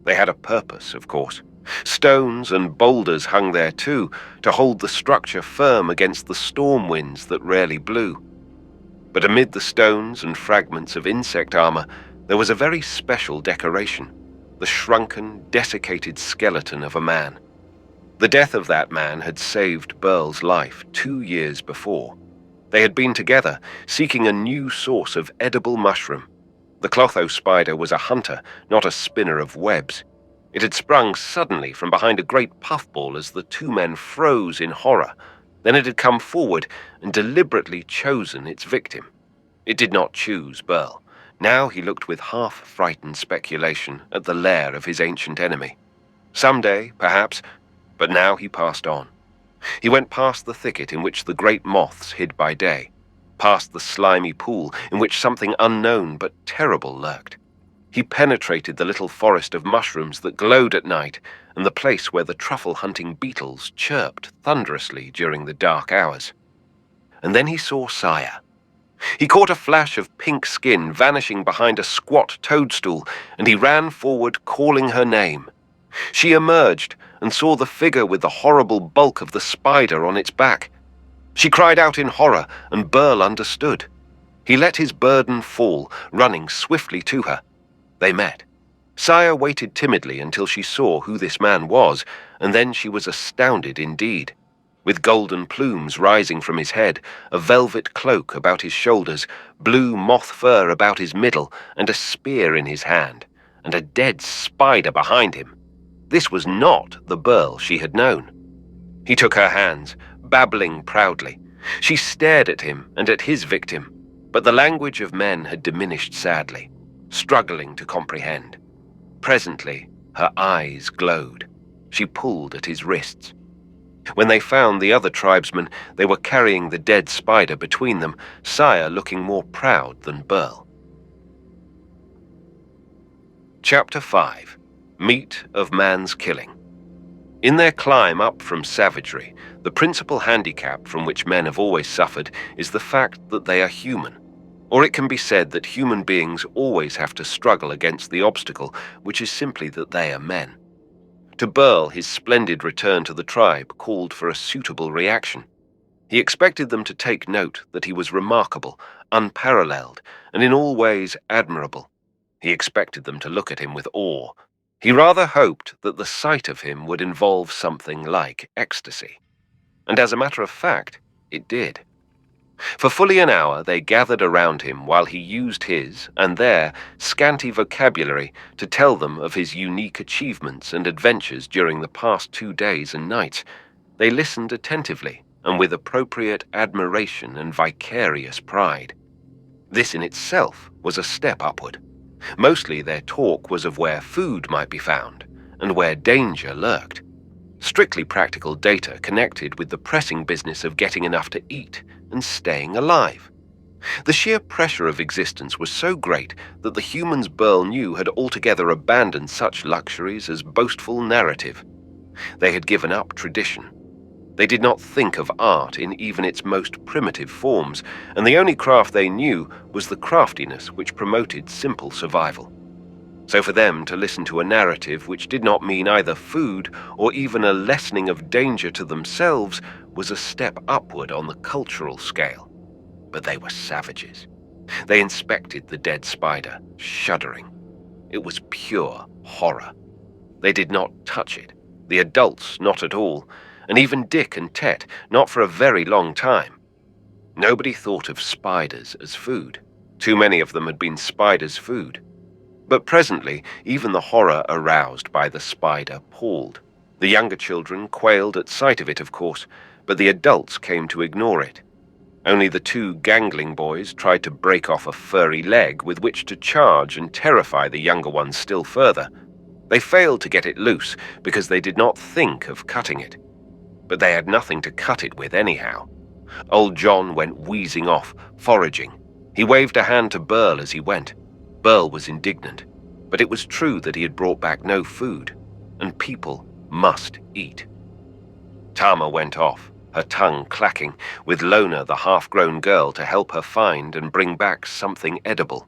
They had a purpose, of course. Stones and boulders hung there too, to hold the structure firm against the storm winds that rarely blew. But amid the stones and fragments of insect armor, there was a very special decoration, the shrunken, desiccated skeleton of a man. The death of that man had saved Burl's life 2 years before. They had been together, seeking a new source of edible mushroom. The clotho spider was a hunter, not a spinner of webs. It had sprung suddenly from behind a great puffball as the two men froze in horror. Then it had come forward and deliberately chosen its victim. It did not choose Burl. Now he looked with half-frightened speculation at the lair of his ancient enemy. Someday, perhaps, but now he passed on. He went past the thicket in which the great moths hid by day, past the slimy pool in which something unknown but terrible lurked. He penetrated the little forest of mushrooms that glowed at night and the place where the truffle-hunting beetles chirped thunderously during the dark hours. And then he saw Saya. He caught a flash of pink skin vanishing behind a squat toadstool, and he ran forward, calling her name. She emerged and saw the figure with the horrible bulk of the spider on its back. She cried out in horror, and Burl understood. He let his burden fall, running swiftly to her. They met. Saya waited timidly until she saw who this man was, and then she was astounded indeed. With golden plumes rising from his head, a velvet cloak about his shoulders, blue moth fur about his middle, and a spear in his hand, and a dead spider behind him. This was not the Burl she had known. He took her hands, babbling proudly. She stared at him and at his victim, but the language of men had diminished sadly, struggling to comprehend. Presently, her eyes glowed. She pulled at his wrists. When they found the other tribesmen, they were carrying the dead spider between them, Saya looking more proud than Burl. Chapter 5. Meat of Man's Killing. In their climb up from savagery, the principal handicap from which men have always suffered is the fact that they are human. Or it can be said that human beings always have to struggle against the obstacle, which is simply that they are men. To Burl, his splendid return to the tribe called for a suitable reaction. He expected them to take note that he was remarkable, unparalleled, and in all ways admirable. He expected them to look at him with awe. He rather hoped that the sight of him would involve something like ecstasy. And as a matter of fact, it did. For fully an hour they gathered around him while he used his, and their, scanty vocabulary to tell them of his unique achievements and adventures during the past 2 days and nights. They listened attentively and with appropriate admiration and vicarious pride. This in itself was a step upward. Mostly their talk was of where food might be found and where danger lurked. Strictly practical data connected with the pressing business of getting enough to eat and staying alive. The sheer pressure of existence was so great that the humans Burl knew had altogether abandoned such luxuries as boastful narrative. They had given up tradition. They did not think of art in even its most primitive forms, and the only craft they knew was the craftiness which promoted simple survival. So for them to listen to a narrative which did not mean either food or even a lessening of danger to themselves was a step upward on the cultural scale. But they were savages. They inspected the dead spider, shuddering. It was pure horror. They did not touch it, the adults not at all, and even Dick and Tet not for a very long time. Nobody thought of spiders as food. Too many of them had been spiders' food. But presently, even the horror aroused by the spider palled. The younger children quailed at sight of it, of course, but the adults came to ignore it. Only the 2 gangling boys tried to break off a furry leg with which to charge and terrify the younger ones still further. They failed to get it loose because they did not think of cutting it. But they had nothing to cut it with anyhow. Old John went wheezing off, foraging. He waved a hand to Burl as he went. Burl was indignant, but it was true that he had brought back no food, and people must eat. Tama went off, her tongue clacking, with Lona, the half-grown girl, to help her find and bring back something edible.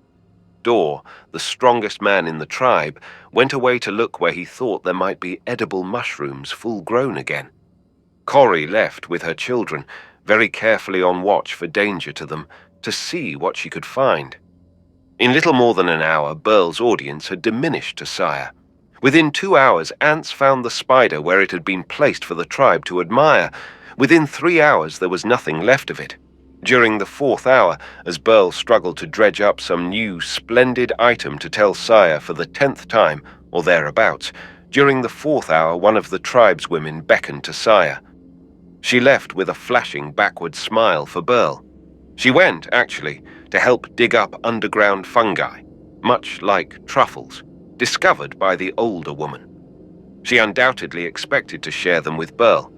Dor, the strongest man in the tribe, went away to look where he thought there might be edible mushrooms full-grown again. Corrie left with her children, very carefully on watch for danger to them, to see what she could find. In little more than an hour, Burl's audience had diminished to Saya. Within 2 hours, ants found the spider where it had been placed for the tribe to admire. Within 3 hours, there was nothing left of it. During the 4th hour, as Burl struggled to dredge up some new, splendid item to tell Saya for the 10th time, or thereabouts, during the 4th hour, one of the tribe's women beckoned to Saya. She left with a flashing backward smile for Burl. She went, actually, to help dig up underground fungi, much like truffles, discovered by the older woman. She undoubtedly expected to share them with Burl,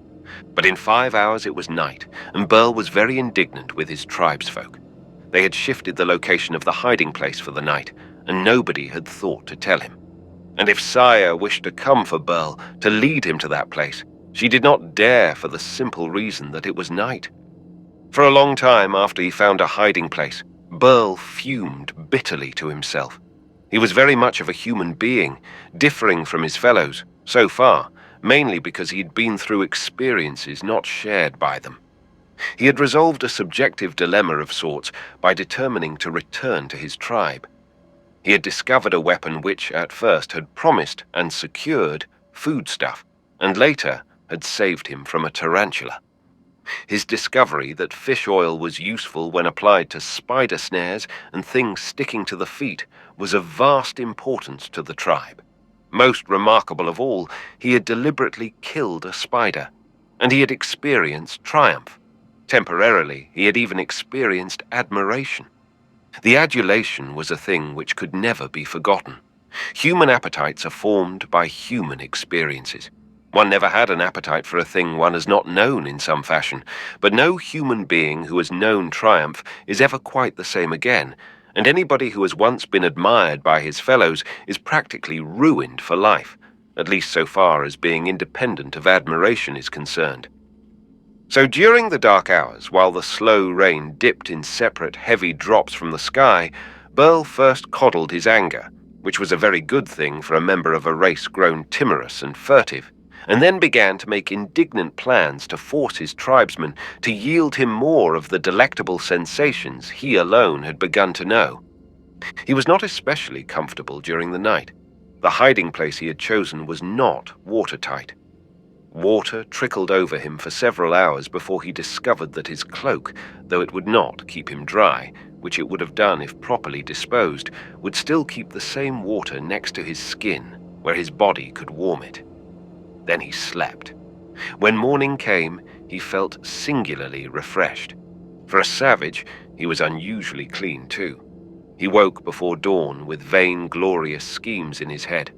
but in 5 hours it was night, and Burl was very indignant with his tribesfolk. They had shifted the location of the hiding place for the night, and nobody had thought to tell him. And if Saya wished to come for Burl to lead him to that place, she did not dare for the simple reason that it was night. For a long time after he found a hiding place, Burl fumed bitterly to himself. He was very much of a human being, differing from his fellows, so far, mainly because he had been through experiences not shared by them. He had resolved a subjective dilemma of sorts by determining to return to his tribe. He had discovered a weapon which, at first, had promised and secured foodstuff, and later had saved him from a tarantula. His discovery that fish oil was useful when applied to spider snares and things sticking to the feet was of vast importance to the tribe. Most remarkable of all, he had deliberately killed a spider, and he had experienced triumph. Temporarily, he had even experienced admiration. The adulation was a thing which could never be forgotten. Human appetites are formed by human experiences. One never had an appetite for a thing one has not known in some fashion, but no human being who has known triumph is ever quite the same again, and anybody who has once been admired by his fellows is practically ruined for life, at least so far as being independent of admiration is concerned. So during the dark hours, while the slow rain dipped in separate heavy drops from the sky, Burl first coddled his anger, which was a very good thing for a member of a race grown timorous and furtive, and then began to make indignant plans to force his tribesmen to yield him more of the delectable sensations he alone had begun to know. He was not especially comfortable during the night. The hiding place he had chosen was not watertight. Water trickled over him for several hours before he discovered that his cloak, though it would not keep him dry, which it would have done if properly disposed, would still keep the same water next to his skin, where his body could warm it. Then he slept. When morning came, he felt singularly refreshed. For a savage, he was unusually clean too. He woke before dawn with vain, glorious schemes in his head.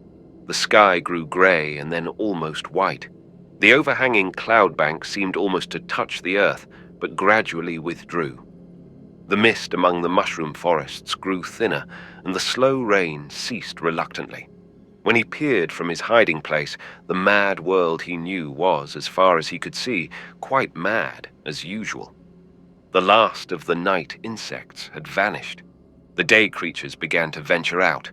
The sky grew grey and then almost white. The overhanging cloud bank seemed almost to touch the earth, but gradually withdrew. The mist among the mushroom forests grew thinner, and the slow rain ceased reluctantly. When he peered from his hiding place, the mad world he knew was, as far as he could see, quite mad as usual. The last of the night insects had vanished. The day creatures began to venture out.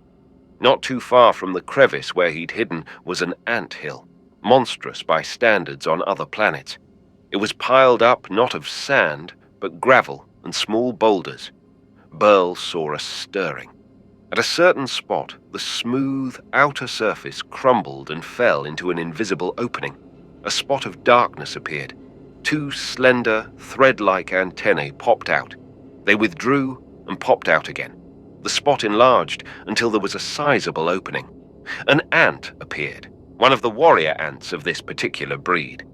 Not too far from the crevice where he'd hidden was an ant hill, monstrous by standards on other planets. It was piled up not of sand, but gravel and small boulders. Burl saw a stirring. At a certain spot, the smooth outer surface crumbled and fell into an invisible opening. A spot of darkness appeared. 2 slender, thread-like antennae popped out. They withdrew and popped out again. The spot enlarged until there was a sizable opening. An ant appeared, one of the warrior ants of this particular breed.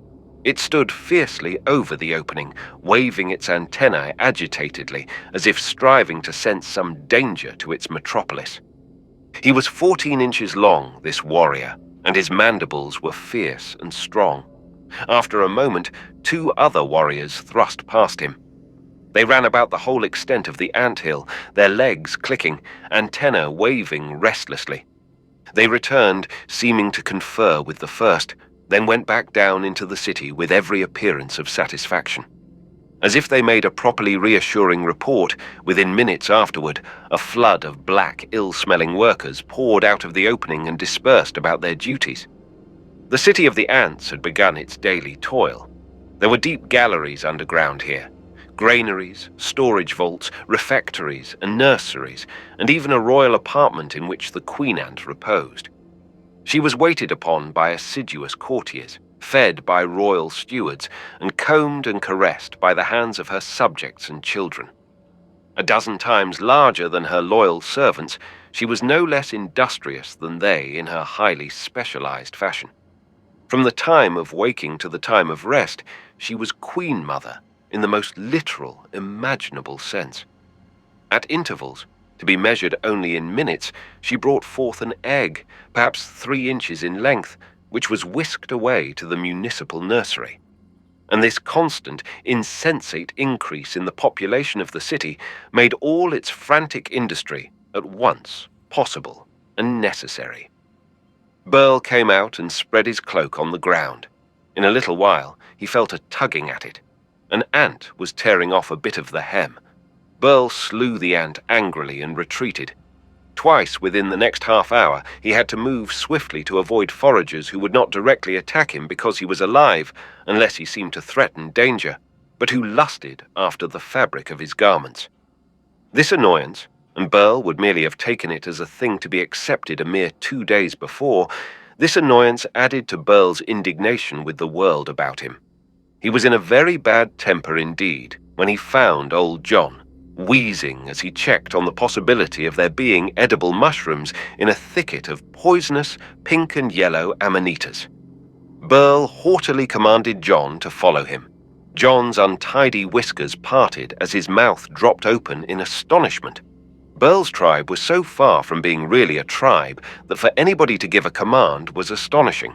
It stood fiercely over the opening, waving its antennae agitatedly, as if striving to sense some danger to its metropolis. He was 14 inches long, this warrior, and his mandibles were fierce and strong. After a moment, 2 other warriors thrust past him. They ran about the whole extent of the anthill, their legs clicking, antennae waving restlessly. They returned, seeming to confer with the first, then went back down into the city with every appearance of satisfaction. As if they made a properly reassuring report, within minutes afterward, a flood of black, ill-smelling workers poured out of the opening and dispersed about their duties. The city of the ants had begun its daily toil. There were deep galleries underground here, granaries, storage vaults, refectories, and nurseries, and even a royal apartment in which the queen ant reposed. She was waited upon by assiduous courtiers, fed by royal stewards, and combed and caressed by the hands of her subjects and children. A dozen times larger than her loyal servants, she was no less industrious than they in her highly specialized fashion. From the time of waking to the time of rest, she was Queen Mother in the most literal, imaginable sense. At intervals, to be measured only in minutes, she brought forth an egg, perhaps 3 inches in length, which was whisked away to the municipal nursery. And this constant, insensate increase in the population of the city made all its frantic industry at once possible and necessary. Burl came out and spread his cloak on the ground. In a little while, he felt a tugging at it. An ant was tearing off a bit of the hem. Burl slew the ant angrily and retreated. Twice within the next half hour, he had to move swiftly to avoid foragers who would not directly attack him because he was alive, unless he seemed to threaten danger, but who lusted after the fabric of his garments. This annoyance, and Burl would merely have taken it as a thing to be accepted a mere 2 days before, this annoyance added to Burl's indignation with the world about him. He was in a very bad temper indeed when he found old John, wheezing as he checked on the possibility of there being edible mushrooms in a thicket of poisonous pink and yellow amanitas. Burl haughtily commanded John to follow him. John's untidy whiskers parted as his mouth dropped open in astonishment. Burl's tribe was so far from being really a tribe that for anybody to give a command was astonishing.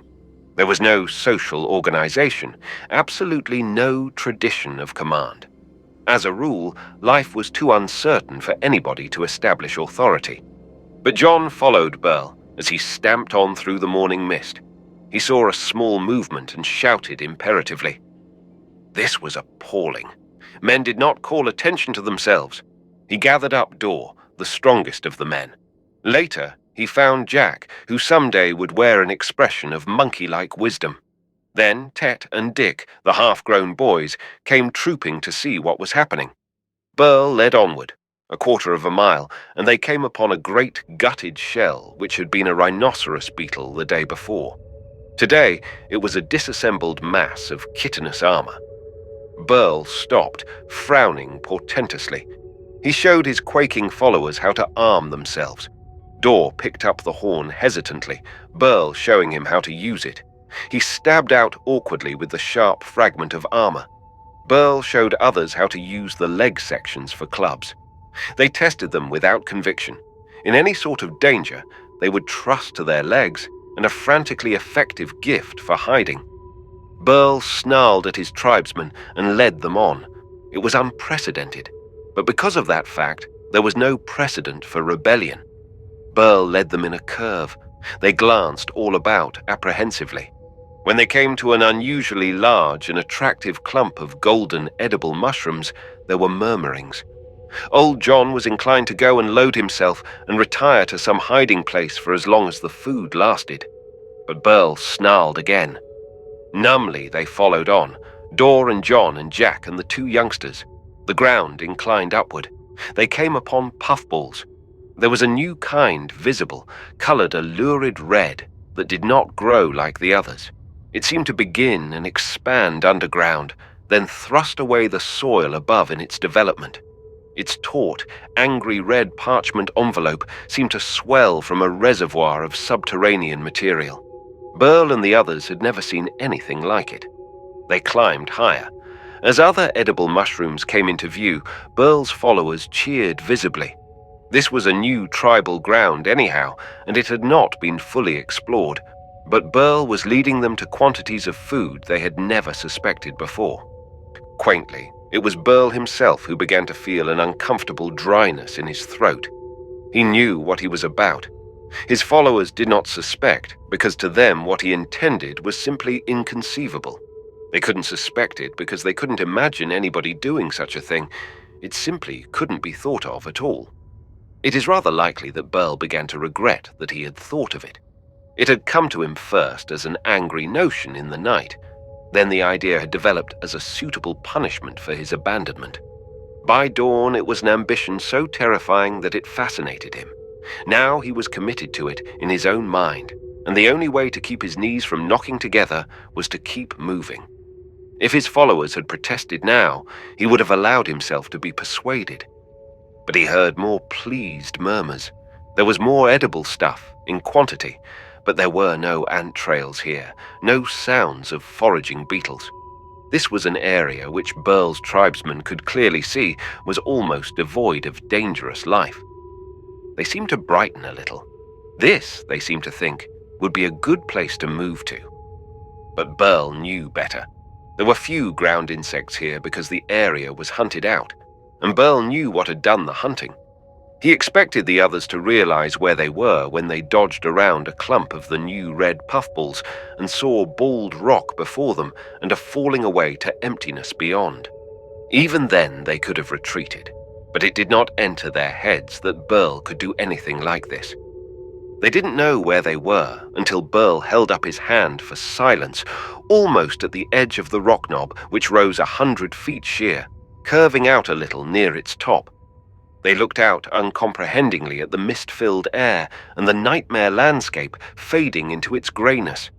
There was no social organization, absolutely no tradition of command. As a rule, life was too uncertain for anybody to establish authority. But John followed Burl as he stamped on through the morning mist. He saw a small movement and shouted imperatively. This was appalling. Men did not call attention to themselves. He gathered up Dor, the strongest of the men. Later, he found Jack, who someday would wear an expression of monkey-like wisdom. Then Tet and Dick, the half-grown boys, came trooping to see what was happening. Burl led onward, 1/4 of a mile, and they came upon a great gutted shell which had been a rhinoceros beetle the day before. Today, it was a disassembled mass of chitinous armor. Burl stopped, frowning portentously. He showed his quaking followers how to arm themselves. Dor picked up the horn hesitantly, Burl showing him how to use it. He stabbed out awkwardly with the sharp fragment of armor. Burl showed others how to use the leg sections for clubs. They tested them without conviction. In any sort of danger, they would trust to their legs and a frantically effective gift for hiding. Burl snarled at his tribesmen and led them on. It was unprecedented, but because of that fact, there was no precedent for rebellion. Burl led them in a curve. They glanced all about apprehensively. When they came to an unusually large and attractive clump of golden edible mushrooms, there were murmurings. Old John was inclined to go and load himself and retire to some hiding place for as long as the food lasted. But Burl snarled again. Numbly they followed on, Dor and John and Jack and the 2 youngsters. The ground inclined upward. They came upon puffballs. There was a new kind visible, colored a lurid red that did not grow like the others. It seemed to begin and expand underground, then thrust away the soil above in its development. Its taut, angry red parchment envelope seemed to swell from a reservoir of subterranean material. Burl and the others had never seen anything like it. They climbed higher. As other edible mushrooms came into view, Burl's followers cheered visibly. This was a new tribal ground anyhow, and it had not been fully explored, but Burl was leading them to quantities of food they had never suspected before. Quaintly, it was Burl himself who began to feel an uncomfortable dryness in his throat. He knew what he was about. His followers did not suspect, because to them what he intended was simply inconceivable. They couldn't suspect it because they couldn't imagine anybody doing such a thing. It simply couldn't be thought of at all. It is rather likely that Burl began to regret that he had thought of it. It had come to him first as an angry notion in the night. Then the idea had developed as a suitable punishment for his abandonment. By dawn, it was an ambition so terrifying that it fascinated him. Now he was committed to it in his own mind, and the only way to keep his knees from knocking together was to keep moving. If his followers had protested now, he would have allowed himself to be persuaded. But he heard more pleased murmurs. There was more edible stuff, in quantity, but there were no ant trails here, no sounds of foraging beetles. This was an area which Burl's tribesmen could clearly see was almost devoid of dangerous life. They seemed to brighten a little. This, they seemed to think, would be a good place to move to. But Burl knew better. There were few ground insects here because the area was hunted out, and Burl knew what had done the hunting. He expected the others to realize where they were when they dodged around a clump of the new red puffballs and saw bald rock before them and a falling away to emptiness beyond. Even then they could have retreated, but it did not enter their heads that Burl could do anything like this. They didn't know where they were until Burl held up his hand for silence, almost at the edge of the rock knob, which rose 100 feet sheer, curving out a little near its top. They looked out uncomprehendingly at the mist-filled air and the nightmare landscape fading into its greyness.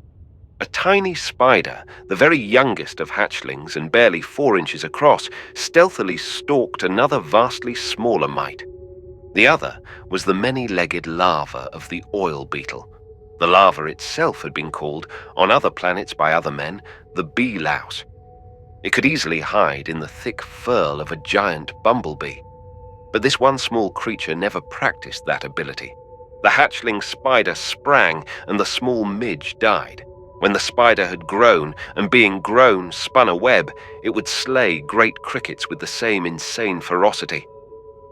A tiny spider, the very youngest of hatchlings and barely 4 inches across, stealthily stalked another vastly smaller mite. The other was the many-legged larva of the oil beetle. The larva itself had been called, on other planets by other men, the bee louse. It could easily hide in the thick fur of a giant bumblebee. But this one small creature never practiced that ability. The hatchling spider sprang and the small midge died. When the spider had grown, and being grown spun a web, it would slay great crickets with the same insane ferocity.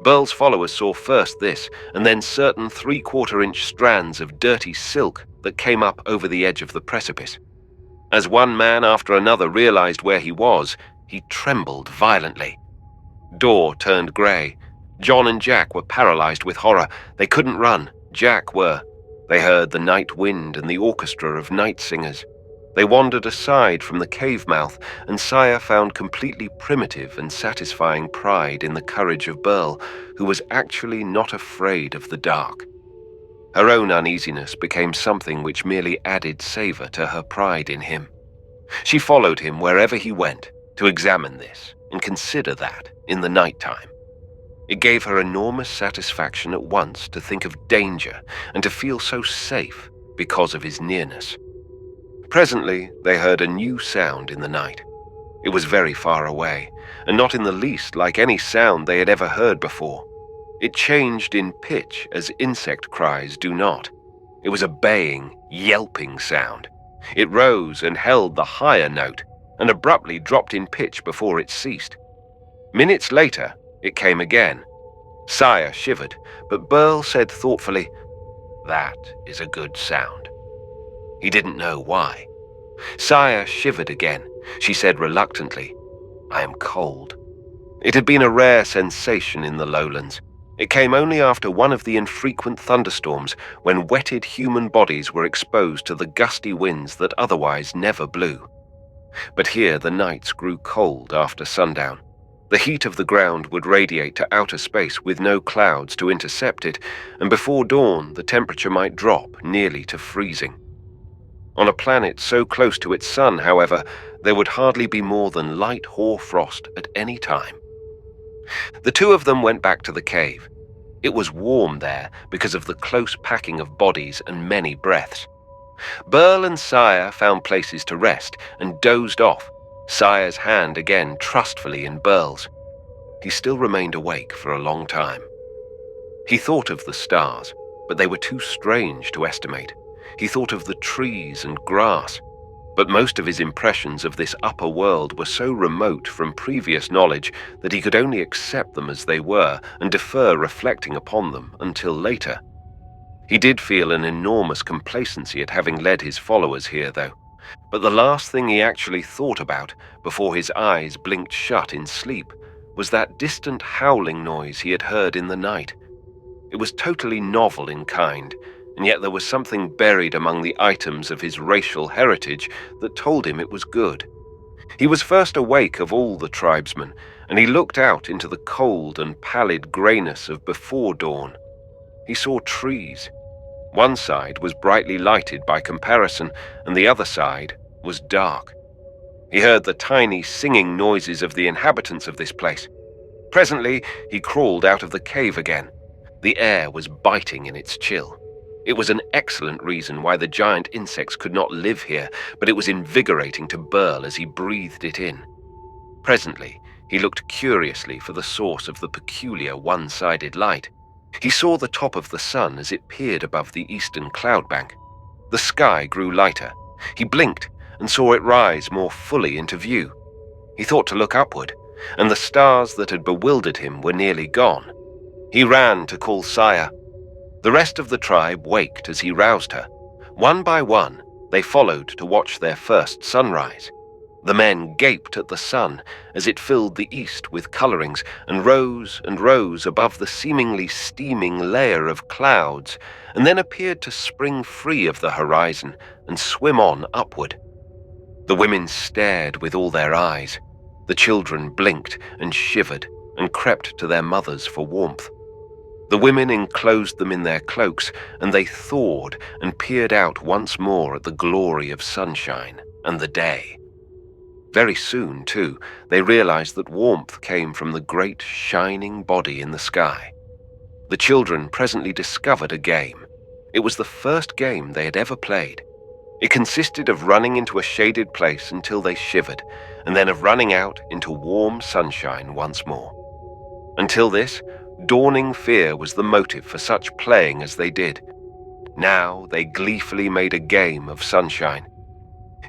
Burl's followers saw first this, and then certain 3/4-inch strands of dirty silk that came up over the edge of the precipice. As one man after another realized where he was, he trembled violently. Dor turned grey. John and Jack were paralyzed with horror. They couldn't run. Jack were. They heard the night wind and the orchestra of night singers. They wandered aside from the cave mouth, and Saya found completely primitive and satisfying pride in the courage of Burl, who was actually not afraid of the dark. Her own uneasiness became something which merely added savor to her pride in him. She followed him wherever he went to examine this and consider that in the night time. It gave her enormous satisfaction at once to think of danger and to feel so safe because of his nearness. Presently, they heard a new sound in the night. It was very far away, and not in the least like any sound they had ever heard before. It changed in pitch as insect cries do not. It was a baying, yelping sound. It rose and held the higher note, and abruptly dropped in pitch before it ceased. Minutes later, it came again. Saya shivered, but Burl said thoughtfully, "That is a good sound." He didn't know why. Saya shivered again. She said reluctantly, "I am cold." It had been a rare sensation in the lowlands. It came only after one of the infrequent thunderstorms when wetted human bodies were exposed to the gusty winds that otherwise never blew. But here the nights grew cold after sundown. The heat of the ground would radiate to outer space with no clouds to intercept it, and before dawn the temperature might drop nearly to freezing. On a planet so close to its sun, however, there would hardly be more than light hoar-frost at any time. The two of them went back to the cave. It was warm there because of the close packing of bodies and many breaths. Burl and Saya found places to rest and dozed off, Saya's hand again trustfully in Burl's. He still remained awake for a long time. He thought of the stars, but they were too strange to estimate. He thought of the trees and grass, but most of his impressions of this upper world were so remote from previous knowledge that he could only accept them as they were and defer reflecting upon them until later. He did feel an enormous complacency at having led his followers here, though, but the last thing he actually thought about before his eyes blinked shut in sleep was that distant howling noise he had heard in the night. It was totally novel in kind, and yet there was something buried among the items of his racial heritage that told him it was good. He was first awake of all the tribesmen, and he looked out into the cold and pallid greyness of before dawn. He saw trees. One side was brightly lighted by comparison, and the other side was dark. He heard the tiny singing noises of the inhabitants of this place. Presently, he crawled out of the cave again. The air was biting in its chill. It was an excellent reason why the giant insects could not live here, but it was invigorating to Burl as he breathed it in. Presently, he looked curiously for the source of the peculiar one-sided light. He saw the top of the sun as it peered above the eastern cloud bank. The sky grew lighter. He blinked and saw it rise more fully into view. He thought to look upward, and the stars that had bewildered him were nearly gone. He ran to call Sire. The rest of the tribe waked as he roused her. One by one, they followed to watch their first sunrise. The men gaped at the sun as it filled the east with colorings and rose above the seemingly steaming layer of clouds, and then appeared to spring free of the horizon and swim on upward. The women stared with all their eyes. The children blinked and shivered and crept to their mothers for warmth. The women enclosed them in their cloaks, and they thawed and peered out once more at the glory of sunshine and the day. Very soon, too, they realized that warmth came from the great shining body in the sky. The children presently discovered a game. It was the first game they had ever played. It consisted of running into a shaded place until they shivered, and then of running out into warm sunshine once more. Until this, dawning fear was the motive for such playing as they did. Now they gleefully made a game of sunshine.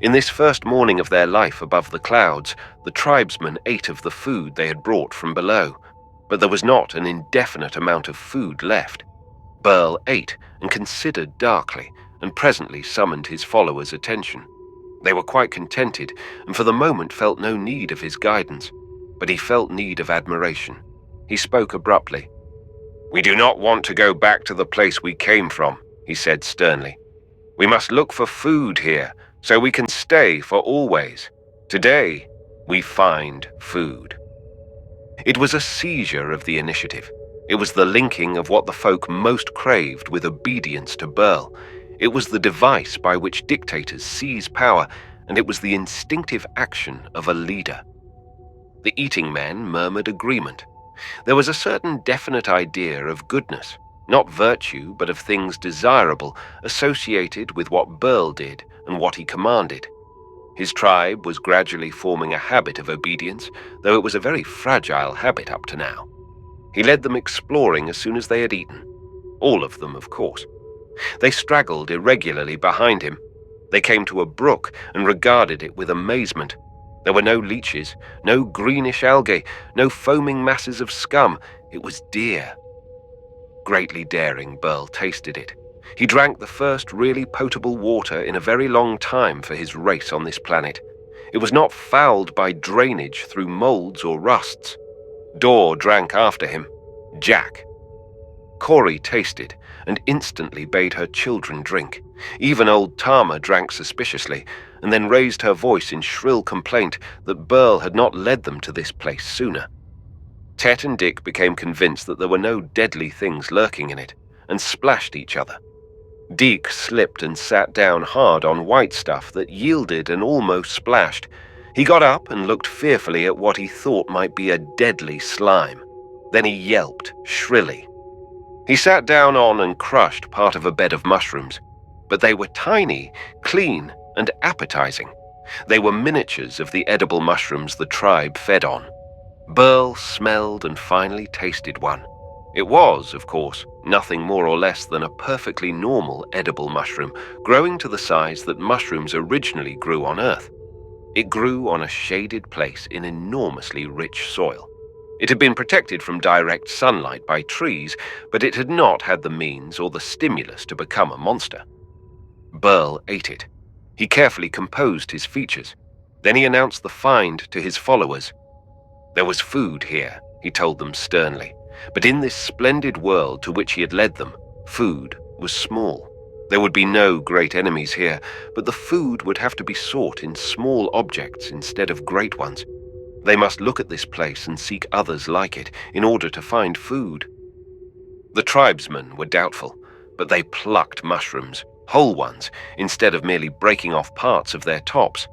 In this first morning of their life above the clouds, the tribesmen ate of the food they had brought from below, but there was not an indefinite amount of food left. Burl ate and considered darkly, and presently summoned his followers' attention. They were quite contented, and for the moment felt no need of his guidance, but he felt need of admiration. He spoke abruptly. "We do not want to go back to the place we came from," he said sternly. "We must look for food here, so we can stay for always. Today, we find food." It was a seizure of the initiative. It was the linking of what the folk most craved with obedience to Burl. It was the device by which dictators seize power, and it was the instinctive action of a leader. The eating men murmured agreement. There was a certain definite idea of goodness, not virtue, but of things desirable, associated with what Burl did and what he commanded. His tribe was gradually forming a habit of obedience, though it was a very fragile habit up to now. He led them exploring as soon as they had eaten. All of them, of course. They straggled irregularly behind him. They came to a brook and regarded it with amazement. There were no leeches, no greenish algae, no foaming masses of scum. It was deer. Greatly daring, Burl tasted it. He drank the first really potable water in a very long time for his race on this planet. It was not fouled by drainage through molds or rusts. Dor drank after him. Jack. Corey tasted and instantly bade her children drink. Even old Tama drank suspiciously, and then raised her voice in shrill complaint that Burl had not led them to this place sooner. Tet and Dick became convinced that there were no deadly things lurking in it, and splashed each other. Deke slipped and sat down hard on white stuff that yielded and almost splashed. He got up and looked fearfully at what he thought might be a deadly slime. Then he yelped shrilly. He sat down on and crushed part of a bed of mushrooms, but they were tiny, clean, and appetizing. They were miniatures of the edible mushrooms the tribe fed on. Burl smelled and finally tasted one. It was, of course, nothing more or less than a perfectly normal edible mushroom, growing to the size that mushrooms originally grew on Earth. It grew on a shaded place in enormously rich soil. It had been protected from direct sunlight by trees, but it had not had the means or the stimulus to become a monster. Burl ate it. He carefully composed his features. Then he announced the find to his followers. There was food here, he told them sternly, but in this splendid world to which he had led them, food was small. There would be no great enemies here, but the food would have to be sought in small objects instead of great ones. They must look at this place and seek others like it in order to find food. The tribesmen were doubtful, but they plucked mushrooms, whole ones, instead of merely breaking off parts of their tops.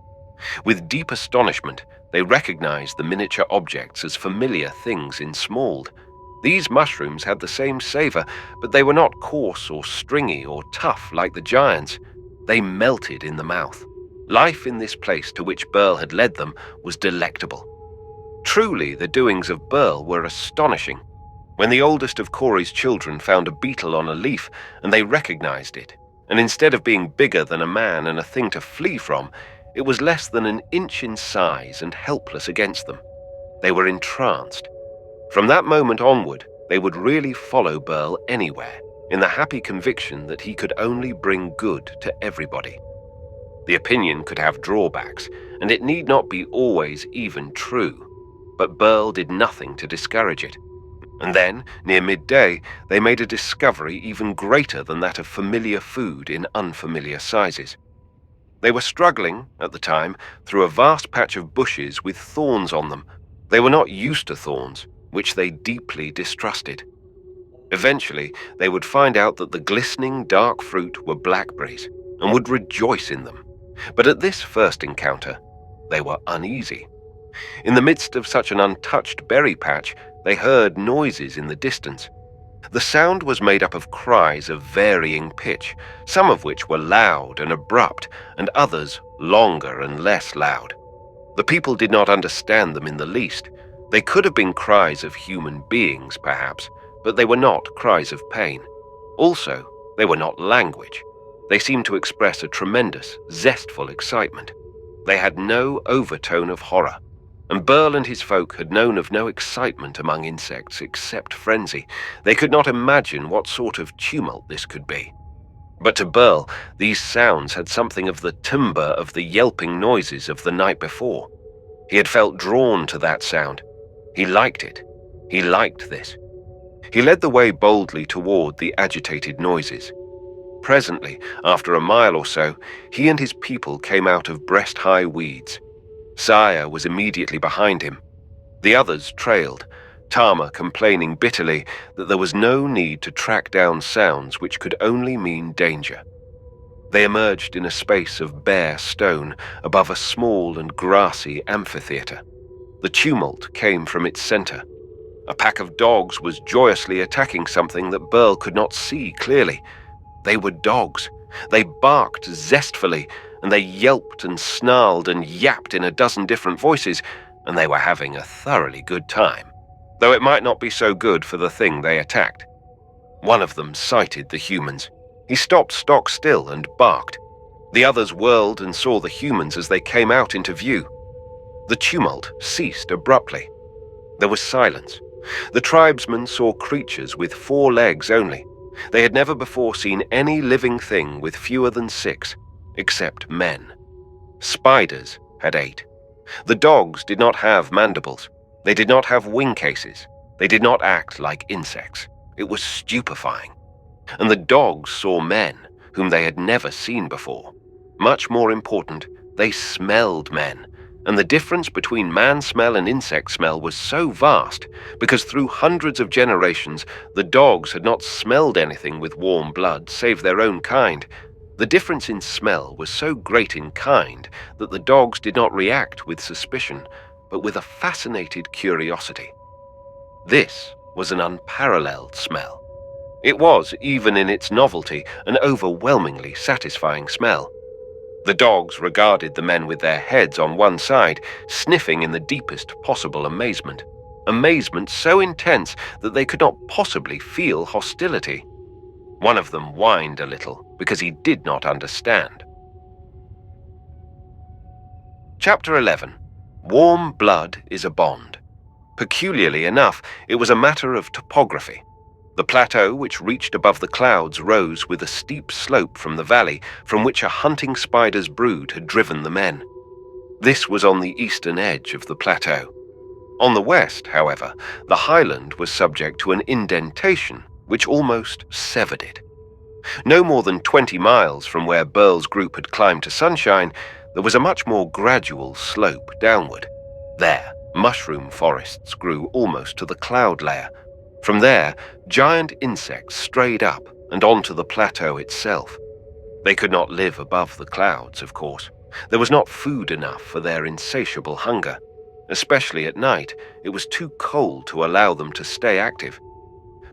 With deep astonishment, they recognized the miniature objects as familiar things ensmalled. These mushrooms had the same savor, but they were not coarse or stringy or tough like the giants. They melted in the mouth. Life in this place to which Burl had led them was delectable. Truly, the doings of Burl were astonishing. When the oldest of Corey's children found a beetle on a leaf and they recognized it, and instead of being bigger than a man and a thing to flee from, it was less than an inch in size and helpless against them, they were entranced. From that moment onward, they would really follow Burl anywhere, in the happy conviction that he could only bring good to everybody. The opinion could have drawbacks, and it need not be always even true, but Burl did nothing to discourage it. And then, near midday, they made a discovery even greater than that of familiar food in unfamiliar sizes. They were struggling, at the time, through a vast patch of bushes with thorns on them. They were not used to thorns, which they deeply distrusted. Eventually, they would find out that the glistening dark fruit were blackberries, and would rejoice in them. But at this first encounter, they were uneasy. In the midst of such an untouched berry patch, they heard noises in the distance. The sound was made up of cries of varying pitch, some of which were loud and abrupt, and others longer and less loud. The people did not understand them in the least. They could have been cries of human beings, perhaps, but they were not cries of pain. Also, they were not language. They seemed to express a tremendous, zestful excitement. They had no overtone of horror. And Burl and his folk had known of no excitement among insects except frenzy. They could not imagine what sort of tumult this could be. But to Burl, these sounds had something of the timbre of the yelping noises of the night before. He had felt drawn to that sound. He liked it. He liked this. He led the way boldly toward the agitated noises. Presently, after a mile or so, he and his people came out of breast-high weeds. Saya was immediately behind him. The others trailed, Tama complaining bitterly that there was no need to track down sounds which could only mean danger. They emerged in a space of bare stone above a small and grassy amphitheater. The tumult came from its center. A pack of dogs was joyously attacking something that Burl could not see clearly. They were dogs. They barked zestfully, and they yelped and snarled and yapped in a dozen different voices, and they were having a thoroughly good time, though it might not be so good for the thing they attacked. One of them sighted the humans. He stopped stock still and barked. The others whirled and saw the humans as they came out into view. The tumult ceased abruptly. There was silence. The tribesmen saw creatures with 4 legs only. They had never before seen any living thing with fewer than 6. Except men. Spiders had 8. The dogs did not have mandibles. They did not have wing cases. They did not act like insects. It was stupefying. And the dogs saw men whom they had never seen before. Much more important, they smelled men. And the difference between man smell and insect smell was so vast because through hundreds of generations, the dogs had not smelled anything with warm blood save their own kind. The difference in smell was so great in kind that the dogs did not react with suspicion, but with a fascinated curiosity. This was an unparalleled smell. It was, even in its novelty, an overwhelmingly satisfying smell. The dogs regarded the men with their heads on one side, sniffing in the deepest possible amazement. Amazement so intense that they could not possibly feel hostility. One of them whined a little because he did not understand. Chapter 11. Warm blood is a bond. Peculiarly enough, it was a matter of topography. The plateau which reached above the clouds rose with a steep slope from the valley from which a hunting spider's brood had driven the men. This was on the eastern edge of the plateau. On the west, however, the highland was subject to an indentation which almost severed it. No more than 20 miles from where Burl's group had climbed to Sunshine, there was a much more gradual slope downward. There, mushroom forests grew almost to the cloud layer. From there, giant insects strayed up and onto the plateau itself. They could not live above the clouds, of course. There was not food enough for their insatiable hunger. Especially at night, it was too cold to allow them to stay active.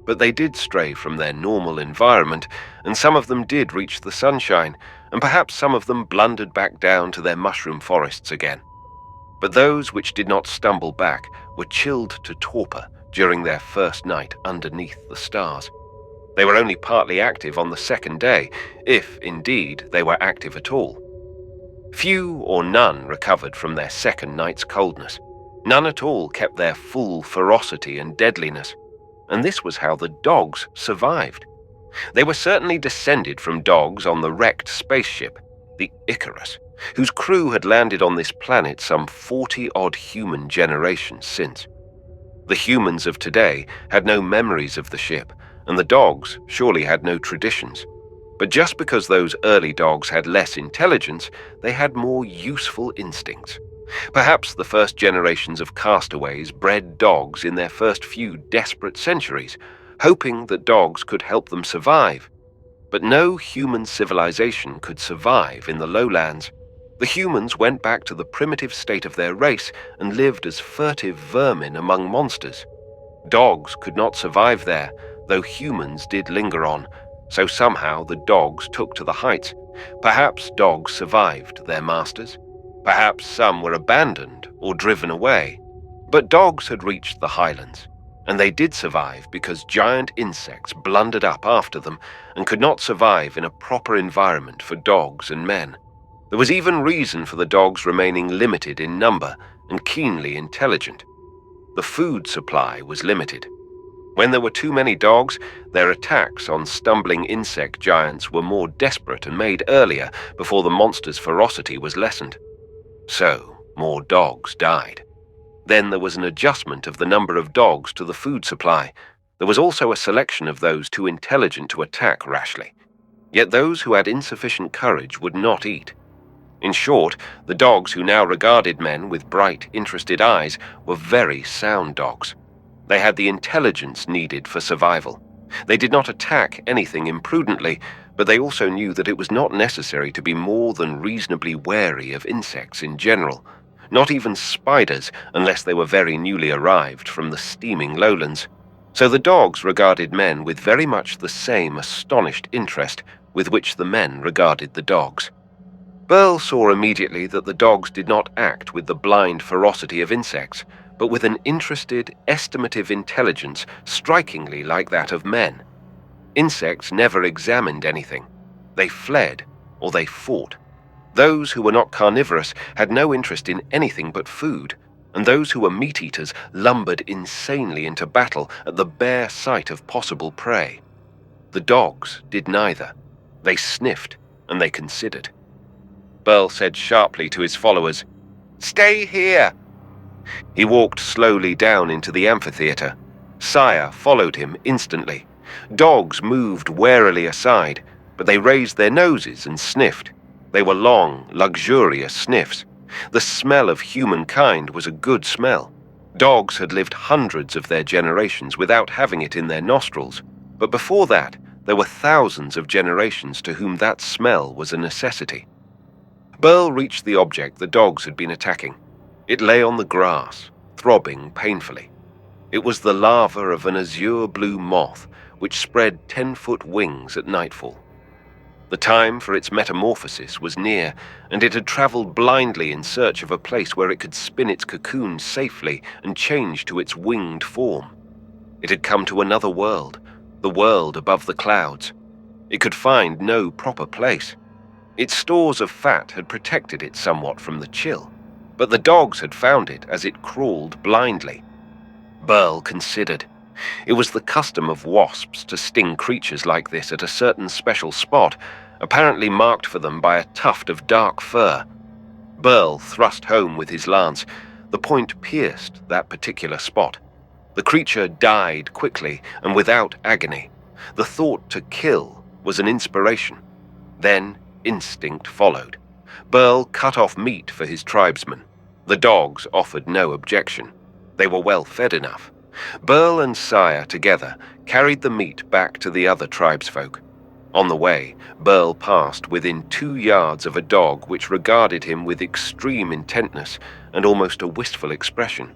But they did stray from their normal environment, and some of them did reach the sunshine, and perhaps some of them blundered back down to their mushroom forests again. But those which did not stumble back were chilled to torpor during their first night underneath the stars. They were only partly active on the second day, if, indeed, they were active at all. Few or none recovered from their second night's coldness. None at all kept their full ferocity and deadliness. And this was how the dogs survived. They were certainly descended from dogs on the wrecked spaceship, the Icarus, whose crew had landed on this planet some 40-odd human generations since. The humans of today had no memories of the ship, and the dogs surely had no traditions. But just because those early dogs had less intelligence, they had more useful instincts. Perhaps the first generations of castaways bred dogs in their first few desperate centuries, hoping that dogs could help them survive. But no human civilization could survive in the lowlands. The humans went back to the primitive state of their race and lived as furtive vermin among monsters. Dogs could not survive there, though humans did linger on, so somehow the dogs took to the heights. Perhaps dogs survived their masters. Perhaps some were abandoned or driven away. But dogs had reached the highlands, and they did survive because giant insects blundered up after them and could not survive in a proper environment for dogs and men. There was even reason for the dogs remaining limited in number and keenly intelligent. The food supply was limited. When there were too many dogs, their attacks on stumbling insect giants were more desperate and made earlier before the monster's ferocity was lessened. So, more dogs died. Then there was an adjustment of the number of dogs to the food supply. There was also a selection of those too intelligent to attack rashly. Yet those who had insufficient courage would not eat. In short, the dogs who now regarded men with bright, interested eyes were very sound dogs. They had the intelligence needed for survival. They did not attack anything imprudently, but they also knew that it was not necessary to be more than reasonably wary of insects in general, not even spiders unless they were very newly arrived from the steaming lowlands. So the dogs regarded men with very much the same astonished interest with which the men regarded the dogs. Burl saw immediately that the dogs did not act with the blind ferocity of insects, but with an interested, estimative intelligence strikingly like that of men. Insects never examined anything. They fled, or they fought. Those who were not carnivorous had no interest in anything but food, and those who were meat-eaters lumbered insanely into battle at the bare sight of possible prey. The dogs did neither. They sniffed, and they considered. Burl said sharply to his followers, "Stay here!" He walked slowly down into the amphitheater. Sire followed him instantly. Dogs moved warily aside, but they raised their noses and sniffed. They were long, luxurious sniffs. The smell of humankind was a good smell. Dogs had lived hundreds of their generations without having it in their nostrils, but before that, there were thousands of generations to whom that smell was a necessity. Burl reached the object the dogs had been attacking. It lay on the grass, throbbing painfully. It was the larva of an azure-blue moth which spread 10-foot wings at nightfall. The time for its metamorphosis was near, and it had traveled blindly in search of a place where it could spin its cocoon safely and change to its winged form. It had come to another world, the world above the clouds. It could find no proper place. Its stores of fat had protected it somewhat from the chill, but the dogs had found it as it crawled blindly. Burl considered. It was the custom of wasps to sting creatures like this at a certain special spot, apparently marked for them by a tuft of dark fur. Burl thrust home with his lance. The point pierced that particular spot. The creature died quickly and without agony. The thought to kill was an inspiration. Then instinct followed. Burl cut off meat for his tribesmen. The dogs offered no objection. They were well fed enough. Burl and Sire together carried the meat back to the other tribesfolk. On the way, Burl passed within 2 yards of a dog which regarded him with extreme intentness and almost a wistful expression.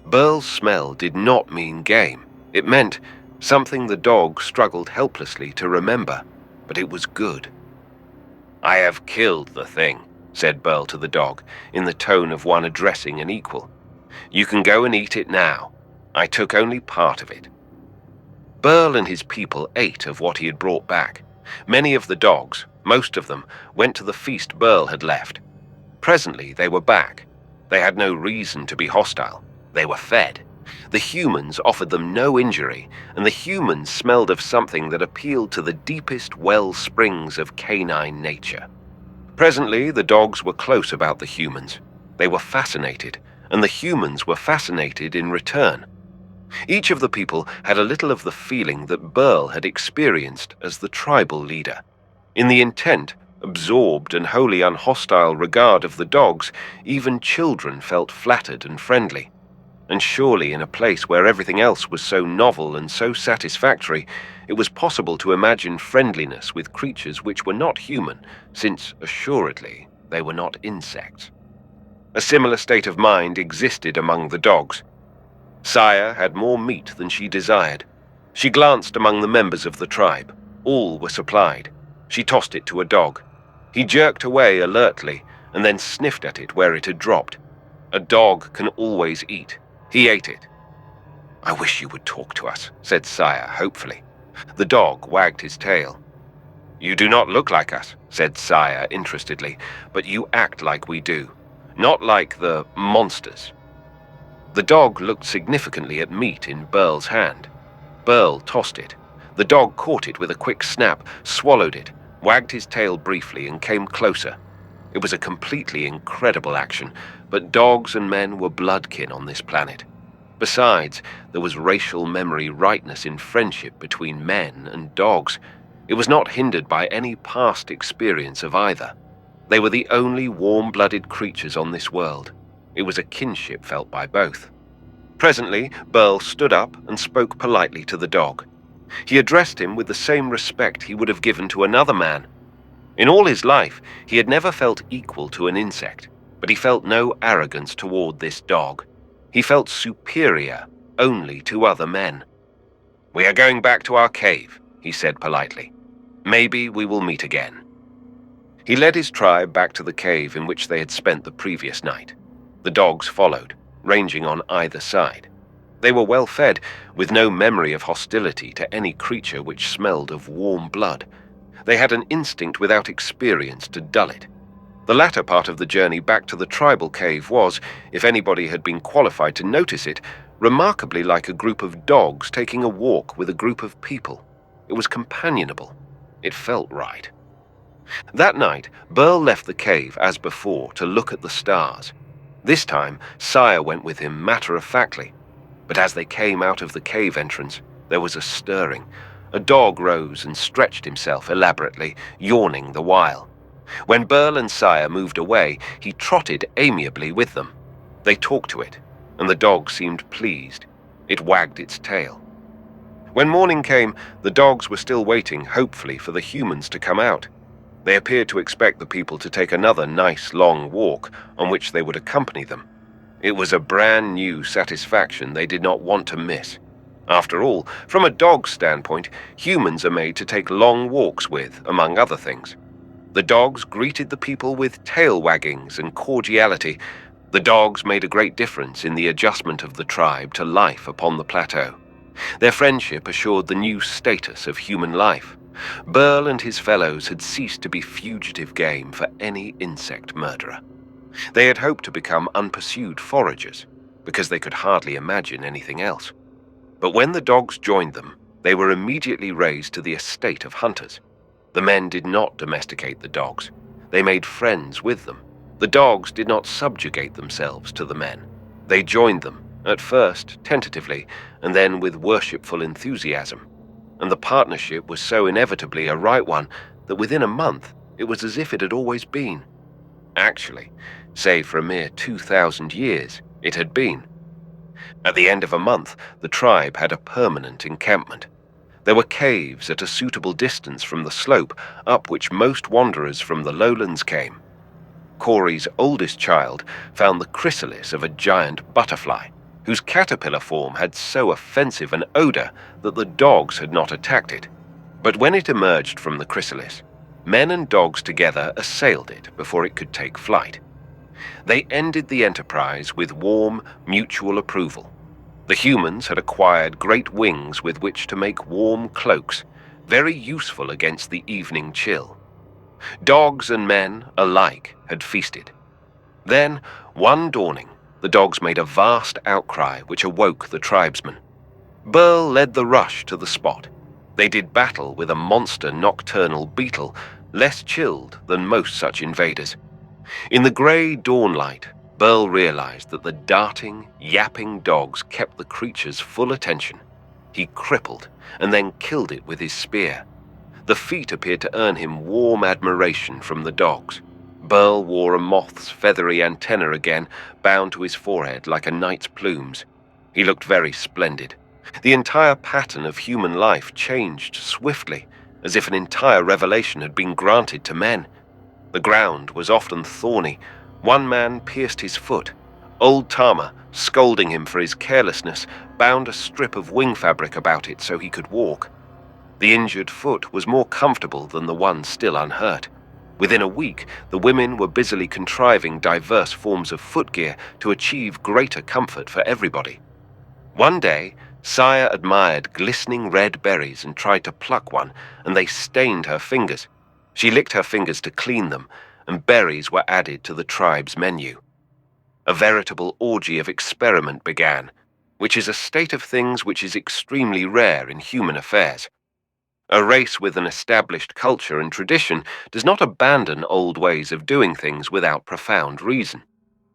Burl's smell did not mean game. It meant something the dog struggled helplessly to remember, but it was good. "I have killed the thing," said Burl to the dog, in the tone of one addressing an equal. "You can go and eat it now. I took only part of it." Burl and his people ate of what he had brought back. Many of the dogs, most of them, went to the feast Burl had left. Presently they were back. They had no reason to be hostile. They were fed. The humans offered them no injury, and the humans smelled of something that appealed to the deepest well springs of canine nature. Presently the dogs were close about the humans. They were fascinated, and the humans were fascinated in return. Each of the people had a little of the feeling that Burl had experienced as the tribal leader. In the intent, absorbed and wholly unhostile regard of the dogs, even children felt flattered and friendly. And surely in a place where everything else was so novel and so satisfactory, it was possible to imagine friendliness with creatures which were not human, since assuredly they were not insects. A similar state of mind existed among the dogs. Saya had more meat than she desired. She glanced among the members of the tribe. All were supplied. She tossed it to a dog. He jerked away alertly and then sniffed at it where it had dropped. A dog can always eat. He ate it. "I wish you would talk to us," said Saya hopefully. The dog wagged his tail. "You do not look like us," said Saya interestedly, "but you act like we do. Not like the monsters." The dog looked significantly at meat in Burl's hand. Burl tossed it. The dog caught it with a quick snap, swallowed it, wagged his tail briefly and came closer. It was a completely incredible action, but dogs and men were bloodkin on this planet. Besides, there was racial memory rightness in friendship between men and dogs. It was not hindered by any past experience of either. They were the only warm-blooded creatures on this world. It was a kinship felt by both. Presently, Burl stood up and spoke politely to the dog. He addressed him with the same respect he would have given to another man. In all his life, he had never felt equal to an insect, but he felt no arrogance toward this dog. He felt superior only to other men. "We are going back to our cave," he said politely. "Maybe we will meet again." He led his tribe back to the cave in which they had spent the previous night. The dogs followed, ranging on either side. They were well fed, with no memory of hostility to any creature which smelled of warm blood. They had an instinct without experience to dull it. The latter part of the journey back to the tribal cave was, if anybody had been qualified to notice it, remarkably like a group of dogs taking a walk with a group of people. It was companionable. It felt right. That night, Burl left the cave as before to look at the stars. This time, Saya went with him matter-of-factly. But as they came out of the cave entrance, there was a stirring. A dog rose and stretched himself elaborately, yawning the while. When Burl and Saya moved away, he trotted amiably with them. They talked to it, and the dog seemed pleased. It wagged its tail. When morning came, the dogs were still waiting hopefully for the humans to come out. They appeared to expect the people to take another nice long walk on which they would accompany them. It was a brand new satisfaction they did not want to miss. After all, from a dog's standpoint, humans are made to take long walks with, among other things. The dogs greeted the people with tail waggings and cordiality. The dogs made a great difference in the adjustment of the tribe to life upon the plateau. Their friendship assured the new status of human life. Burl and his fellows had ceased to be fugitive game for any insect murderer. They had hoped to become unpursued foragers, because they could hardly imagine anything else. But when the dogs joined them, they were immediately raised to the estate of hunters. The men did not domesticate the dogs. They made friends with them. The dogs did not subjugate themselves to the men. They joined them, at first tentatively, and then with worshipful enthusiasm. And the partnership was so inevitably a right one that within a month it was as if it had always been. Actually, save for a mere 2,000 years, it had been. At the end of a month, the tribe had a permanent encampment. There were caves at a suitable distance from the slope up which most wanderers from the lowlands came. Corey's oldest child found the chrysalis of a giant butterfly, whose caterpillar form had so offensive an odor that the dogs had not attacked it. But when it emerged from the chrysalis, Men and dogs together assailed it before it could take flight. They ended the enterprise with warm, mutual approval. The humans had acquired great wings with which to make warm cloaks, very useful against the evening chill. Dogs and men alike had feasted. Then, one dawning, the dogs made a vast outcry which awoke the tribesmen. Burl led the rush to the spot. They did battle with a monster nocturnal beetle, less chilled than most such invaders. In the grey dawnlight, Burl realized that the darting, yapping dogs kept the creature's full attention. He crippled and then killed it with his spear. The feat appeared to earn him warm admiration from the dogs. Burl wore a moth's feathery antenna again, bound to his forehead like a knight's plumes. He looked very splendid. The entire pattern of human life changed swiftly, as if an entire revelation had been granted to men. The ground was often thorny. One man pierced his foot. Old Tama, scolding him for his carelessness, bound a strip of wing fabric about it so he could walk. The injured foot was more comfortable than the one still unhurt. Within a week, the women were busily contriving diverse forms of footgear to achieve greater comfort for everybody. One day, Saya admired glistening red berries and tried to pluck one, and they stained her fingers. She licked her fingers to clean them, and berries were added to the tribe's menu. A veritable orgy of experiment began, which is a state of things which is extremely rare in human affairs. A race with an established culture and tradition does not abandon old ways of doing things without profound reason.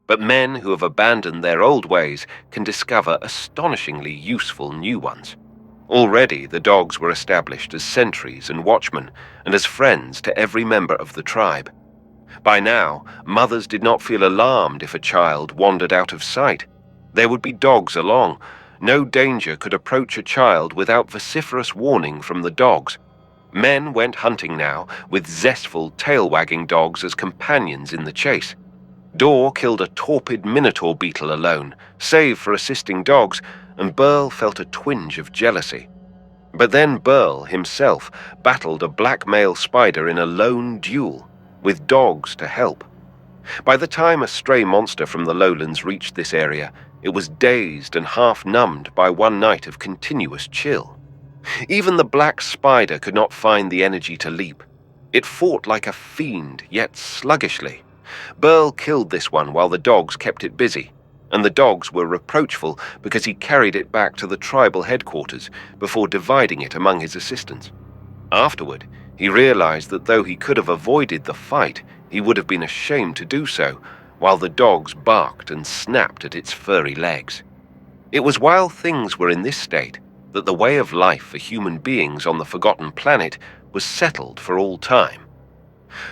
But men who have abandoned their old ways can discover astonishingly useful new ones. Already the dogs were established as sentries and watchmen, and as friends to every member of the tribe. By now, mothers did not feel alarmed if a child wandered out of sight. There would be dogs along. No danger could approach a child without vociferous warning from the dogs. Men went hunting now, with zestful, tail-wagging dogs as companions in the chase. Dor killed a torpid minotaur beetle alone, save for assisting dogs, and Burl felt a twinge of jealousy. But then Burl himself battled a black male spider in a lone duel, with dogs to help. By the time a stray monster from the lowlands reached this area, it was dazed and half-numbed by one night of continuous chill. Even the black spider could not find the energy to leap. It fought like a fiend, yet sluggishly. Burl killed this one while the dogs kept it busy, and the dogs were reproachful because he carried it back to the tribal headquarters before dividing it among his assistants. Afterward, he realized that though he could have avoided the fight, he would have been ashamed to do so, while the dogs barked and snapped at its furry legs. It was while things were in this state that the way of life for human beings on the forgotten planet was settled for all time.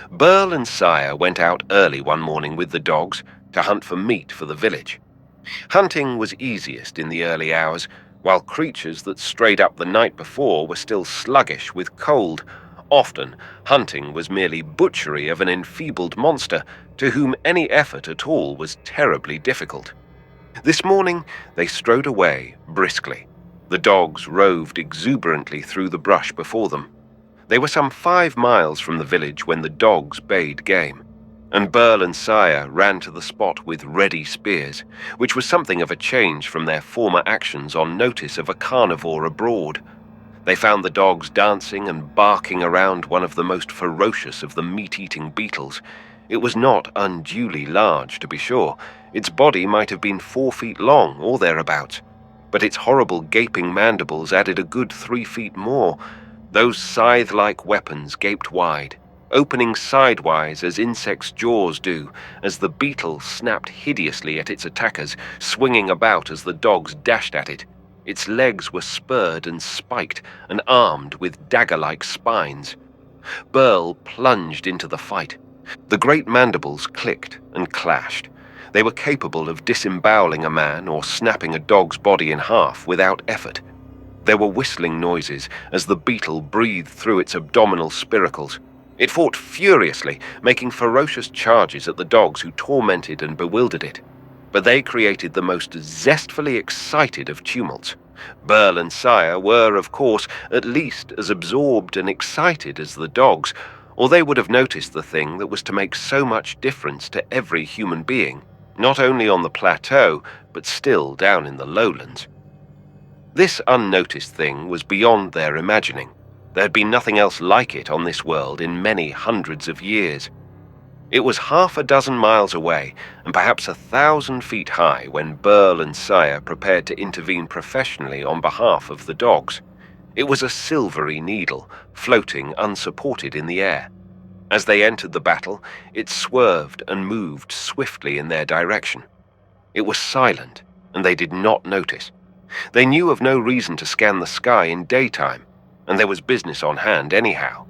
Burl and Saya went out early one morning with the dogs to hunt for meat for the village. Hunting was easiest in the early hours, while creatures that strayed up the night before were still sluggish with cold. Often, hunting was merely butchery of an enfeebled monster to whom any effort at all was terribly difficult. This morning, they strode away briskly. The dogs roved exuberantly through the brush before them. They were some 5 miles from the village when the dogs bayed game, and Burl and Saya ran to the spot with ready spears, which was something of a change from their former actions on notice of a carnivore abroad. They found the dogs dancing and barking around one of the most ferocious of the meat-eating beetles. It was not unduly large, to be sure. Its body might have been 4 feet long or thereabouts, but its horrible gaping mandibles added a good 3 feet more. Those scythe-like weapons gaped wide, opening sidewise as insects' jaws do, as the beetle snapped hideously at its attackers, swinging about as the dogs dashed at it. Its legs were spurred and spiked, and armed with dagger-like spines. Burl plunged into the fight. The great mandibles clicked and clashed. They were capable of disemboweling a man or snapping a dog's body in half without effort. There were whistling noises as the beetle breathed through its abdominal spiracles. It fought furiously, making ferocious charges at the dogs who tormented and bewildered it. But they created the most zestfully excited of tumults. Burl and Saya were, of course, at least as absorbed and excited as the dogs, or they would have noticed the thing that was to make so much difference to every human being, not only on the plateau, but still down in the lowlands. This unnoticed thing was beyond their imagining. There had been nothing else like it on this world in many hundreds of years. It was half a dozen miles away and perhaps 1,000 feet high when Burl and Sire prepared to intervene professionally on behalf of the dogs. It was a silvery needle, floating unsupported in the air. As they entered the battle, it swerved and moved swiftly in their direction. It was silent, and they did not notice. They knew of no reason to scan the sky in daytime, and there was business on hand anyhow.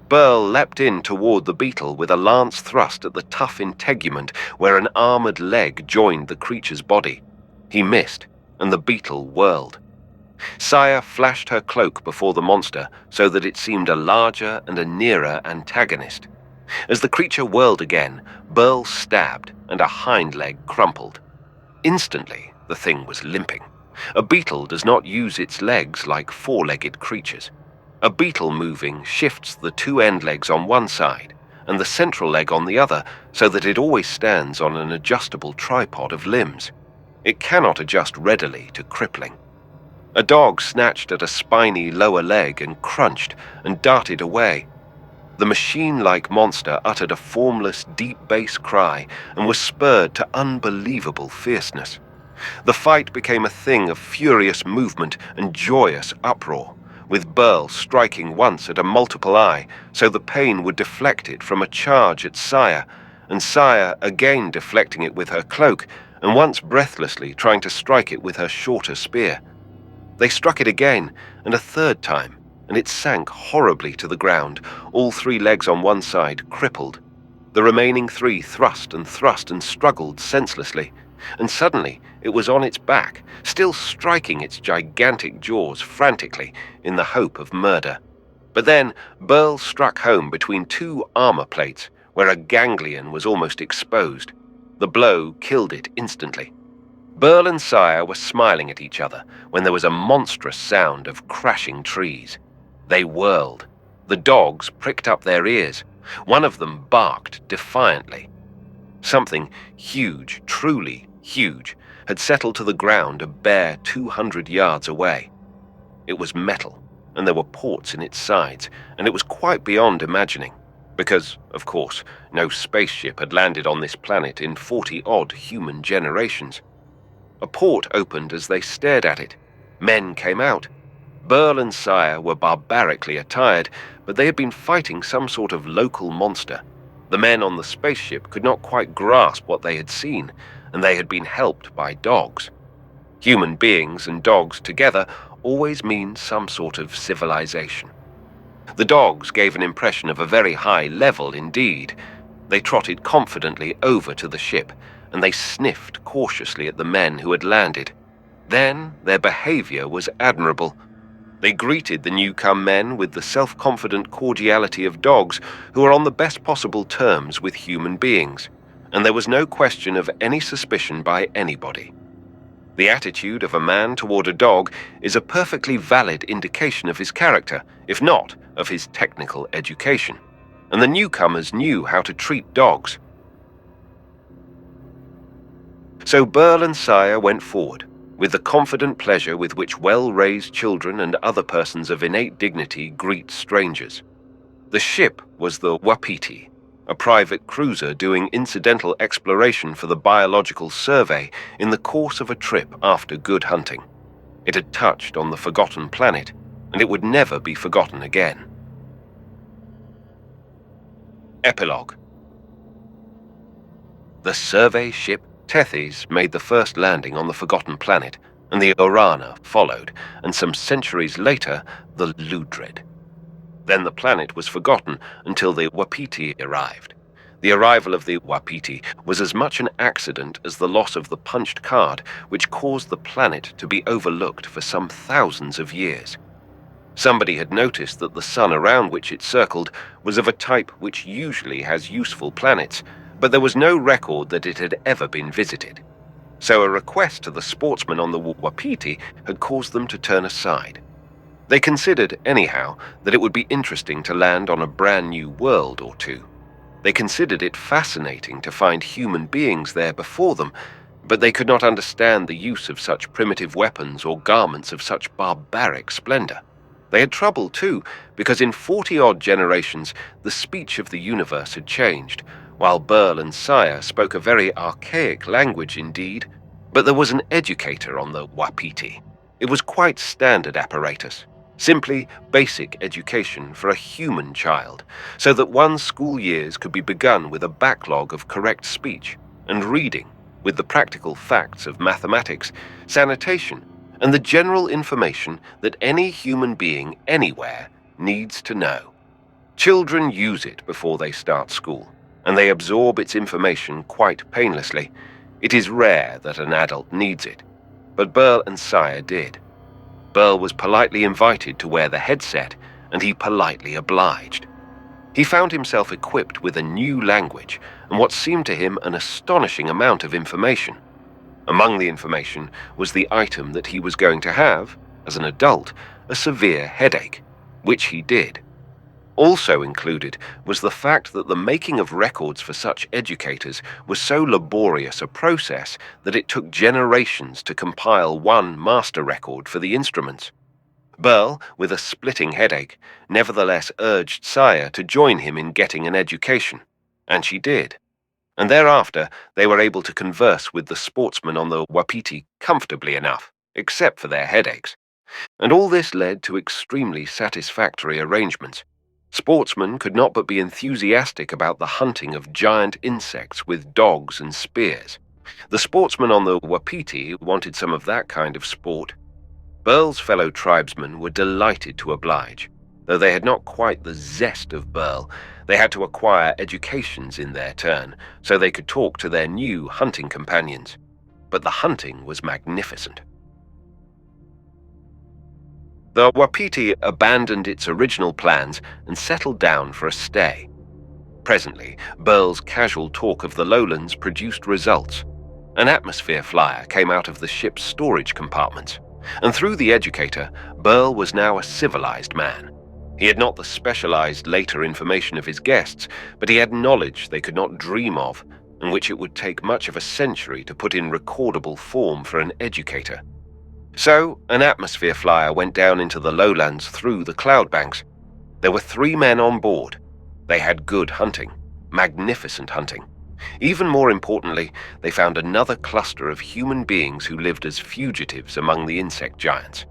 Burl leapt in toward the beetle with a lance thrust at the tough integument where an armored leg joined the creature's body. He missed, and the beetle whirled. Sire flashed her cloak before the monster so that it seemed a larger and a nearer antagonist. As the creature whirled again, Burl stabbed, and a hind leg crumpled. Instantly, the thing was limping. A beetle does not use its legs like four-legged creatures. A beetle moving shifts the two end legs on one side and the central leg on the other so that it always stands on an adjustable tripod of limbs. It cannot adjust readily to crippling. A dog snatched at a spiny lower leg and crunched and darted away. The machine-like monster uttered a formless, deep bass cry and was spurred to unbelievable fierceness. The fight became a thing of furious movement and joyous uproar, with Burl striking once at a multiple eye so the pain would deflect it from a charge at Sire, and Sire again deflecting it with her cloak, and once breathlessly trying to strike it with her shorter spear. They struck it again, and a third time, and it sank horribly to the ground, all three legs on one side crippled. The remaining three thrust and struggled senselessly, and suddenly it was on its back, still striking its gigantic jaws frantically in the hope of murder. But then Burl struck home between two armor plates, where a ganglion was almost exposed. The blow killed it instantly. Burl and Sire were smiling at each other when there was a monstrous sound of crashing trees. They whirled. The dogs pricked up their ears. One of them barked defiantly. Something huge, truly huge, had settled to the ground a bare 200 yards away. It was metal, and there were ports in its sides, and it was quite beyond imagining, because, of course, no spaceship had landed on this planet in 40-odd human generations. A port opened as they stared at it. Men came out. Burl and Sire were barbarically attired, but they had been fighting some sort of local monster. The men on the spaceship could not quite grasp what they had seen, and they had been helped by dogs. Human beings and dogs together always mean some sort of civilization. The dogs gave an impression of a very high level indeed. They trotted confidently over to the ship, and they sniffed cautiously at the men who had landed. Then their behavior was admirable. They greeted the newcomer men with the self-confident cordiality of dogs who are on the best possible terms with human beings, and there was no question of any suspicion by anybody. The attitude of a man toward a dog is a perfectly valid indication of his character, if not of his technical education, and the newcomers knew how to treat dogs. So Burl and Sire went forward, with the confident pleasure with which well-raised children and other persons of innate dignity greet strangers. The ship was the Wapiti, a private cruiser doing incidental exploration for the Biological Survey in the course of a trip after good hunting. It had touched on the forgotten planet, and it would never be forgotten again. Epilogue. The survey ship Tethys made the first landing on the forgotten planet, and the Orana followed, and some centuries later, the Ludred. Then the planet was forgotten until the Wapiti arrived. The arrival of the Wapiti was as much an accident as the loss of the punched card, which caused the planet to be overlooked for some thousands of years. Somebody had noticed that the sun around which it circled was of a type which usually has useful planets, but there was no record that it had ever been visited. So a request to the sportsmen on the Wapiti had caused them to turn aside. They considered, anyhow, that it would be interesting to land on a brand new world or two. They considered it fascinating to find human beings there before them, but they could not understand the use of such primitive weapons or garments of such barbaric splendor. They had trouble, too, because in 40-odd generations the speech of the universe had changed, while Burl and Sire spoke a very archaic language indeed, but there was an educator on the Wapiti. It was quite standard apparatus, simply basic education for a human child, so that one's school years could be begun with a backlog of correct speech and reading, with the practical facts of mathematics, sanitation, and the general information that any human being anywhere needs to know. Children use it before they start school, and they absorb its information quite painlessly. It is rare that an adult needs it, but Burl and Sire did. Burl was politely invited to wear the headset, and he politely obliged. He found himself equipped with a new language and what seemed to him an astonishing amount of information. Among the information was the item that he was going to have, as an adult, a severe headache, which he did. Also included was the fact that the making of records for such educators was so laborious a process that it took generations to compile one master record for the instruments. Burl, with a splitting headache, nevertheless urged Sire to join him in getting an education, and she did. And thereafter they were able to converse with the sportsmen on the Wapiti comfortably enough, except for their headaches. And all this led to extremely satisfactory arrangements. Sportsmen could not but be enthusiastic about the hunting of giant insects with dogs and spears. The sportsmen on the Wapiti wanted some of that kind of sport. Burl's fellow tribesmen were delighted to oblige. Though they had not quite the zest of Burl, they had to acquire educations in their turn, so they could talk to their new hunting companions. But the hunting was magnificent. The Wapiti abandoned its original plans and settled down for a stay. Presently, Burl's casual talk of the lowlands produced results. An atmosphere flyer came out of the ship's storage compartments, and through the educator, Burl was now a civilized man. He had not the specialized later information of his guests, but he had knowledge they could not dream of, and which it would take much of a century to put in recordable form for an educator. So, an atmosphere flyer went down into the lowlands through the cloud banks. There were 3 men on board. They had good hunting, magnificent hunting. Even more importantly, they found another cluster of human beings who lived as fugitives among the insect giants.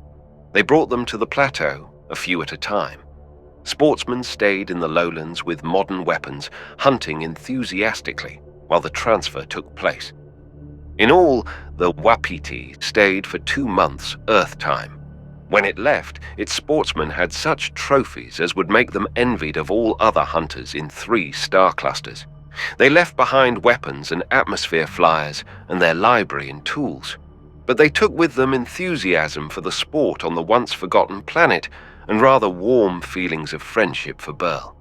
They brought them to the plateau, a few at a time. Sportsmen stayed in the lowlands with modern weapons, hunting enthusiastically while the transfer took place. In all, the Wapiti stayed for 2 months Earth time. When it left, its sportsmen had such trophies as would make them envied of all other hunters in 3 star clusters. They left behind weapons and atmosphere flyers and their library and tools, but they took with them enthusiasm for the sport on the once-forgotten planet and rather warm feelings of friendship for Burl.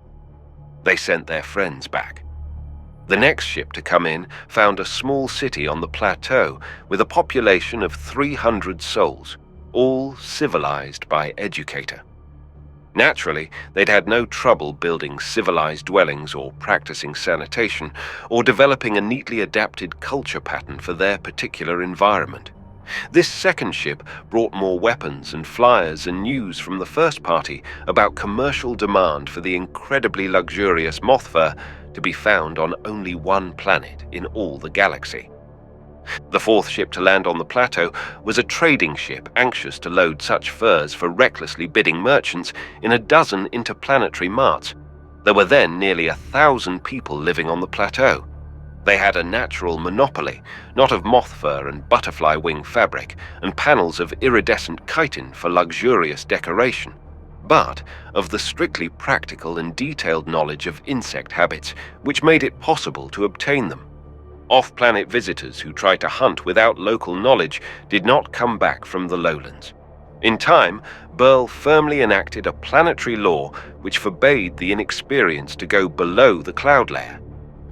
They sent their friends back. The next ship to come in found a small city on the plateau with a population of 300 souls, all civilized by educator. Naturally, they'd had no trouble building civilized dwellings or practicing sanitation or developing a neatly adapted culture pattern for their particular environment. This second ship brought more weapons and flyers and news from the first party about commercial demand for the incredibly luxurious moth fur to be found on only one planet in all the galaxy. The fourth ship to land on the plateau was a trading ship anxious to load such furs for recklessly bidding merchants in a dozen interplanetary marts. There were then nearly 1,000 people living on the plateau. They had a natural monopoly, not of moth fur and butterfly wing fabric and panels of iridescent chitin for luxurious decoration, but of the strictly practical and detailed knowledge of insect habits, which made it possible to obtain them. Off-planet visitors who tried to hunt without local knowledge did not come back from the lowlands. In time, Burl firmly enacted a planetary law which forbade the inexperienced to go below the cloud layer,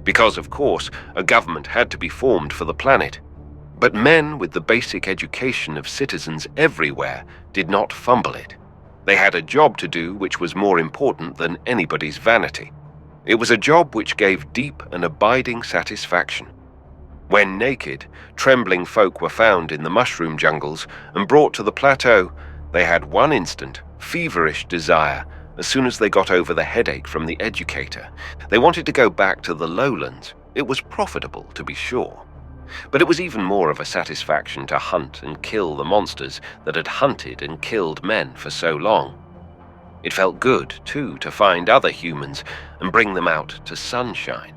because, of course, a government had to be formed for the planet. But men with the basic education of citizens everywhere did not fumble it. They had a job to do which was more important than anybody's vanity. It was a job which gave deep and abiding satisfaction. When naked, trembling folk were found in the mushroom jungles and brought to the plateau, they had one instant, feverish desire as soon as they got over the headache from the educator. They wanted to go back to the lowlands. It was profitable, to be sure. But it was even more of a satisfaction to hunt and kill the monsters that had hunted and killed men for so long. It felt good, too, to find other humans and bring them out to sunshine.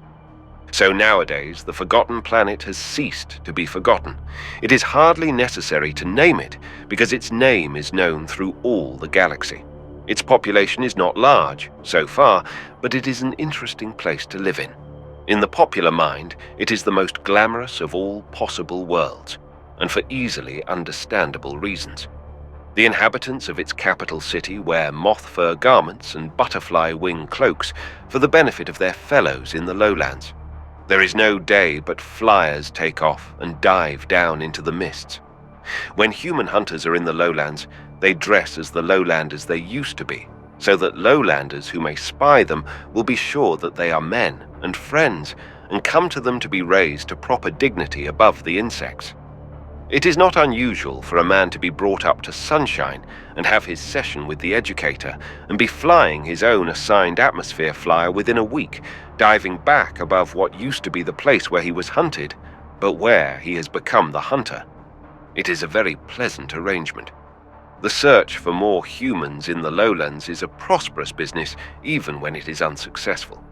So nowadays, the forgotten planet has ceased to be forgotten. It is hardly necessary to name it, because its name is known through all the galaxy. Its population is not large, so far, but it is an interesting place to live in. In the popular mind, it is the most glamorous of all possible worlds, and for easily understandable reasons. The inhabitants of its capital city wear moth fur garments and butterfly wing cloaks for the benefit of their fellows in the lowlands. There is no day but flyers take off and dive down into the mists. When human hunters are in the lowlands, they dress as the lowlanders they used to be, so that lowlanders who may spy them will be sure that they are men and friends and come to them to be raised to proper dignity above the insects. It is not unusual for a man to be brought up to sunshine and have his session with the educator and be flying his own assigned atmosphere flyer within a week, diving back above what used to be the place where he was hunted, but where he has become the hunter. It is a very pleasant arrangement. The search for more humans in the lowlands is a prosperous business even when it is unsuccessful.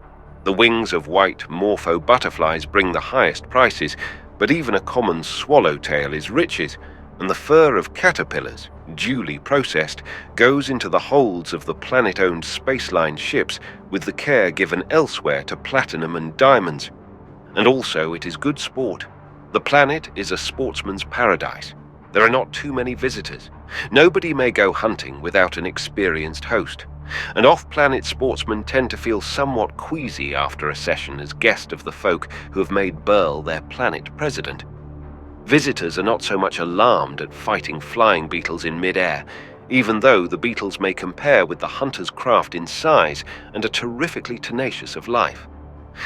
The wings of white morpho butterflies bring the highest prices, but even a common swallowtail is riches, and the fur of caterpillars, duly processed, goes into the holds of the planet-owned spaceline ships with the care given elsewhere to platinum and diamonds. And also it is good sport. The planet is a sportsman's paradise. There are not too many visitors. Nobody may go hunting without an experienced host, and off-planet sportsmen tend to feel somewhat queasy after a session as guest of the folk who have made Burl their planet president. Visitors are not so much alarmed at fighting flying beetles in mid-air, even though the beetles may compare with the hunter's craft in size and are terrifically tenacious of life.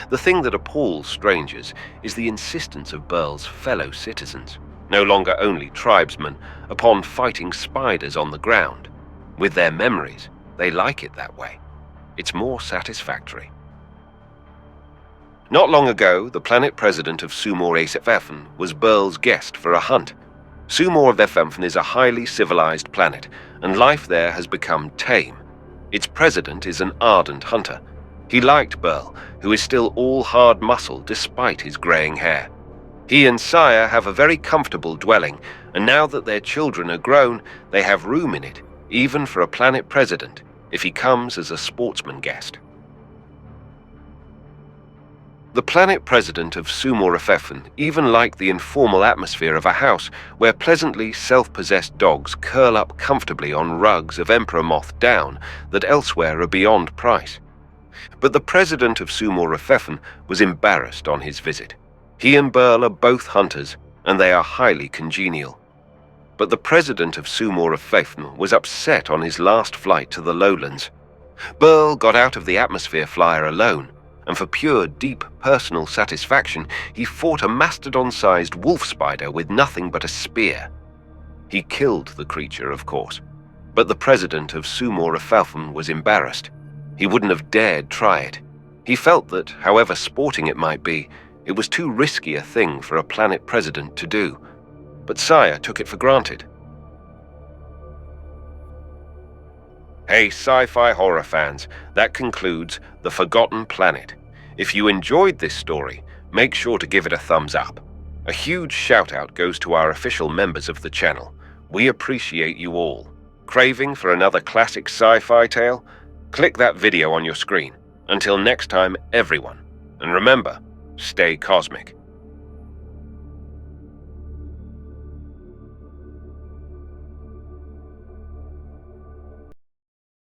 The thing that appalls strangers is the insistence of Burl's fellow citizens, no longer only tribesmen, upon fighting spiders on the ground. With their memories, they like it that way. It's more satisfactory. Not long ago, the planet president of Sumor-Eifefen was Burl's guest for a hunt. Sumor-Eifefen is a highly civilized planet, and life there has become tame. Its president is an ardent hunter. He liked Burl, who is still all hard muscle despite his graying hair. He and Sire have a very comfortable dwelling, and now that their children are grown, they have room in it, even for a planet president, if he comes as a sportsman guest. The planet president of Sumor-Eifefen even liked the informal atmosphere of a house where pleasantly self-possessed dogs curl up comfortably on rugs of emperor moth down that elsewhere are beyond price. But the president of Sumor-Eifefen was embarrassed on his visit. He and Burl are both hunters, and they are highly congenial. But the president of Sumor-Eifefen was upset on his last flight to the lowlands. Burl got out of the atmosphere flyer alone, and for pure, deep personal satisfaction, he fought a mastodon-sized wolf spider with nothing but a spear. He killed the creature, of course, but the president of Sumor-Eifefen was embarrassed. He wouldn't have dared try it. He felt that, however sporting it might be, it was too risky a thing for a planet president to do. But Sire took it for granted. Hey, sci-fi horror fans, that concludes The Forgotten Planet. If you enjoyed this story, make sure to give it a thumbs up. A huge shout-out goes to our official members of the channel. We appreciate you all. Craving for another classic sci-fi tale? Click that video on your screen. Until next time, everyone. And remember, stay cosmic.